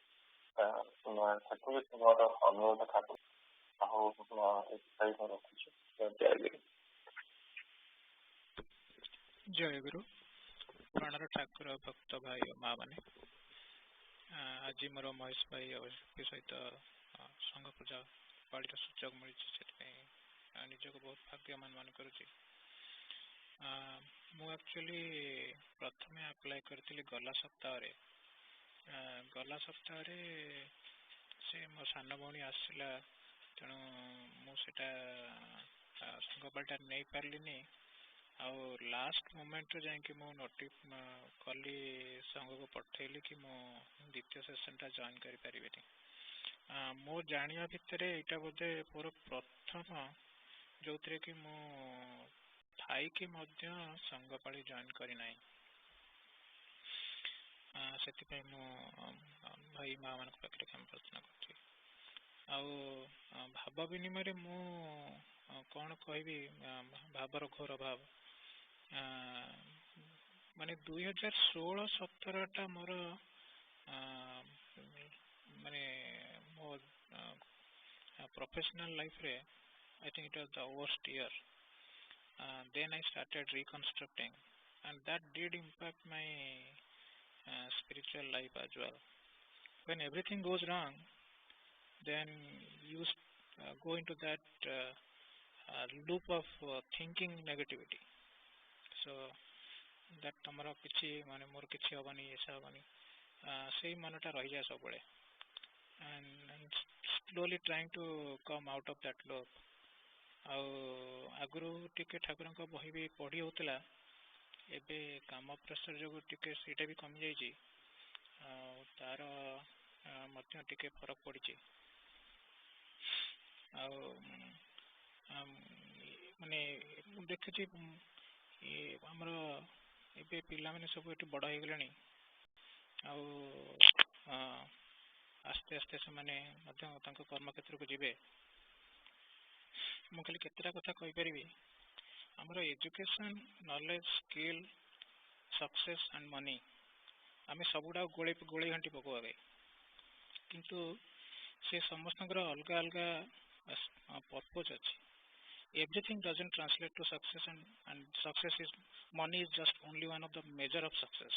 ସେତିକି ମୋର ଅନୁରୋଧ ଠାକୁର ଆଉ ଏଥିପାଇଁ ମୁଁ ରଖୁଛି ଜୟ ଗୁରୁ ପ୍ରାଣର ଠାକୁର ଭକ୍ତ ଭାଇ ଓ ମା ମାନେ ଆଜି ମୋର ମହେଶ ଭାଇ ସହିତ ସଂଘ ପୂଜା ପାଳିର ସୁଯୋଗ ମିଳିଛି ସେଥିପାଇଁ ନିଜକୁ ବହୁତ ଭାଗ୍ୟମାନ ମନେ କରୁଛି ମୁଁ ଆକ୍ଚୁଆଲି ପ୍ରଥମେ ଆପ୍ଲାଏ କରିଥିଲି ଗଲା ସପ୍ତାହରେ ସେ ମୋ ସାନ ଭଉଣୀ ଆସିଲା ତେଣୁ ମୁଁ ସେଟା ସଂଘ ପାଳିଟା ନେଇପାରିଲିନି ଆଉ ଲାଷ୍ଟ ମୋମେଣ୍ଟରେ ଯାଇକି ମୁଁ କଲି ସଂଘକୁ ପଠେଇଲି କି ମୁଁ ଦ୍ୱିତୀୟ ସେସନଟା ଜଏନ୍ କରିପାରିବିନି ମୋ ଜାଣିବା ଭିତରେ ଏଇଟା ବୋଧେ ମୋର ପ୍ରଥମ ଯୋଉଥିରେ କି ମୁଁ ଥାଇକି ମଧ୍ୟ ସଂଘ ପାଳି ଜଏନ୍ କରିନାହିଁ ସେଥିପାଇଁ ମୁଁ ଭାଇ ମା ମାନଙ୍କ ପାଖରେ କ୍ଷମା ପ୍ରାର୍ଥନା କରୁଛି ଆଉ ଭାବ ବିନିମୟରେ ମୁଁ କଣ କହିବି ଭାବର ଘୋର ଭାବ ମାନେ 2016-17ଟା ମୋର ମାନେ ମୋ professional life ରେ I think it was the worst year then I started reconstructing and that did impact my spiritual life as well when everything goes wrong then you go into that loop of thinking negativity so that ତମର କିଛି ମାନେ ମୋର କିଛି ହବନି ଏସା ହବନି ସେଇ ମନଟା ରହିଯାଏ ସବୁବେଳେ and slowly trying to come out of that loop ଆଉ ଆଗରୁ ଟିକେ ଠାକୁରଙ୍କ ବହି ବି ପଢି ହଉଥିଲା ଏବେ କାମ ପ୍ରେସର ଯୋଗୁ ଟିକେ ସେଇଟା ବି କମି ଯାଇଛି ଆଉ ତାର ମଧ୍ୟ ଟିକେ ଫରକ ପଡିଛି ଆଉ ମାନେ ମୁଁ ଦେଖିଛି ଆମର ଏବେ ପିଲାମାନେ ସବୁ ଏଠି ବଡ ହେଇଗଲେଣି ଆଉ ଆସ୍ତେ ଆସ୍ତେ ସେମାନେ ମଧ୍ୟ ତାଙ୍କ କର୍ମକ୍ଷେତ୍ରକୁ ଯିବେ ମୁଁ ଖାଲି କେତେଟା କଥା କହିପାରିବି ଆମର education knowledge skill success and money ଆମେ ସବୁଟା ଗୋଳେଇ ଘାଣ୍ଟି ପକଉ ଆଗେ କିନ୍ତୁ ସେ ସମସ୍ତଙ୍କର ଅଲଗା ଅଲଗା ପର୍ପୋଜ ଅଛି everything doesn't translate to success and success is money is just only one of the measure of success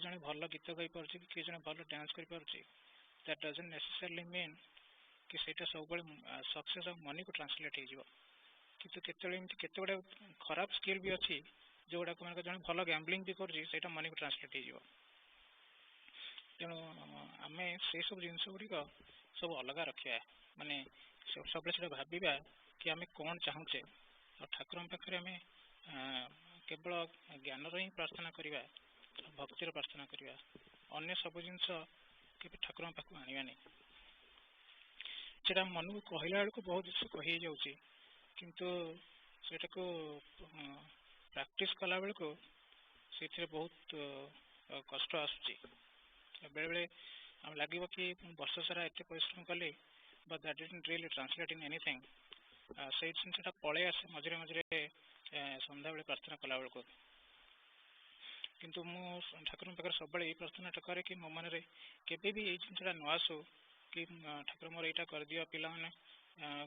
ଜଣେ ଭଲ ଗୀତ ଗାଇ ପାରୁଛି କି ଜଣେ ଭଲ ଡ୍ୟାନ୍ସ କରି ପାରୁଛି that doesn't necessarily mean କି ସେଇଟା ସବୁବେଳେ ସକ୍ସେସ ଆଉ ମନିକୁ ଟ୍ରାନ୍ସଲେଟ ହେଇଯିବ କିନ୍ତୁ କେତେବେଳେ ଏମିତି କେତେଗୁଡା ଖରାପ ସ୍କିଲ୍ ବି ଅଛି ଯୋଉଗୁଡାକ ମାନେ ଜଣେ ଭଲ ଗ୍ୟାମ୍ବଲିଂ ବି କରୁଛି ସେଇଟା ମନିକୁ ଟ୍ରାନ୍ସଲେଟ ହେଇଯିବ ତେଣୁ ଆମେ ସେଇ ସବୁ ଜିନିଷ ଗୁଡିକ ସବୁ ଅଲଗା ରଖିବା ମାନେ ସବୁବେଳେ ସେଟା ଭାବିବା କି ଆମେ କଣ ଚାହୁଁଛେ ଆଉ ଠାକୁରଙ୍କ ପାଖରେ ଆମେ କେବଳ ଜ୍ଞାନର ହିଁ ପ୍ରାର୍ଥନା କରିବା ଭକ୍ତିର ପ୍ରାର୍ଥନା କରିବା ଅନ୍ୟ ସବୁ ଜିନିଷ କେବେ ଠାକୁରଙ୍କ ପାଖକୁ ଆଣିବାନି ସେଟା ମନକୁ କହିଲା ବେଳକୁ ବହୁତ ଜିନିଷ କହି ହେଇଯାଉଛି କିନ୍ତୁ ସେଟାକୁ ପ୍ରାକ୍ଟିସ କଲା ବେଳକୁ ସେଥିରେ ବହୁତ କଷ୍ଟ ଆସୁଛି ବେଳେ ବେଳେ ଆମେ ଲାଗିବ କି ବର୍ଷ ସାରା ଏତେ ପରିଶ୍ରମ କଲି but that didn't really translate in anything ସେଇ ଜିନିଷଟା ପଳେଇ ଆସେ ମଝିରେ ମଝିରେ ସନ୍ଧ୍ୟାବେଳେ ପ୍ରାର୍ଥନା କଲା ବେଳକୁ କିନ୍ତୁ ମୁଁ ଠାକୁରଙ୍କ ପାଖରେ ସବୁବେଳେ ଏଇ ପ୍ରାର୍ଥନାଟା କରେ କି ମୋ ମନରେ କେବେ ବି ଏଇ ଜିନିଷଟା ନ ଆସୁ କି ଠାକୁର ମୋର ଏଇଟା କରିଦିଅ ପିଲାମାନେ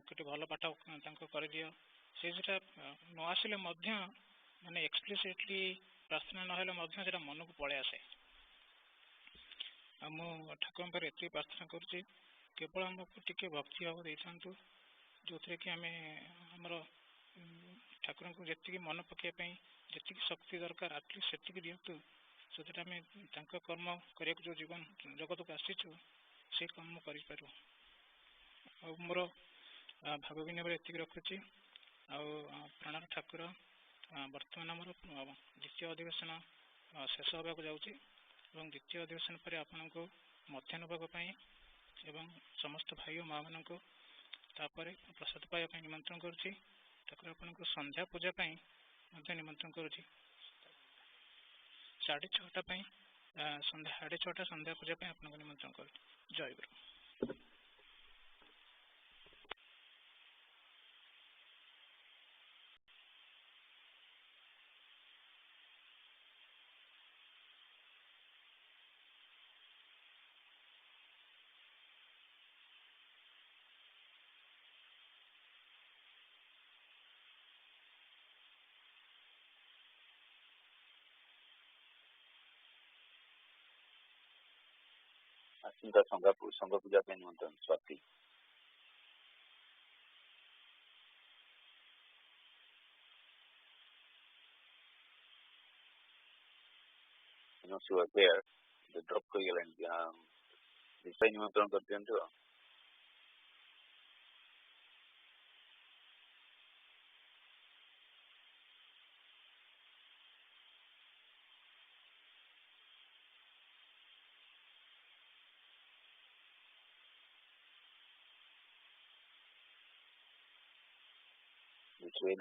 ଗୋଟେ ଭଲ ପାଠ ତାଙ୍କୁ କରିଦିଅ ସେ ସେଟା ନ ଆସିଲେ ମଧ୍ୟ ମାନେ ଏକ୍ସପ୍ଲିସିଟଲି ପ୍ରାର୍ଥନା ନହେଲେ ମଧ୍ୟ ସେଟା ମନକୁ ପଳେଇ ଆସେ ଆଉ ମୁଁ ଠାକୁରଙ୍କ ପାଖରେ ଏତିକି ପ୍ରାର୍ଥନା କରୁଛି କେବଳ ଆମକୁ ଟିକେ ଭକ୍ତି ଭାବ ଦେଇଥାନ୍ତୁ ଯୋଉଥିରେ କି ଆମେ ଆମର ଠାକୁରଙ୍କୁ ଯେତିକି ମନେ ପକେଇବା ପାଇଁ ଯେତିକି ଶକ୍ତି ଦରକାର ଆଟଲିଷ୍ଟ ସେତିକି ଦିଅନ୍ତୁ ସେଥିରେ ଆମେ ତାଙ୍କ କର୍ମ କରିବାକୁ ଯେଉଁ ଜୀବନ ଜଗତକୁ ଆସିଛୁ ସେ କର୍ମ କରିପାରୁ। ଆଉ ମୋର ଭାବ ବିନିମୟରେ ଏତିକି ରଖୁଛି। ଆଉ ପ୍ରାଣର ଠାକୁର ବର୍ତ୍ତମାନ ଆମର ଦ୍ୱିତୀୟ ଅଧିବେଶନ ଶେଷ ହେବାକୁ ଯାଉଛି ଏବଂ ଦ୍ୱିତୀୟ ଅଧିବେଶନ ପରେ ଆପଣଙ୍କୁ ମଧ୍ୟାହ୍ନ ଭୋଗ ପାଇଁ ଏବଂ ସମସ୍ତ ଭାଇ ଓ ମାଆ ମାନଙ୍କୁ ତାପରେ ପ୍ରସାଦ ପାଇବା ପାଇଁ ନିମନ୍ତ୍ରଣ କରୁଛି। ତାପରେ ଆପଣଙ୍କୁ ସନ୍ଧ୍ୟା ପୂଜା ପାଇଁ ମଧ୍ୟ ନିମନ୍ତ୍ରଣ କରୁଛି। 6:30 ପାଇଁ ସନ୍ଧ୍ୟା 6:30 ସନ୍ଧ୍ୟା ପୂଜା ପାଇଁ ଆପଣଙ୍କୁ ନିମନ୍ତ୍ରଣ କରୁଛି। ଜୟ ଗୁରୁ। ଆସନ୍ତା ସଂଘ ପୂଜା ପାଇଁ ନିମନ୍ତ୍ରଣ ସ୍ୱାତି। ଡ୍ରପ୍ କରିଗଲାଣି ନିଶ୍ଚୟ ନିମନ୍ତ୍ରଣ କରିଦିଅନ୍ତୁ ଆଉ।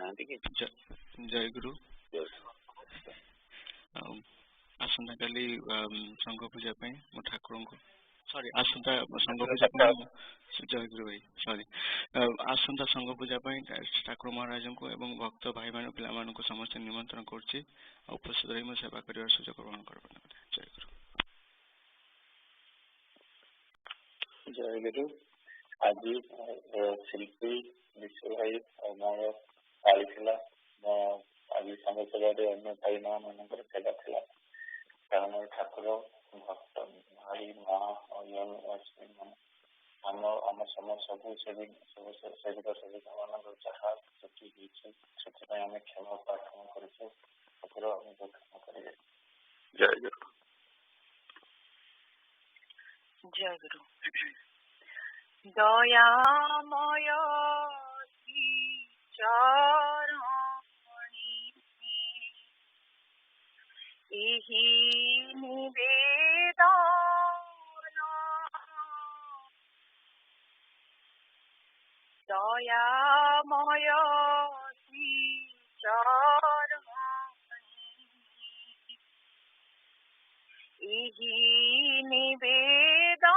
ନାହାନ୍ତି କି? ଜୟ ଗୁରୁ। ଆସନ୍ତା କାଲି ସଂଘ ପୂଜା ପାଇଁ ମୋ ଠାକୁରଙ୍କୁ ଆସନ୍ତା ସଂଘ ପୂଜା ପାଇଁ ଜୟ ଗୁରୁ ଭାଇ ଆସନ୍ତା ସଂଘ ପୂଜା ପାଇଁ ଠାକୁର ମହାରାଜଙ୍କୁ ଏବଂ ଭକ୍ତ ଭାଇମାନ ପିଲାମାନଙ୍କୁ ସମସ୍ତେ ନିମନ୍ତ୍ରଣ କରୁଛି। ଆଉ ଉପସ୍ଥିତ ରହି ମୁଁ ସେବା କରିବାର ସୁଯୋଗ ଗ୍ରହଣ କରିପାରେ। ଜୟ ଗୁରୁ। ଜୟ ଗୁରୁ। ଆଜି ଶିଳ୍ପୀ ବିଶ୍ୱ ଭାଇ ଆଉ ମୋର ପାଳି ଥିଲା। ମୋ ଆଜି ସଂଘ ସେବାରେ ଅନ୍ୟ ଭାଇ ମା ମାନଙ୍କର ସେବା ଥିଲା। କାରଣ ଠାକୁର ଭକ୍ତ ଭାଇ ମା ଆମ ସବୁ ସେବିକା ମାନଙ୍କର ଯାହା କ୍ଷତି ହେଇଛି ସେଥିପାଇଁ ଆମେ କ୍ଷମା ପ୍ରାର୍ଥନା କରୁଛୁ। ଠାକୁର ଆମକୁ କ୍ଷମା କରିବେ। ଜୟ ଗୁରୁ। ଜୟ ଗୁରୁ। ଦୟାମୟ ଚରଣୀ ଏହି ନିବେଦନ ଦୟାମୟ ଚରଣୀ ଏହି ନିବେଦନ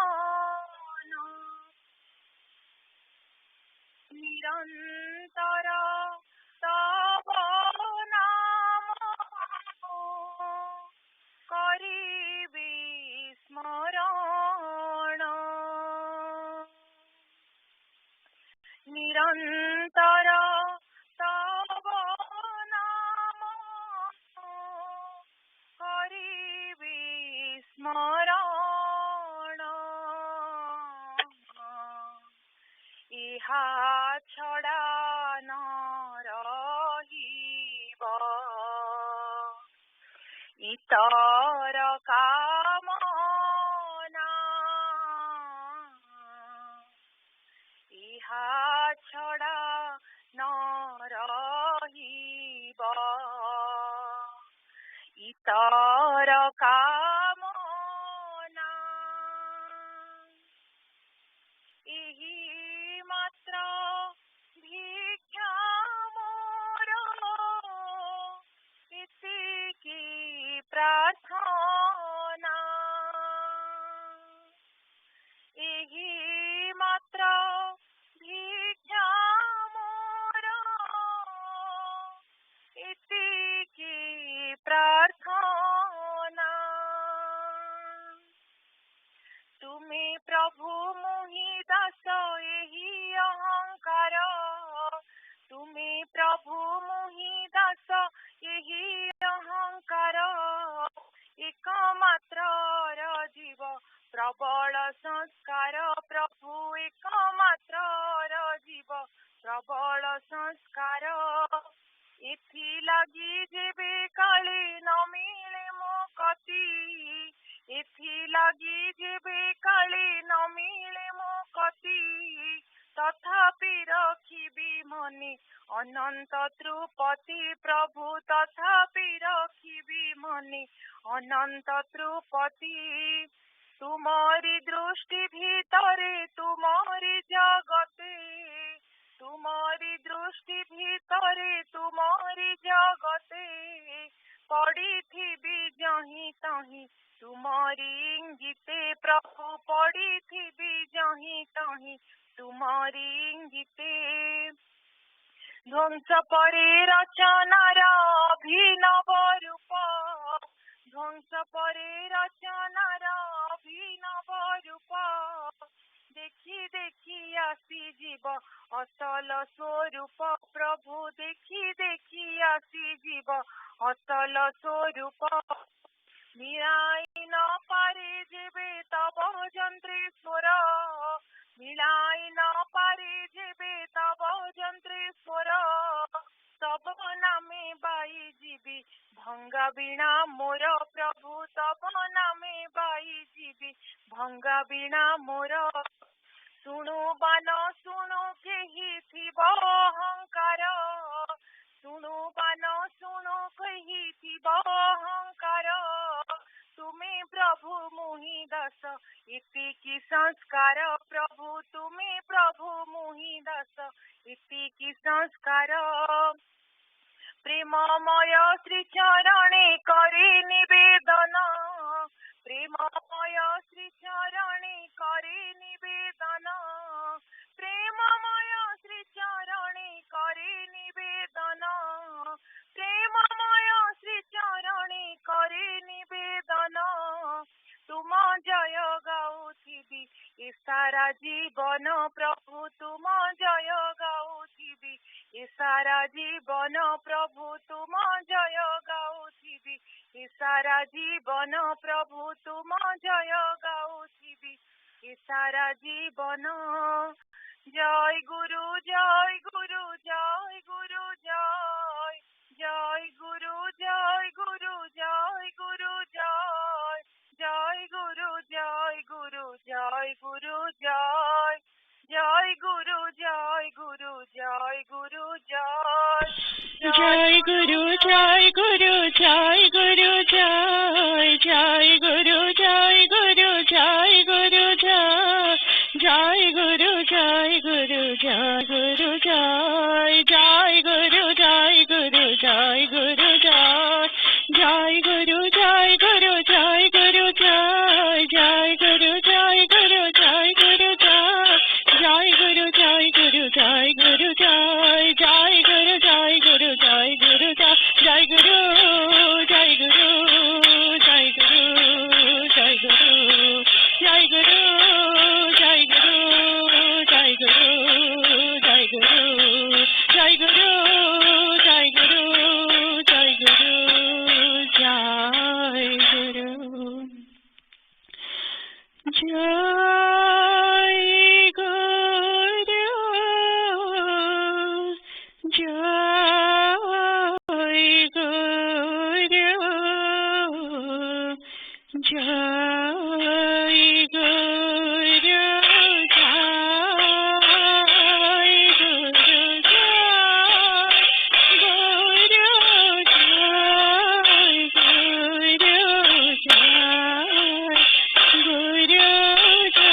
ନିରନ୍ତର ତବ ନାମ କରିବି ସ୍ମରଣ ନିରନ୍ତର ତବ ନାମ କରିବି ସ୍ମରଣ ଇହା ଛଡ଼ା ନ ରହିବ ଇତର କାମନା ଇହା ଛଡ଼ା ନ ରହିବ ଇତର କାମନା ଏହି ମାତ୍ର ଭିକ୍ଷା ମୋର ଏତିକି ପ୍ରାର୍ଥନା ଏହି ମାତ୍ର ଭିକ୍ଷା ମୋର ଏତିକି ପ୍ରାର୍ଥନା ତୁମେ ପ୍ରଭୁ ମୁହିଁ ଦାସ ଏହି ଅହଙ୍କାର ତୁମେ ପ୍ରଭୁ ମୁହିଁ ଦାସ ଏହି ଅହଙ୍କାର ଏକମାତ୍ରର ଜୀବ ପ୍ରବଳ ସଂସ୍କାର ପ୍ରଭୁ ଏକମାତ୍ରର ଜୀବ ପ୍ରବଳ ସଂସ୍କାର ଏଥିଲାଗି ଯେବେ କାଳେ ନ ମିଳେ ମୋ कति एथि लगी जेबे काले न मिले मो कति तथापि रखिबी मने अनंत त्रुपति प्रभु तथापि रखिबी मने अनंत त्रुपति तुमारी दृष्टि भीतरे तुमारी जगते तुमारी दृष्टि भीतरे तुमारी जगते पड़ी थी भी जहीं तहीं तुमारी इंगिते प्रभु पड़ी थी भी जहीं तहीं तुमारी इंगिते ध्वंस परे रचनार अभिनव रूप ध्वंस परे रचनार अभिनव रूप देखी देखी आसी जीव असल स्वरूप प्रभु देखी देखी आसी जीव असल स्वरूप मिलाई न पारे जेबे तब यंत्रेश्वर मिलाई न पारे जेबे तब यंत्रेश्वर तब नामे बाई जीवी भंगा बीणा मोर प्रभु तब नामे बाई जीवी भंगा बीणा मोर सुनु बान सुनु केही थिब अहंकार सुनु बान सुनु केही थिब अहंकार तुम्हें प्रभु मुहि दास इति संस्कार प्रभु तुम्हें प्रभु मुहि दास इति संस्कार प्रेममय श्री चरणे करे निवेदन प्रेममय श्री चरणे करे निवेदन प्रेममय श्री चरणे करे निवेदन प्रेममय श्री चरणे करे निवेदन तुम जय गाउथिबी ए सारा जीवन प्रभु तुम जय गाउथिबी ए सारा जीवन प्रभु तुम जय गाउथिबी ए सारा जीवन प्रभु तुम जय गाउथिबी ए सारा जीवन जय गुरु जय गुरु जय गुरु जय जय गुरु जय गुरु जय गुरु जय जय गुरु जय गुरु जय गुरु जय जय गुरु जय गुरु जय गुरु जय जय गुरु जय गुरु जय गुरु जय जय गुरु जय गुरु जय गुरु जय जय गुरु जय गुरु जय गुरु जय जय गुरु जय गुरु जय गुरु जय जय गुरु जय गुरु जय गुरु जय जय गुरु जय गुरु जय गुरु जय जय गुरु जय गुरु जय गुरु जय जय गुरु जय गुरु जय गुरु जय जय गुरु जय गुरु जय गुरु जय गुरु जय गुरु जय गुरु जय गुरु जय गुरु जय गुरु जय गुरु जय गुरु जय गुरु जय गुरु जय गुरु जय गुरु जय गुरु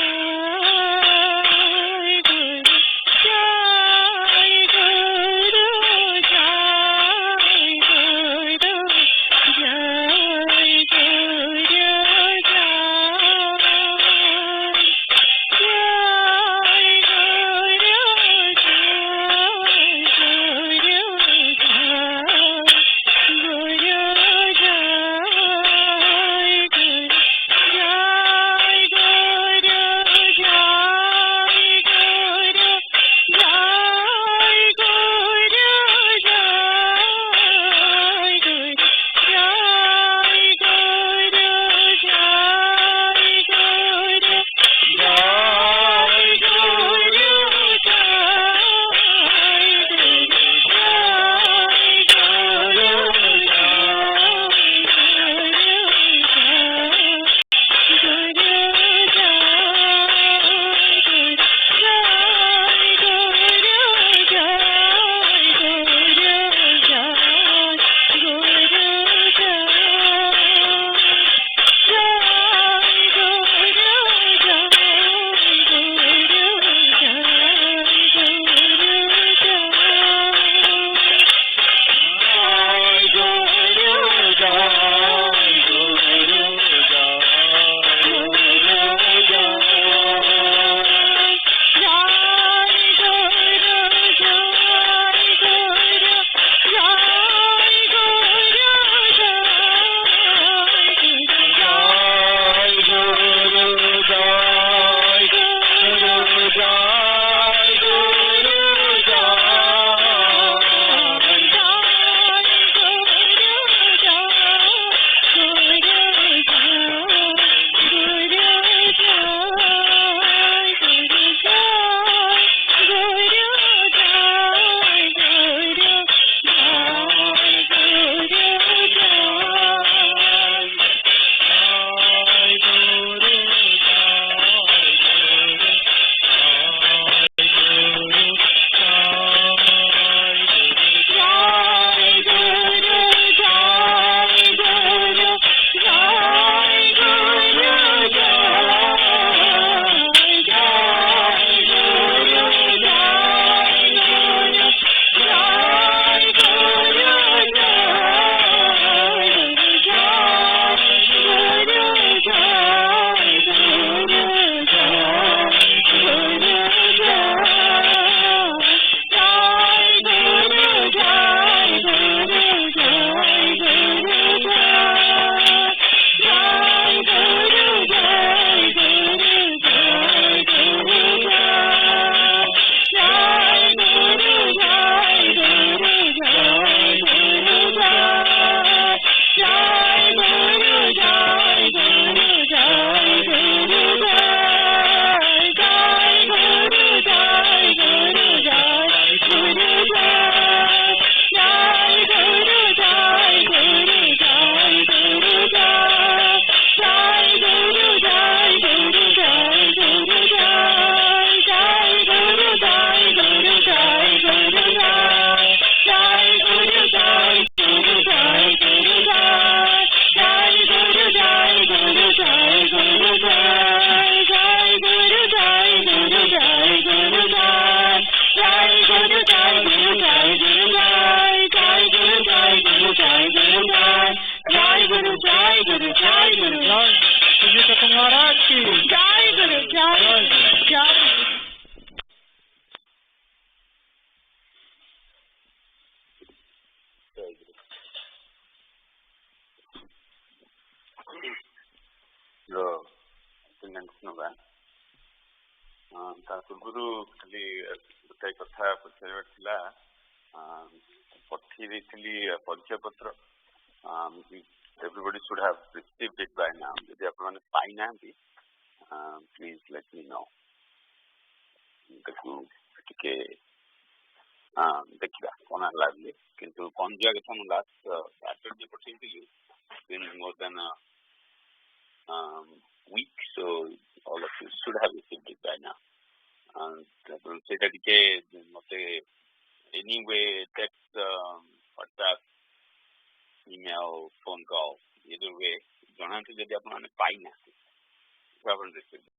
नवा ता पूर्व खाली गोटे कथा पचार थिला पठी देथिली परिचय पत्र everybody should have received it by now यदि आप माने पाई ना भी please let me know देखो टिके देखिबा कोन लागले किंतु कोन जगह कथा मु लास्ट सैटरडे पठेइली been more than a week, so all of you should have received it by now. And say that anyway, text, WhatsApp, email, phone call, either way, don't have to get up on a fine. Haven't received it.